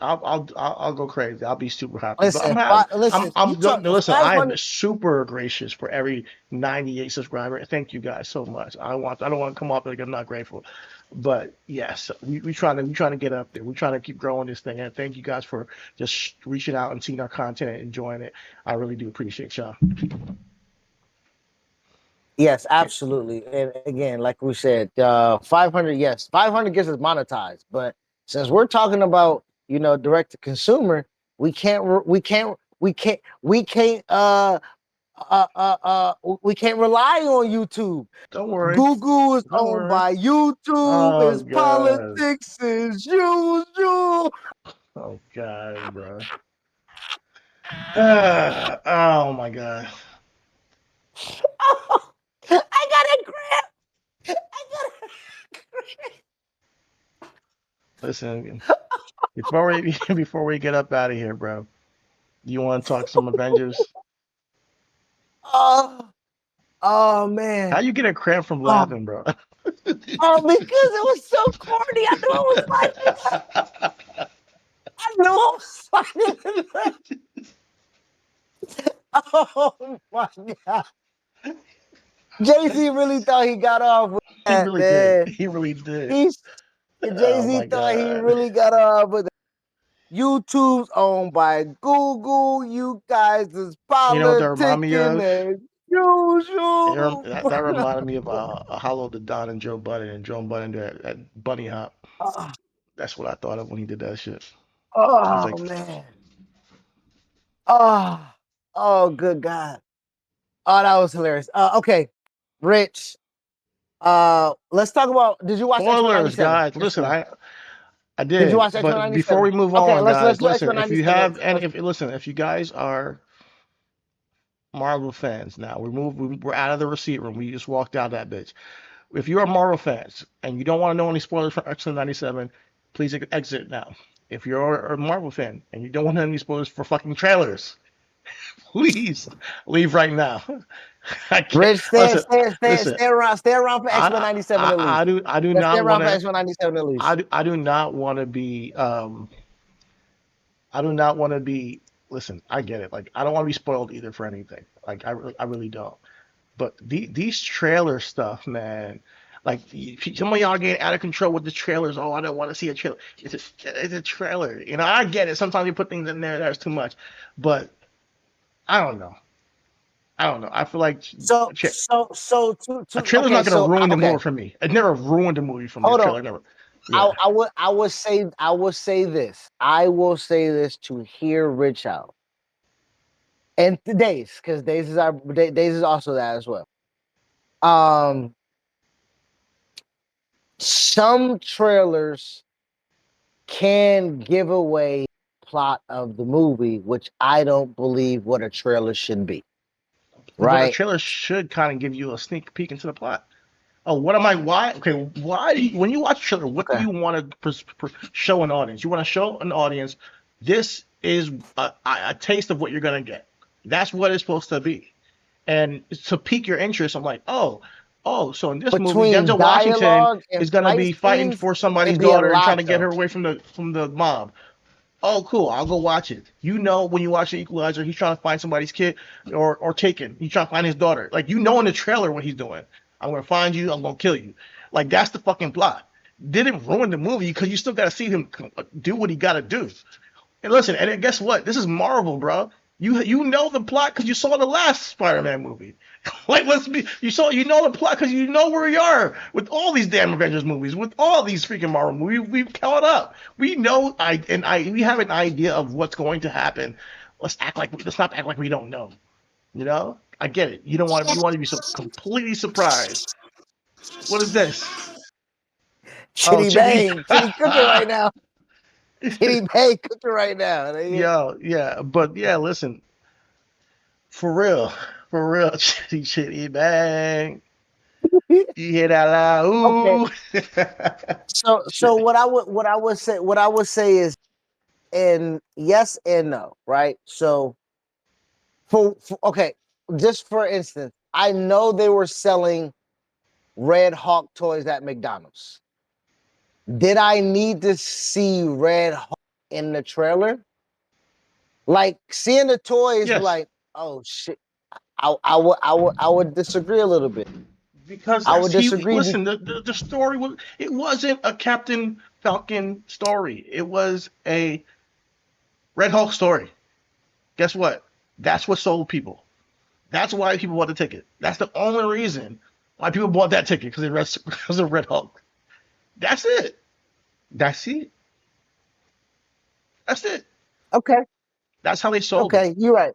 I'll go crazy. I'll be super happy. But Listen, you no, talk no, listen. I am 500. super gracious for every 98 subscriber. Thank you guys so much. I don't want to come off like I'm not grateful, but yes, we trying to get up there. We trying to keep growing this thing. And thank you guys for just reaching out and seeing our content and enjoying it. I really do appreciate y'all. Yes, Yeah, absolutely. And again, like we said, 500, yes, 500 gets us monetized. But since we're talking about, direct to consumer, we can't rely on YouTube. don't worry. Google is Don't owned worry. by YouTube. Oh Is god. politics is usual. Oh god, bro. Oh my god. I got a grip. I got Listen, before we before we get up out of here, bro, you want to talk some Avengers? oh, oh How man. you get a cramp from Oh, laughing, bro? oh, because it was so corny. I knew it was funny. I knew it was funny. Oh my god. Jay-Z really thought he got off with He that, really did. man. He really did. He's Oh Jay-Z my thought he god. really got off with that. YouTube's owned by Google. You guys is You know what that remind me politicking of? as usual. That reminded me of Hollow the Don and Joe Budden and Joe Budden that bunny hop. oh, That's what I thought of when he did that shit. I was oh like, man. Oh, oh, good God. Oh, that was hilarious. Okay, Rich. Let's talk about. Did you watch X Men spoilers, '97? guys. Yes or Listen, no? I Did you did, watch X Men but before '97? we move Okay, on, let's guys, do X listen. Men If you '97. have any, if listen, if you guys are Marvel fans now, we're out of the receipt room. We just walked out that bitch. If you are Marvel fans and you don't want to know any spoilers for X Men '97, please exit now. If you're a Marvel fan and you don't want any spoilers for fucking trailers, please leave right now. I can't Rich, listen. Listen, stay around for X Men '97 at least. I do Let's stay not want around for to. X Men '97 at least. I do not want to be. I do not want to be. Listen, I get it. Like I don't want to be spoiled either for anything. Like I really don't. But these trailer stuff, man. Like some of y'all getting out of control with the trailers. Oh, I don't want to see a trailer. It's a trailer. You know, I get it. Sometimes you put things in there that's too much. But I don't know. I don't know. I feel like a trailer's not gonna ruin the movie Okay. for me. It never ruined the movie for me. A Hold on. trailer never. Yeah. I would say this. I will say this to hear Rich out. And Days, because Days is also that as well. Um, some trailers can give away plot of the movie, which I don't believe what a trailer should be. But a Right? trailer should kind of give you a sneak peek into the plot. Oh, what am I? Why? Okay, why? When you watch a trailer, what do Okay. you want to show an audience? You want to show an audience this is a taste of what you're gonna get. That's what it's supposed to be. And to pique your interest, I'm like, so in this movie, Between Denzel Washington dialogue and is gonna fight be fighting scenes, for somebody's it'd be a daughter and trying lot to get though. her away from the mob. Oh, cool. I'll go watch it. You know, when you watch the Equalizer, he's trying to find somebody's kid or taken. He's trying to find his daughter. Like you know in the trailer what he's doing. I'm gonna find you. I'm gonna kill you. Like that's the fucking plot. Didn't ruin the movie because you still gotta see him do what he gotta do. And listen, and guess what? This is Marvel, bro. You know the plot because you saw the last Spider-Man movie. Like let's be you know the plot because you know where we are with all these damn Avengers movies, with all these freaking Marvel movies. We've caught up. We know we have an idea of what's going to happen. Let's not act like we don't know. You know? I get it. You want to be so completely surprised. What is this? Oh, Chitty Chidi. bang, chitty cooking right now. Chitty bang cooking right now. Yo, yeah, but yeah, listen, for real, chitty bang. You hear that loud? Okay. Ooh. So what I would say is, and yes and no, right? So for okay, just for instance, I know they were selling Red Hawk toys at McDonald's. Did I need to see Red Hawk in the trailer? Like seeing the toys, be Yes, like, oh shit. I would disagree a little bit. because I that's would he. disagree. Listen, the story was it wasn't a Captain Falcon story. It was a Red Hulk story. Guess what? That's what sold people. That's why people bought the ticket. That's the only reason why people bought that ticket because they read because of Red Hulk. That's it. That's it. That's it. Okay, That's how they sold it. okay, you're right.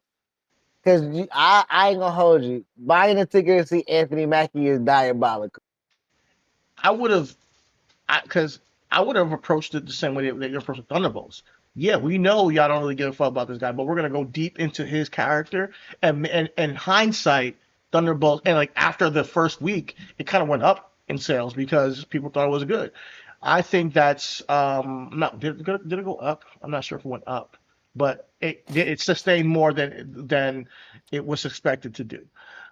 Because I ain't gonna hold you. Buying a ticket to see Anthony Mackie is diabolical. I would have because I would have approached it the same way that you approached Thunderbolts. Yeah, we know y'all don't really give a fuck about this guy, but we're gonna go deep into his character and hindsight, Thunderbolts and like after the first week, it kind of went up in sales because people thought it was good. I think that's not did it go up? I'm not sure if it went up, but it sustained more than it was expected to do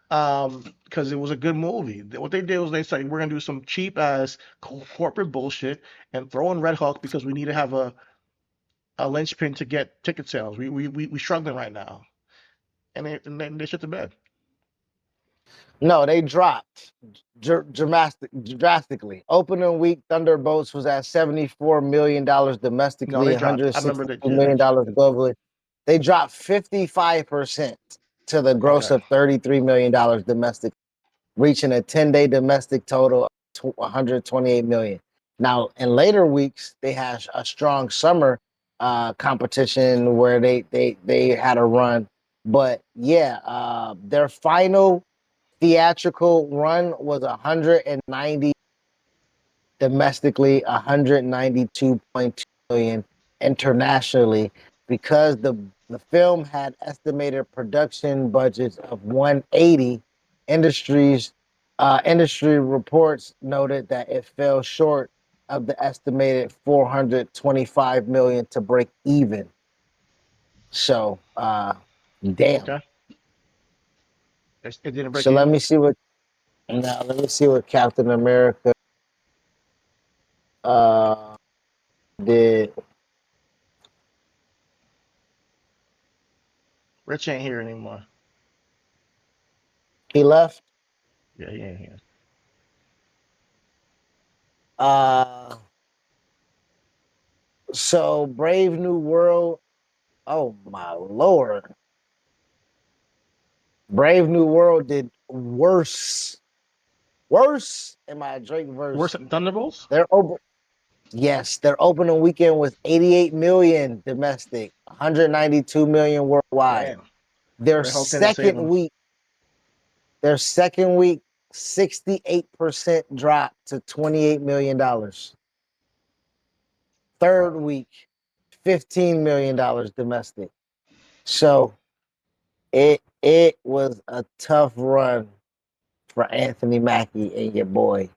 because it was a good movie. What they did was they said we're gonna do some cheap ass corporate bullshit and throw in Red Hulk because we need to have a linchpin to get ticket sales. We struggling right now, and they shit the bed. No, they dropped drastically. Opening week, Thunderbolts was at $74 million No, domestically, they one dropped. hundred I remember sixty-two that. Yeah, million dollars globally. They dropped 55% to the gross okay, of $33 million domestic, reaching a 10-day domestic total of 128 million. Now, in later weeks, they had a strong summer competition where they had a run. But yeah, their final theatrical run was 190 domestically, 192.2 million internationally, because the film had estimated production budgets of 180. Industry reports noted that it fell short of the estimated 425 million to break even. So, damn. okay. It didn't break So let even. me see what now. Let me see what Captain America uh did. Rich ain't here anymore. He left. Yeah, he ain't here. Uh, so Brave New World. Oh my lord, Brave New World did worse in my Drake Worse verse. than Thunderbolts. Their open, yes, their opening weekend was 88 million domestic, 192 million worldwide. Damn, Their Red Hulk didn't save second him. week, their second week, 68% drop to $28 million. Third Wow. week, $15 million domestic. So it was a tough run for Anthony Mackie and your boy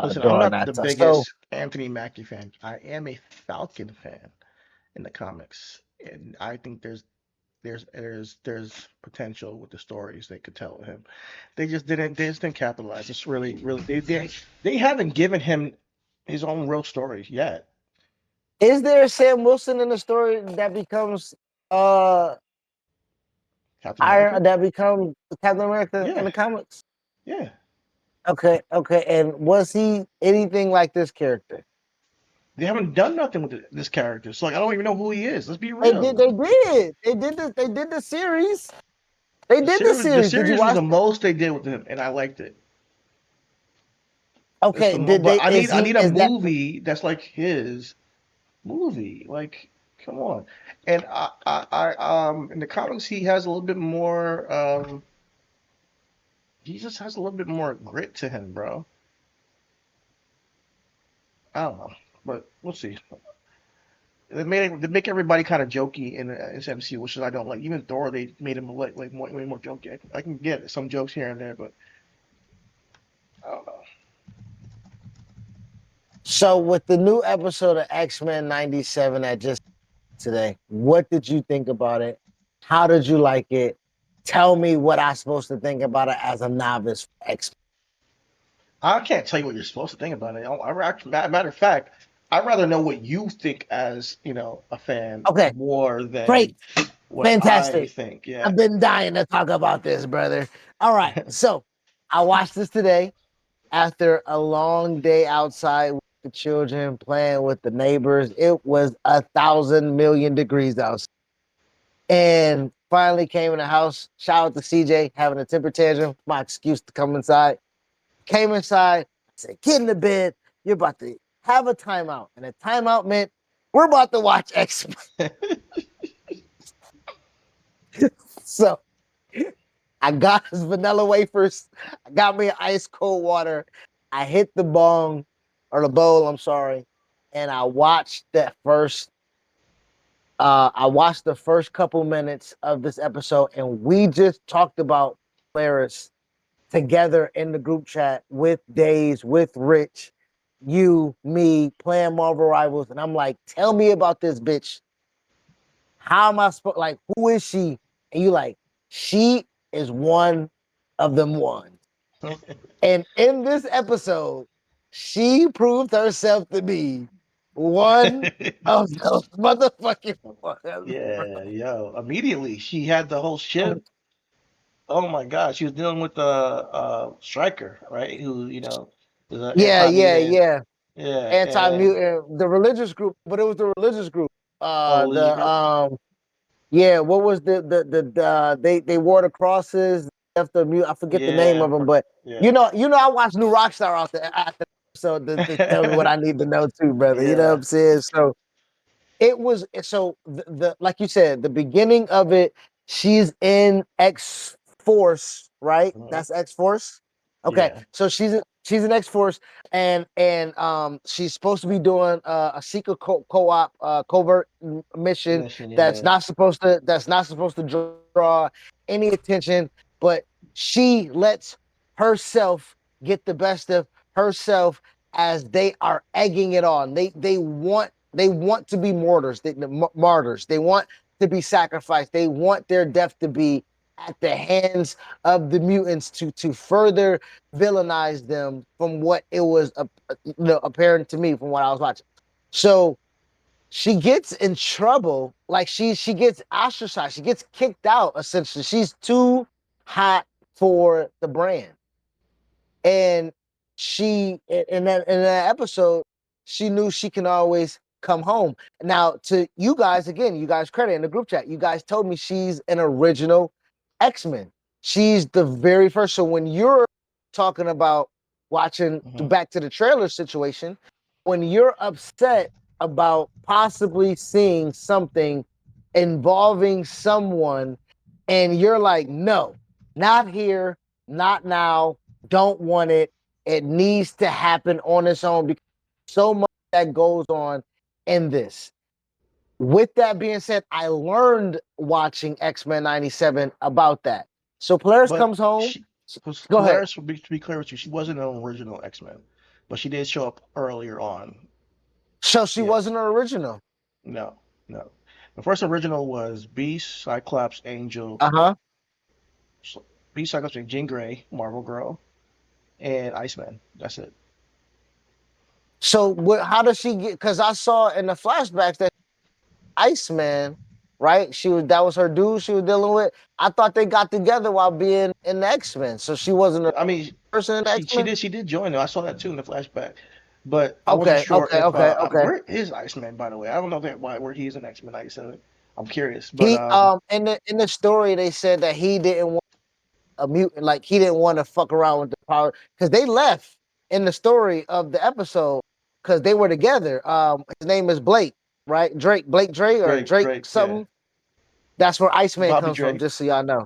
Listen, I'm during not the that time. So biggest Anthony Mackie fan. I am a Falcon fan in the comics, and I think there's potential with the stories they could tell with him. They just didn't capitalize. It's really they haven't given him his own real story yet. is there a Sam Wilson in the story that becomes uh Captain America? Iron that becomes Captain America in Yeah, the comics? yeah. Okay, okay. And was he anything like this character? They haven't done nothing with this character, so like I don't even know who he is. Let's be They did. real. They did. They did the series. They did the The series. Did you series was watch the it? most they did with him, and I liked it. It's Okay. the mo Did but they? Is I he? need a Is that? movie that's like his movie. Like, come on. And in the comics he has a little bit more he just has a little bit more grit to him, bro. I don't know. But we'll see. They make everybody kind of jokey in this MCU, which is I don't like. Even Thor, they made him like way more jokey. I can get some jokes here and there, but So with the new episode of X-Men 97 that just today, what did you think about it? How did you like it? Tell me what I'm supposed to think about it as a novice X. I can't tell you what you're supposed to think about it. Matter of fact, I'd rather know what you think as, a fan Okay, more than great, what I fantastic. think. Yeah. I've been dying to talk about this, brother. All right, so I watched this today after a long day outside with the children, playing with the neighbors. It was 1,000,000,000 degrees outside. And finally came in the house. Shout out to CJ having a temper tantrum. My excuse to come inside. Came inside. I said, "Get in the bed. You're about to have a timeout." And a timeout meant we're about to watch X. So I got his vanilla wafers. I got me ice cold water. I hit the bong or the bowl. I'm sorry, and I watched that first. I watched the first couple minutes of this episode, and we just talked about Polaris together in the group chat with Days, with Rich, you, me, playing Marvel Rivals, and I'm like, "Tell me about this bitch. How am I supposed? Like, who is she?" And you like, "She is one of them ones." And in this episode, she proved herself to be one of those motherfucking ones. Yeah, yo. Immediately, she had the whole ship. Oh my God, she was dealing with the striker, right? Who, is an Yeah, yeah, anti-mutant. yeah. Yeah, and Anti-mutant, the religious group, but it was the religious group. oh, religious The group. Yeah, what was they wore the crosses after mute. I forget the name Yeah, of them, but yeah. I watched New Rockstar out there after, so to tell me what I need to know too, brother. You know what Yeah. I'm saying? So it was so the like you said, the beginning of it, she's in X Force, right? Mhm. That's X Force. Okay, Yeah. so she's in X Force, and she's supposed to be doing a secret co-op covert mission Mission. Yeah. that's not supposed to draw any attention, but she lets herself get the best of herself as they are egging it on. They want to be martyrs. They want to be sacrificed. They want their death to be at the hands of the mutants to further villainize them from what it was apparent to me from what I was watching. So she gets in trouble, like she gets ostracized, she gets kicked out essentially. She's too hot for the brand. And she in that episode, she knew she can always come home. Now, to you guys, again, you guys credit in the group chat, you guys told me she's an original X-Men. She's the very first. So when you're talking about watching Hmm. back to the trailer situation, when you're upset about possibly seeing something involving someone, and you're like, "No, not here, not now, don't want it. It needs to happen on its own," because so much that goes on in this. With that being said, I learned watching X-Men 97 about that. So Polaris But comes home. she, Go ahead. Polaris, to be clear with you, she wasn't an original X-Men, but she did show up earlier on. So she Yeah. wasn't an original. No. No. The first original was Beast, Cyclops, Angel, Uh-huh. Beast, Cyclops, and Jean Grey, Marvel Girl, and Iceman. That's it. So how does she get, because I saw in the flashbacks that Iceman, right? That was her dude she was dealing with. I thought they got together while being in the X-Men. So she wasn't a I mean, person in the she X-Men? did join though. I saw that too in the flashback, but I wasn't Okay, sure okay, if okay, okay. where is Iceman by the way. I don't know that why where he is an X Men. Like I said, I'm curious, but He in the story they said that he didn't want a mutant, like he didn't want to fuck around with the power because they left in the story of the episode because they were together. His name is Blake, right? Blake Drake or Drake Yeah, something. That's where Iceman Bobby comes from, Drake, just so y'all know.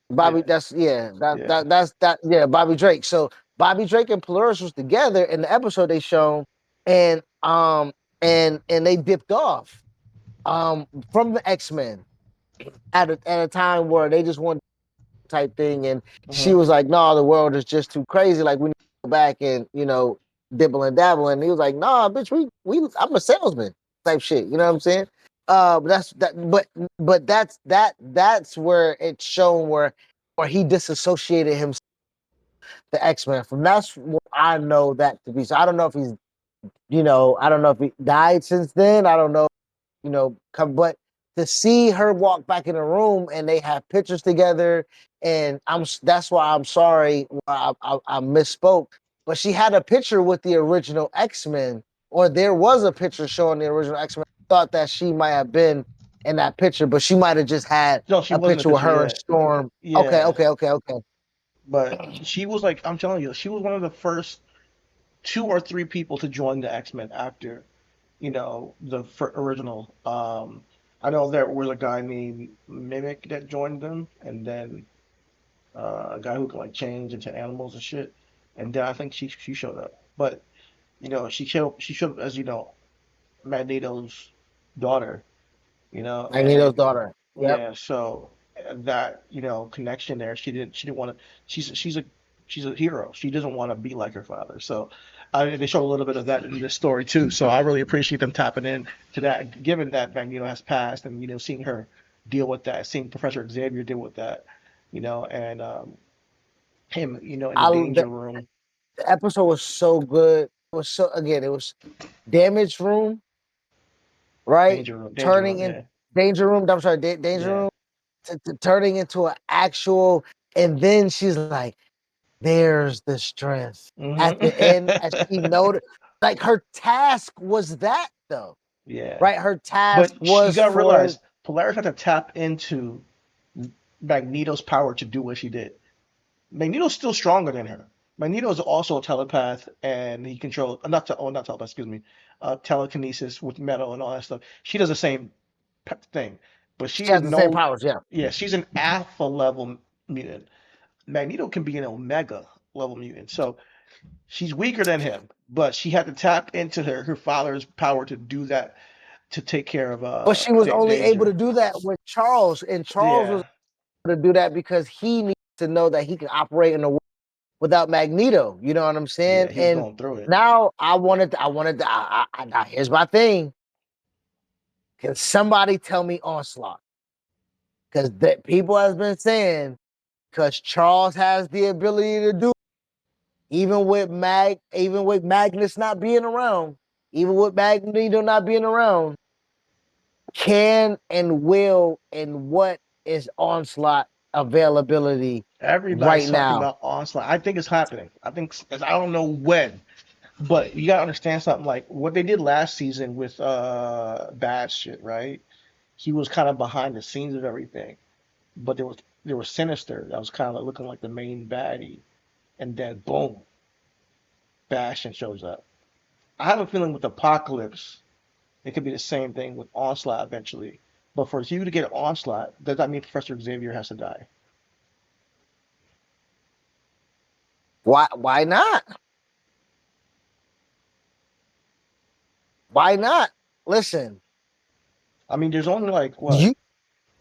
Bobby, yeah, that's yeah, yeah, yeah, Bobby Drake. So Bobby Drake and Polaris was together in the episode they shown, and and they dipped off from the X-Men at a time where they just wanted type thing, and she uh-huh. was like, "No, the world is just too crazy. Like we need to go back and dibble and dabble, and he was like, "Nah, bitch, we I'm a salesman type shit." You know what I'm saying? But that's that. But that's where it's shown where he disassociated himself the X-Men from. That's what I know that to be. So I don't know if he's, I don't know if he died since then. I don't know, but to see her walk back in the room and they have pictures together, and that's why I'm sorry, I misspoke. But she had a picture with the original X-Men, or there was a picture showing the original X-Men. I thought that she might have been in that picture, but she might have just had No, she a wasn't a picture with picture her and yet. Storm. Okay, Yeah, okay, okay, okay. but she was like, I'm telling you, she was one of the first two or three people to join the X-Men after, the original. I know there was a guy named Mimic that joined them, and then a guy who could like change into animals and shit. And then I think she showed up, but she showed up as Magneto's daughter. Magneto's And daughter. Yep. yeah, so that connection there, she didn't want to. She's a hero. She doesn't want to be like her father. So they show a little bit of that in this story too. So I really appreciate them tapping in to that, given that Magneto has passed, and seeing her deal with that, seeing Professor Xavier deal with that, and him, in the The danger room, episode was so good. It was so again, it was Damage Room, right? danger Turning room, in yeah, Danger Room. I'm sorry, Danger yeah. Room to turning into an actual. And then she's like, "There's the strength." At the end, as Hmm. she noted, like her task was that though, Yeah. right? Her task But you was gotta for. realize Polaris had to tap into Magneto's power to do what she did. Magneto's still stronger than her. Magneto is also a telepath, and he controls not telepath, excuse me, telekinesis with metal and all that stuff. She does the same thing, but She she is has the same no, powers, yeah. yeah, she's an alpha level mutant. Magneto can be an omega level mutant, so she's weaker than him, but she had to tap into her father's power to do that, to take care of But she was only able to danger. do that with Charles, and Charles was Yeah, able to do that because he needs to know that he can operate in the without Magneto. You know what I'm saying? yeah, he was And going through it. now here's my thing. Can somebody tell me Onslaught? Because that people has been saying, because Charles has the ability to do, even with Magnus not being around, even with Magneto not being around, can and will and what is Onslaught availability Everybody's right talking now? about onslaught. I think it's happening. I don't know when, but you gotta understand something. Like what they did last season with Bastion, right? He was kind of behind the scenes of everything, but there was Sinister that was kind of like looking like the main baddie, and then boom, Bastion shows up. I have a feeling with Apocalypse, it could be the same thing with Onslaught eventually. But for you to get Onslaught, does that mean Professor Xavier has to die? Why not? Why not? Listen, I mean, there's only like you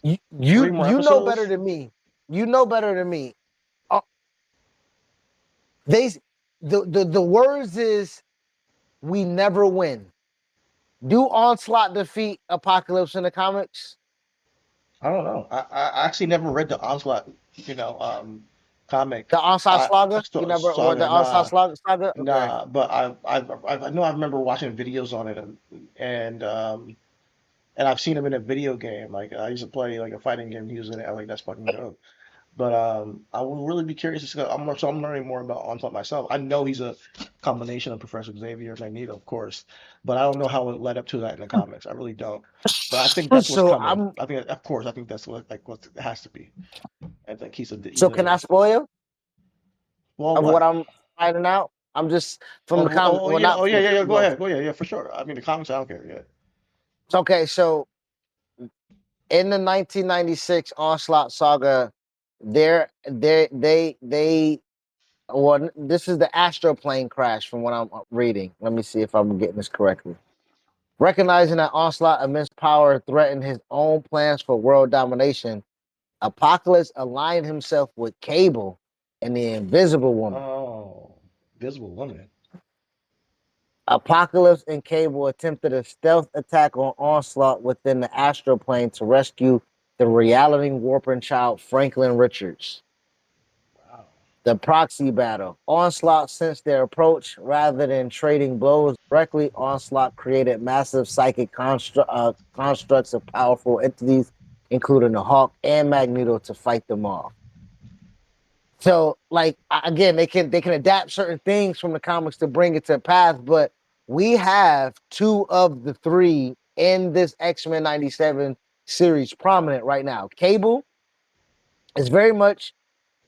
what, three you more you know better episodes? than me. You know better than me. Uh, they the words is we never win. Do Onslaught defeat Apocalypse in the comics? I don't know. I actually never read the Onslaught, comic. The Onslaught Saga? You never, or the Saga. Onslaught Nah, Saga? Okay. nah. But I know I remember watching videos on it, and I've seen him in a video game. Like I used to play like a fighting game. He was in it. I'm like, that's fucking dope. But I would really be curious to see. I'm learning more about Onslaught myself. I know he's a combination of Professor Xavier and Magneto, of course, but I don't know how it led up to that in the comics. I really don't. But I think that's what's So coming. I'm I think, of course, I think that's what it has to be. I think he's so can I a spoil well, of what what? I'm finding out? I'm just from the comic, Oh well, yeah, not oh from yeah, the yeah, yeah. comic Go books. ahead, go yeah, yeah, for sure. I mean, the comics, I don't care. Yeah. Okay, so in the 1996 Onslaught Saga, they well, this is the astroplane crash from what I'm reading. Let me see if I'm getting this correctly. Recognizing that Onslaught immense power threatened his own plans for world domination, Apocalypse aligned himself with Cable and the Invisible Woman. Oh, Visible Woman. Apocalypse and Cable attempted a stealth attack on Onslaught within the astroplane to rescue the reality warping child Franklin Richards. Wow. The proxy battle. Onslaught sensed their approach. Rather than trading blows directly, Onslaught created massive psychic constructs of powerful entities, including the Hawk and Magneto, to fight them off. So, like again, they can adapt certain things from the comics to bring it to path, but we have two of the three in this X-Men 97 series prominent right now. Cable is very much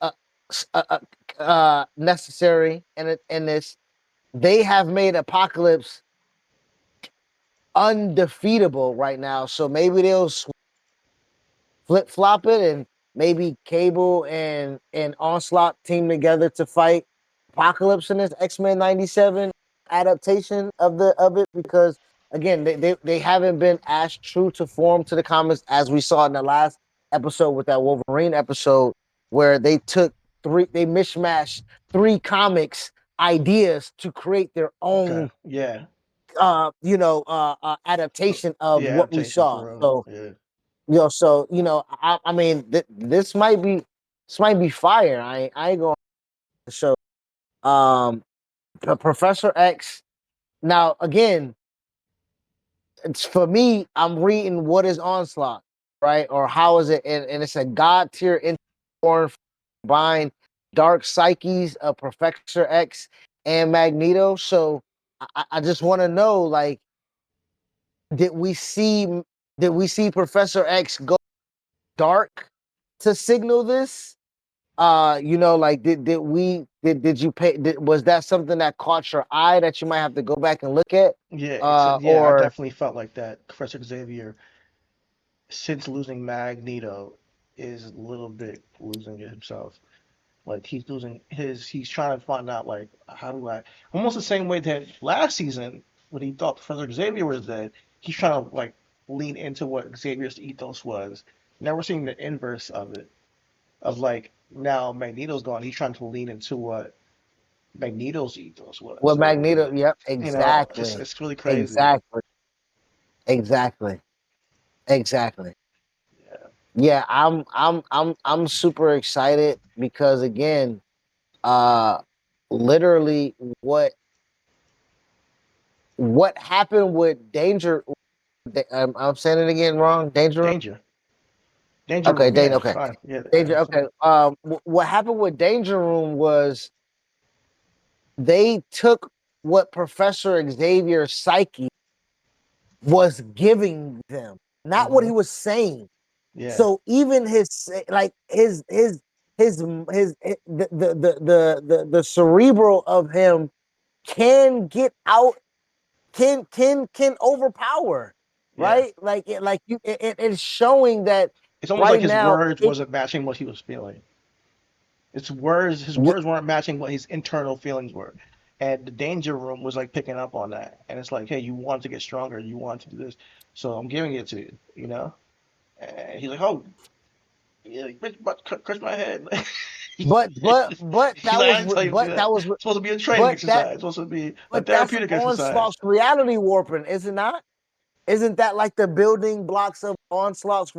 uh, necessary in this. They have made Apocalypse undefeatable right now, so maybe they'll flip flop it, and maybe Cable and Onslaught team together to fight Apocalypse in this X-Men 97 adaptation of it, because again they haven't been as true to form to the comics as we saw in the last episode with that Wolverine episode, where they mishmashed three comics ideas to create their Okay. own Yeah. adaptation of Yeah. what we Adaptation saw. for real. So Yeah. I mean, this might be fire. I ain't going to show. Um, Professor X. Now again, it's for me. I'm reading what is Onslaught, right? Or how is it? And it's a god tier born combined dark psyches of Professor X and Magneto. So I just want to know, like, did we see did we see Professor X go dark to signal this? Like, did you pay, was that something that caught your eye that you might have to go back and look at? Yeah. Except, yeah, I Or definitely felt like that. Professor Xavier, since losing Magneto, is a little bit losing it himself. Like he's losing his, he's trying to find out like how do I, almost the same way that last season when he thought Professor Xavier was dead, he's trying to like lean into what Xavier's ethos was. Now we're seeing the inverse of it, of like now Magneto's gone, he's trying to lean into what Magneto's ethos was with a little Magneto? bit. Yep, Just exactly, it's really crazy. exactly, exactly, exactly. Yeah, Yeah, I'm super excited because again, uh, literally what happened with Danger. I'm saying it again wrong. Danger. danger, danger Okay, room. Yeah, Okay, fine. Yeah, Danger. that's Okay. fine. What happened with Danger Room was they took what Professor Xavier's psyche was giving them, not what Hmm. he was saying. Yeah, So even the cerebral of him can get out, can overpower, yeah. right? It's showing that It's almost like right his now words wasn't matching what he was feeling. His words weren't matching what his internal feelings were. And the danger room was like picking up on that. And it's like, hey, you want to get stronger, you want to do this. So I'm giving it to you, you know? And he's like, oh, yeah, bitch, but crush my head. but He's that like, I was didn't tell you to do that. It's supposed to be a training but that exercise. It's supposed to be a but that's therapeutic exercise. Onslaught's reality warping, is it not? Isn't that like the building blocks of Onslaught's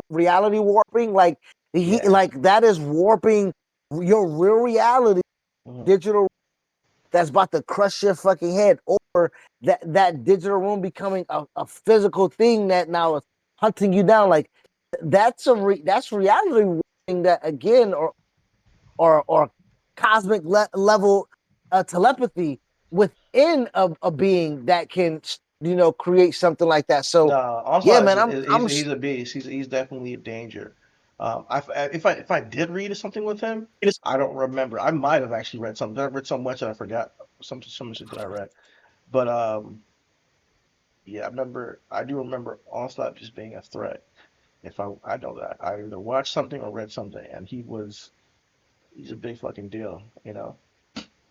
reality warping? Yeah. Like that is warping your real reality, Mhm. digital, that's about to crush your fucking head, or that digital room becoming a physical thing that now is hunting you down. Like that's reality warping, that again, or cosmic level telepathy within a being that can create something like that. So No, yeah, Onslaught man, he's a beast. He's definitely a danger. If I did read something with him, I don't remember. I might have actually read something. I read so much that I forgot some shit that I read. But yeah, I do remember Onslaught just being a threat. If I know that I either watched something or read something, and he's a big fucking deal. You know,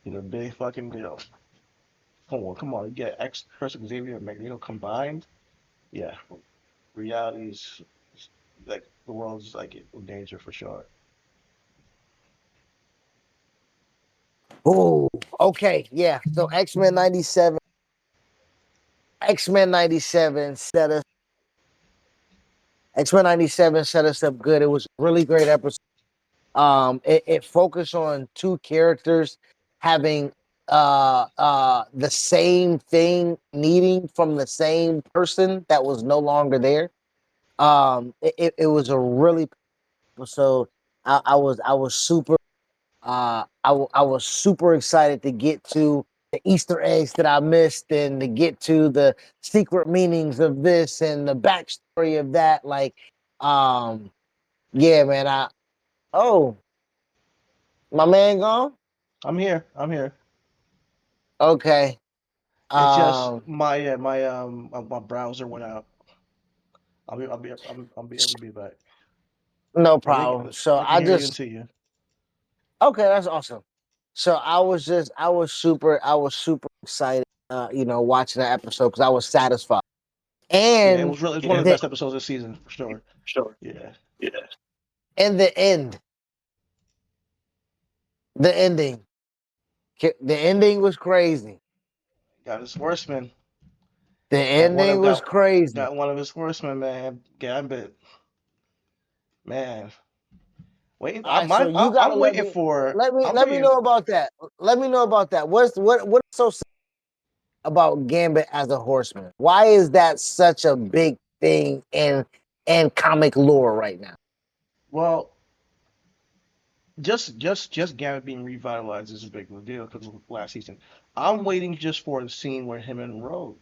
he's a big fucking deal. Come on, you get X Person Xavier and Magneto combined. Yeah, reality's like the world's like in danger for sure. oh, okay, yeah. So X-Men 97. X-Men 97 set us X-Men 97 set us up good. It was a really great episode. It focused on two characters having the same thing needing from the same person that was no longer there. It was a really episode. I was super I was super excited to get to the Easter eggs that I missed and to get to the secret meanings of this and the backstory of that. Like, um, yeah, man. Oh, my man gone. I'm here. I'm here. Okay. It's just Um, my browser went out. I'll be back. no But problem. So they can I hear you and just see you. okay, that's awesome. So I was super excited, watching that episode because I was satisfied. Yeah, it And was really, it's one of the the best episodes this season for sure. Yeah, in the end, the ending, the ending was crazy. got his horseman. The Got one ending of was got crazy. got one of his horsemen, man. Gambit, man. Waiting. All right, so you gotta I'm waiting for. I'm let me waiting. know about that. Let me know about that. What's so sad about Gambit as a horseman? Why is that such a big thing in comic lore right now? Well, just Gambit being revitalized is a big deal because of last season. I'm waiting just for the scene where him and Rogue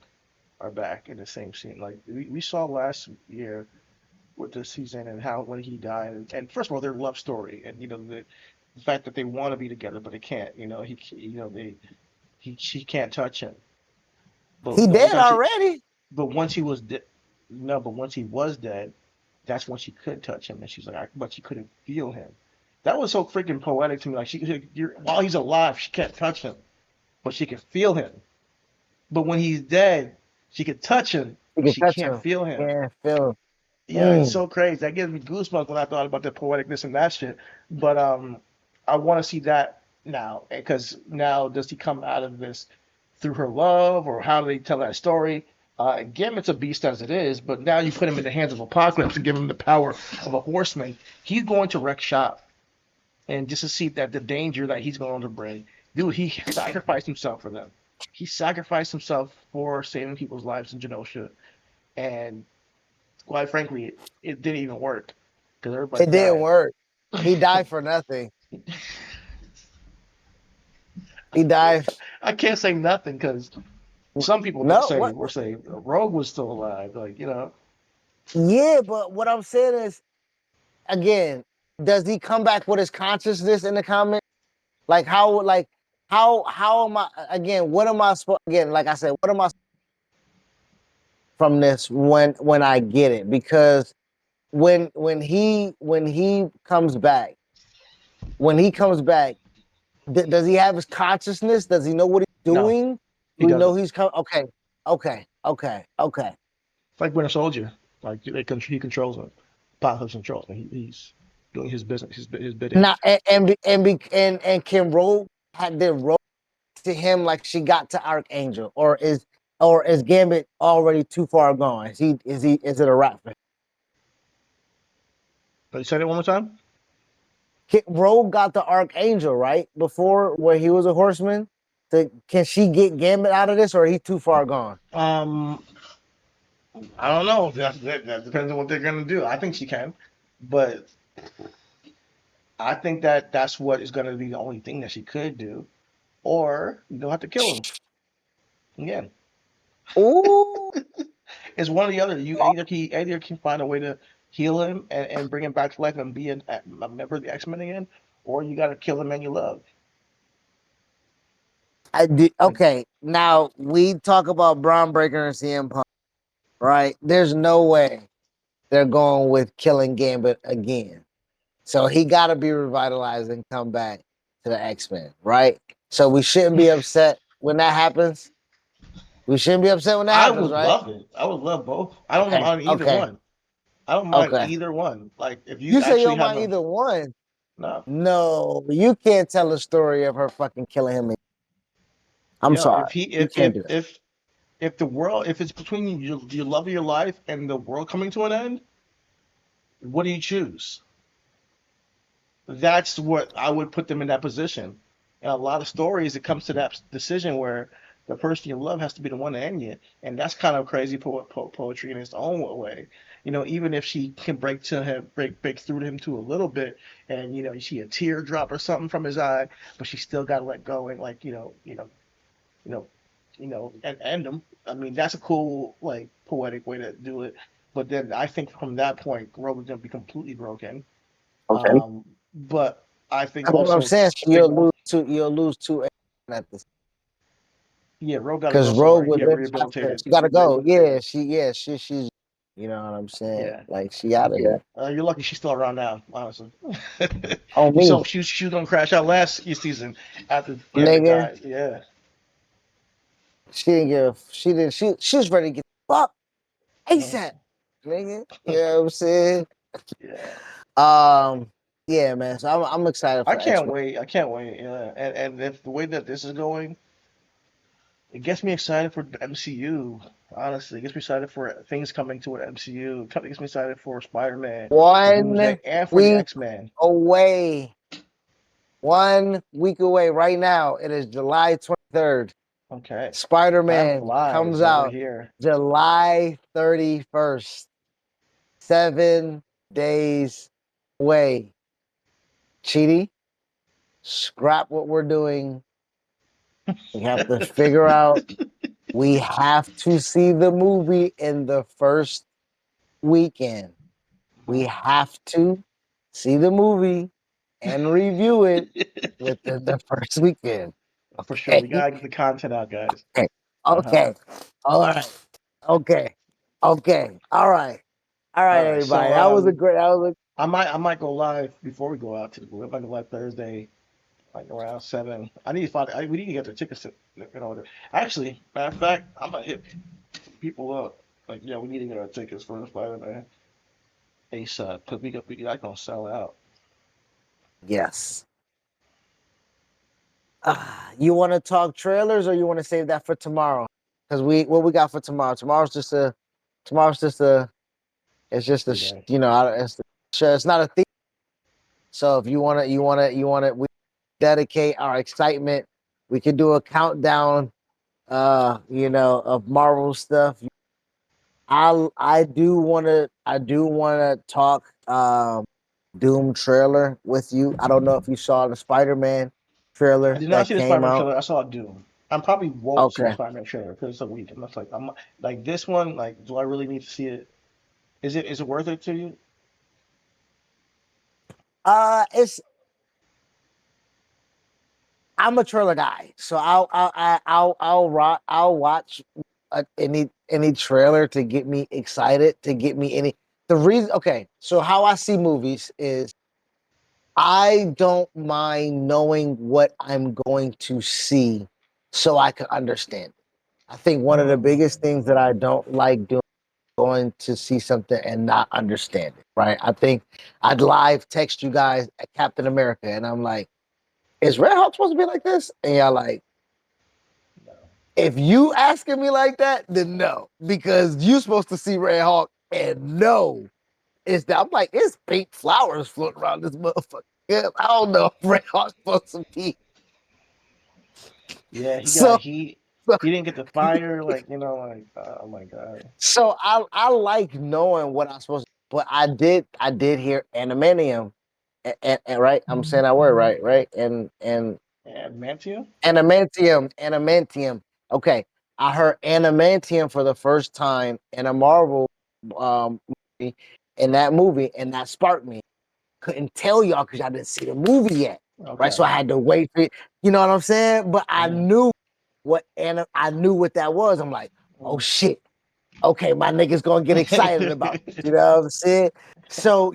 are back in the same scene. Like we saw last year with this season and how when he died. And first of all, their love story and the fact that they want to be together but they can't. She can't touch him. He But the only dead time she, already. but once he was dead, no, but once he was dead, that's when she could touch him, and she's like, but she couldn't feel him. That was so freaking poetic to me. Like while he's alive, she can't touch him, but she can feel him. But when he's dead, she can touch him, You but can she touch can't him. feel him. Yeah, feel. Yeah, it's Mm. so crazy. That gives me goosebumps when I thought about the poeticness and that shit. But I want to see that now because now does he come out of this through her love or how do they tell that story? Again, it's a beast as it is, but now you put him in the hands of Apocalypse and give him the power of a horseman. He's going to wreck shop, and just to see that the danger that he's going to bring, dude, he sacrificed himself for them. He sacrificed himself for saving people's lives in Genosha, and quite frankly, it didn't even work because everybody It didn't died. work. He died for nothing. I He can't, died. I can't say nothing because some people No, say what? were saying Rogue was still alive. Yeah, but what I'm saying is, again, does he come back with his consciousness in the comment? Like how am I again? What am I supposed again? Like I said, what am I from this when I get it? Because when he comes back, when he comes back, does he have his consciousness? Does he know what he's No, doing? he Do we know doesn't. he's coming? Okay, okay. It's like Winter Soldier. Like he controls him. Apocalypse controls him. He's doing his business, his bidding. Now and can Rogue did Rogue to him like she got to Archangel, or is Gambit already too far gone? Is it a wrap for him? But you said it one more time. Rogue got the Archangel right before where he was a horseman. Can she get Gambit out of this, or he too far gone? Um, I don't know. That depends on what they're gonna do. I think she can, but I think that that's what is gonna be the only thing that she could do, or they'll have to kill him again. Ooh, It's one or the other. You either can find a way to heal him and bring him back to life and be a member of the X Men again, or you got to kill the man you love. I did. Like Okay, now we talk about Braun Breaker and CM Punk, right? There's no way they're going with killing Gambit again. So he got to be revitalized and come back to the X Men, right? So we shouldn't be upset when that happens. We shouldn't be upset when that I happens, would right? love it. I would love both. I don't Okay, mind either okay, one. I don't mind okay. either one. Like if you You say you actually don't have mind a either one. no, No, you can't tell a story of her fucking killing him. I'm yeah. sorry, you can't do that. if the world, if it's between your love of your life and the world coming to an end, what do you choose? That's what I would put them in that position. And a lot of stories, it comes to that decision where the person you love has to be the one to end you, and that's kind of crazy poetry in its own way. Even if she can break through to him too a little bit, and you see a teardrop or something from his eye, but she still got to let go and like you know, and end him. I mean, that's a cool like poetic way to do it. But then I think from that point, Roman's gonna be completely broken. Okay. But I think That's what I'm also saying. So think you'll lose two at the yeah, Ro got to because go Rogue somewhere, was get in chapter. rehabilitated. She gotta go. She's you know what I'm saying? Yeah, Like she out of here. you're lucky she's still around now, honestly. On You me, saw she was gonna crash out last season after nigga. guy. Yeah. She didn't give she was ready to get the fuck Mhm. ASAP. Nigga. You know what I'm saying? Yeah. Um yeah, man. So I'm excited I for X can't Men. wait. I can't wait. Yeah. And if the way that this is going, it gets me excited for the MCU. Honestly, it gets me excited for things coming to an MCU. It gets me excited for Spider-Man, for One Doomsday, and for the week X-Men. away. 1 week away. Right now, it is July 23rd. Okay. Time Spider-Man flies, comes and we're out here. July 31st. 7 days away. Chidi, scrap what we're doing. We have to figure out. We have to see the movie in the first weekend. We have to see the movie and review it within the first weekend. For sure. We Okay. gotta get the content out, guys. Okay. Uh-huh. Okay. All right. Okay. Okay. All right. All right, All right. So everybody. That was a I might go live before we go out to the movie. I might go live Thursday, like around 7. I need to find. We need to get the tickets in order. Actually, matter of fact, I'm gonna hit people up. Like, yeah, we need to get our tickets for the Spider-Man ASAP because we not gonna sell out. yes. You want to talk trailers or you want to save that for tomorrow? Because what we got for tomorrow? Tomorrow's just a it's just a Free day. it's not a thing. So if we dedicate our excitement. We could do a countdown, of Marvel stuff. I do want to talk Doom trailer with you. I don't know if you saw the Spider-Man I trailer did not that see the came Spider-Man out. trailer. I saw Doom. I probably won't see the Okay. Spider-Man trailer because it's a week. I'm just like, I'm like this one. Like, do I really need to see it? Is it worth it to you? It's I'm a trailer guy, so I'll watch any trailer to get me excited, to get me any the reason. Okay, so how I see movies is I don't mind knowing what I'm going to see, so I can understand it. I think one of the Mm. biggest things that I don't like doing going to see something and not understand it. Right? I think I'd live text you guys at Captain America, and I'm like, is Red Hawk supposed to be like this? And y'all like, No. if you asking me like that, then no, because you supposed to see Red Hawk and no, it's that I'm like, it's pink flowers floating around this motherfucker. Yeah, I don't know if Red Hawk's supposed to be. Yeah, he got So, so, he didn't get the fire. Like, like, oh my God. so I like knowing what I'm supposed to, but I did hear animanium, and right, I'm saying that word right, and And Mantia? Animantium. Okay, I heard Animantium for the first time in a Marvel movie, in that movie, and that sparked me. Couldn't tell y'all because I didn't see the movie yet, right? So Okay. I had to wait for it. You know what I'm saying? But Mm, I knew what that was. I'm like, oh mm. shit. Okay, my niggas gonna get excited about this. You know what I'm saying? So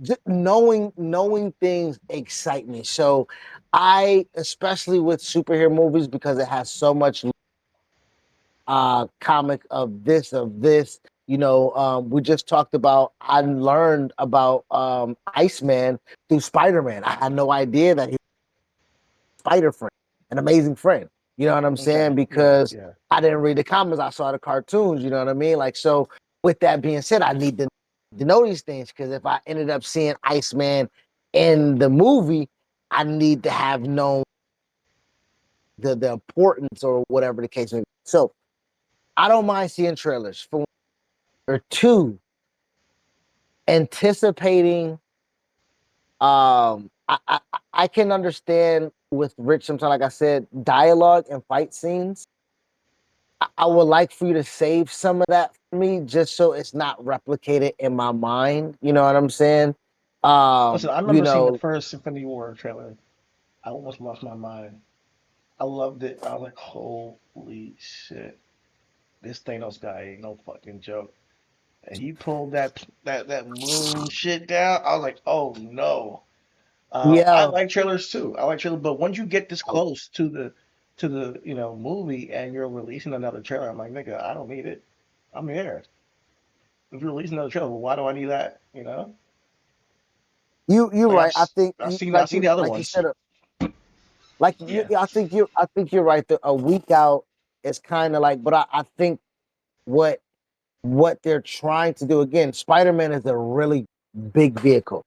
just knowing things excite me. So I, especially with superhero movies, because it has so much comic of this. We just talked about. I learned about Iceman through Spider-Man. I had no idea that he was a Spider friend, an amazing friend. You know what I'm Okay. saying? Yeah. Because Yeah. I didn't read the comments, I saw the cartoons. You know what I mean? Like, so with that being said, I need to know these things because if I ended up seeing Iceman in the movie, I need to have known the importance or whatever the case may be. So I don't mind seeing trailers for one. Or two, anticipating. I can understand with Rich sometimes, like I said, dialogue and fight scenes. I would like for you to save some of that for me, just so it's not replicated in my mind. You know what I'm saying? Listen, I You remember seeing the know, first Infinity War trailer. I almost lost my mind. I loved it. I was like, holy shit, this Thanos guy ain't no fucking joke. And he pulled that moon shit down. I was like, oh no. I yeah, like trailers too. I like trailers, but once you get this close to the movie and you're releasing another trailer, I'm like, nigga, I don't need it. I'm here. If you're releasing another trailer, well, why do I need that? you're Like right. I think I've seen the other like you ones. said, like you, Yeah. I think you're right. A week out is kind of like, but I think what what they're trying to do again, Spider-Man is a really big vehicle,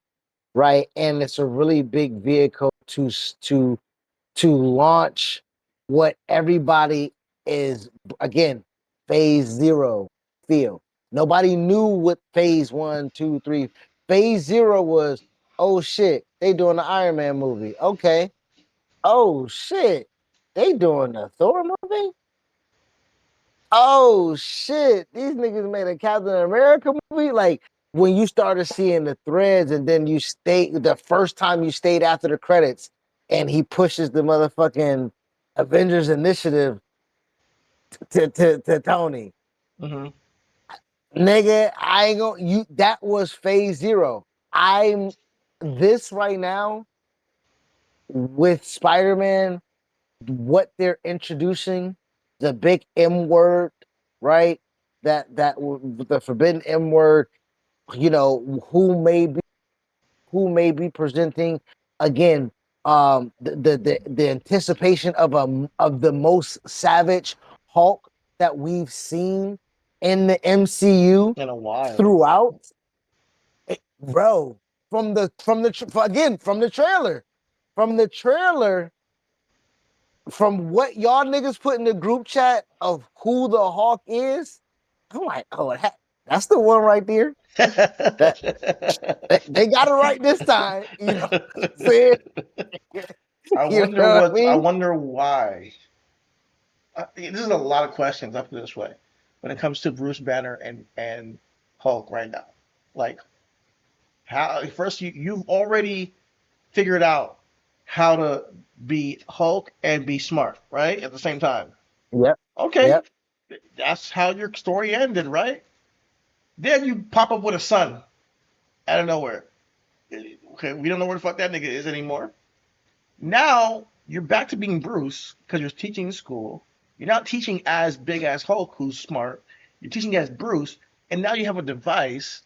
right? And it's a really big vehicle to launch what everybody is, again, phase zero feel. Nobody knew what phase one, two, three. Phase zero was, oh shit, they doing the Iron Man movie. Okay. Oh shit, they doing the Thor movie. Oh shit, these niggas made a Captain America movie. Like when you started seeing the threads, and then you stayed the first time you stayed after the credits, and he pushes the motherfucking Avengers Initiative to Tony. Hmm. Nigga, I ain't gonna you that was phase zero. I'm this right now with Spider-Man, what they're introducing, the big M word, right? The forbidden M word, you know, who may be presenting again the anticipation of the most savage Hulk that we've seen in the MCU In a while. throughout. Bro, again from the trailer, from the trailer, from what y'all niggas put in the group chat of who the Hawk is, I'm like, oh, that's the one right there. That they got it right this time. You know what I'm saying? You know what I I mean? wonder why. This is a lot of questions. I put it this way, when it comes to Bruce Banner and Hulk right now, like how first you've already figured out how to be Hulk and be smart, right? At the same time. Yep. Okay, Yep. that's how your story ended, right? Then you pop up with a son out of nowhere. Okay, we don't know where the fuck that nigga is anymore. Now you're back to being Bruce because you're teaching in school. You're not teaching as big as Hulk, who's smart. You're teaching as Bruce, and now you have a device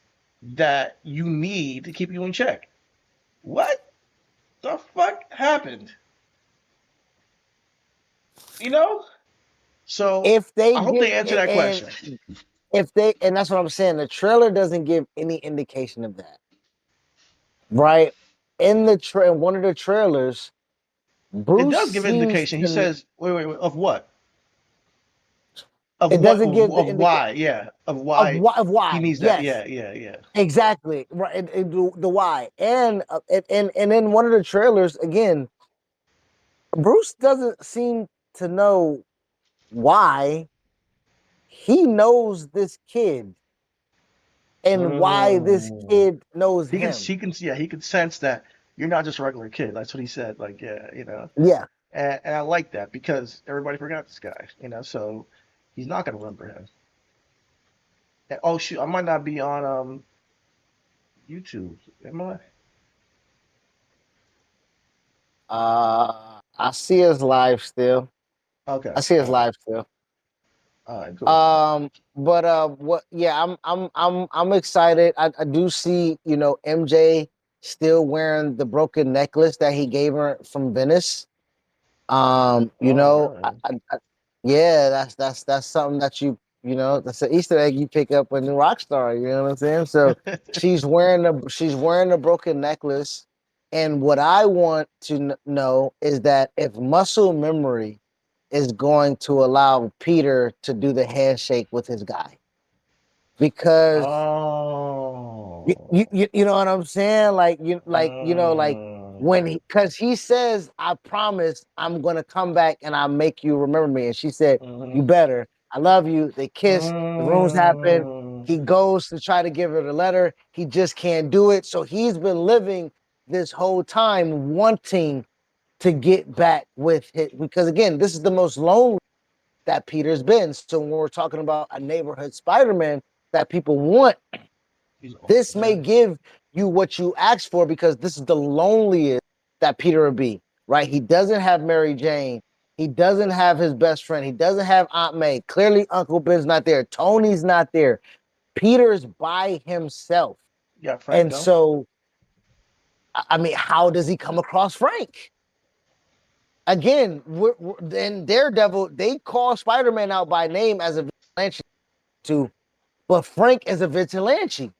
that you need to keep you in check. What the fuck happened? You know? So If they I hope get they answer that and question. if they and that's what I'm saying. The trailer doesn't give any indication of that, right? In one of the trailers, It Bruce does give seems indication. He to. says, wait, of what? Of It what? doesn't give the Of indication why? Yeah, of why of he why. needs that. Yes, Yeah, yeah, yeah. exactly. Right. The why, and in one of the trailers again, Bruce doesn't seem to know why. He knows this kid and why this Mm. kid knows him. Yeah, he can sense that you're not just a regular kid. That's what he said. Like, yeah. Yeah. And I like that because everybody forgot this guy. So he's not gonna remember him. And, oh shoot, I might not be on YouTube. Am I? I see his live still. Okay, I see his all right, live still. all right, cool. But what? Yeah, I'm excited. I do see MJ still wearing the broken necklace that he gave her from Venice. You Oh, know, really? yeah, that's something that that's an Easter egg you pick up in the Rockstar. You know what I'm saying? So she's wearing a broken necklace, and what I want to know is that if muscle memory is going to allow Peter to do the handshake with his guy, because Oh. you know what I'm saying? Like Mm, when because he says, "I promise I'm gonna come back and I'll make you remember me." And she said, "You mm, better. I love you." They kiss. The rooms happen. mm. He goes to try to give her the letter. He just can't do it. So he's been living this whole time wanting to get back with it because again, this is the most lonely that Peter's been. So when we're talking about a neighborhood Spider-Man that people want, He's old, this may yeah. give you what you asked for because this is the loneliest that Peter would be, right? He doesn't have Mary Jane. He doesn't have his best friend. He doesn't have Aunt May. Clearly, Uncle Ben's not there. Tony's not there. Peter's by himself. Yeah, Frank And though. so, I mean, how does he come across Frank? Again, in Daredevil, they call Spider-Man out by name as a vigilante to, but Frank is a vigilante.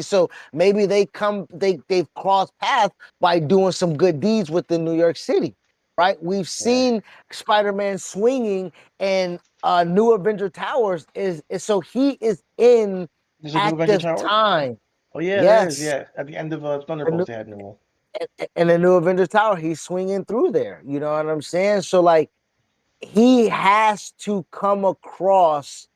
So maybe they've crossed paths by doing some good deeds within New York City, right? We've Yeah. seen Spider-Man swinging, and New Avenger Towers is so he is in There's a new Avenger active Tower? time. Oh yeah, there is, Yes, yeah. At the end of the Thunderbolts new, they had new one. and the New Avenger Tower, he's swinging through there. You know what I'm saying? So like he has to come across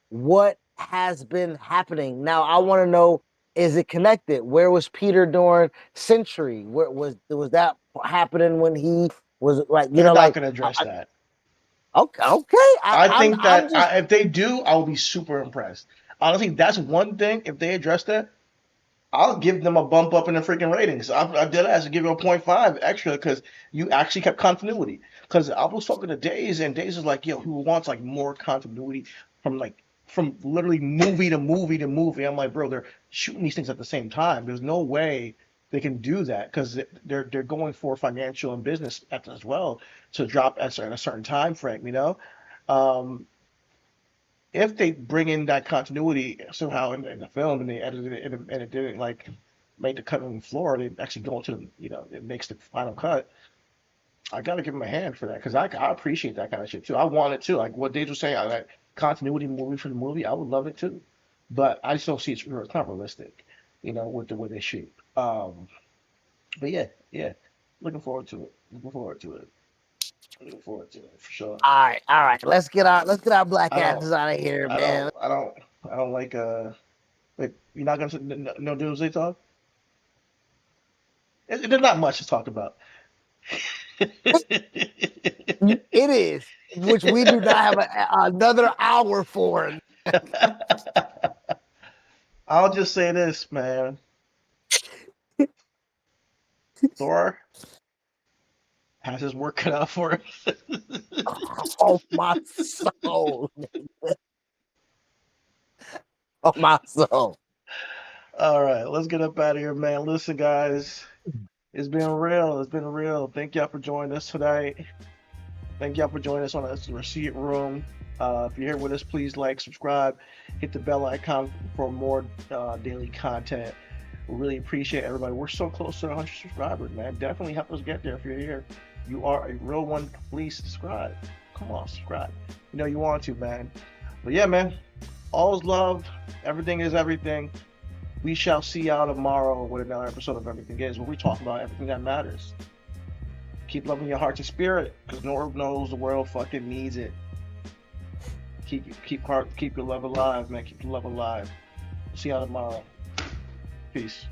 what has been happening. Now I want to know, is it connected? Where was Peter during Century? Where was that happening when he was like, They're not like gonna address that. okay, okay. I I'm think I'm that just if they do, I'll be super impressed. Honestly, that's one thing. If they address that, I'll give them a bump up in the freaking ratings. I did ask to give you a point 0.5 extra because you actually kept continuity. Because I was talking to Days, and Days is like, yo, who wants like more continuity from literally movie to movie to movie. I'm like, bro, they're shooting these things at the same time. There's no way they can do that because they're going for financial and business as well to drop at a certain time frame. Um, if they bring in that continuity somehow in the film and they edited it and it didn't like make the cut on the floor, they actually go into it makes the final cut. I gotta give them a hand for that because I appreciate that kind of shit too. I want it too. Like what Dave was saying, I like continuity movie for the movie. I would love it too, but I just don't see it's not realistic, with the way they shoot. But yeah, yeah, looking forward to it. Looking forward to it. Looking forward to it for sure. all right. Let's get our black I don't, asses out of here, I don't, man. I don't, I don't like Wait, you're not gonna no Doomsday talk? There's not much to talk about. It is, which we do not have another hour for. I'll just say this, man. Thor has his work cut out for him. Oh my soul. Oh my soul. All right, let's get up out of here, man. Listen, guys, it's been real. It's been real. Thank y'all for joining us tonight. Thank y'all for joining us on this receipt room. If you're here with us, please like, subscribe, hit the bell icon for more daily content. We really appreciate everybody. We're so close to 100 subscribers, man. Definitely help us get there if you're here. You are a real one. Please subscribe. Come on, subscribe. You know you want to, man. But yeah, man. All's love. Everything is everything. We shall see y'all tomorrow with another episode of Everything Is, where we talk about everything that matters. Keep loving your heart and spirit, because Lord knows the world fucking needs it. Keep your love alive, man. Keep your love alive. See y'all tomorrow. Peace.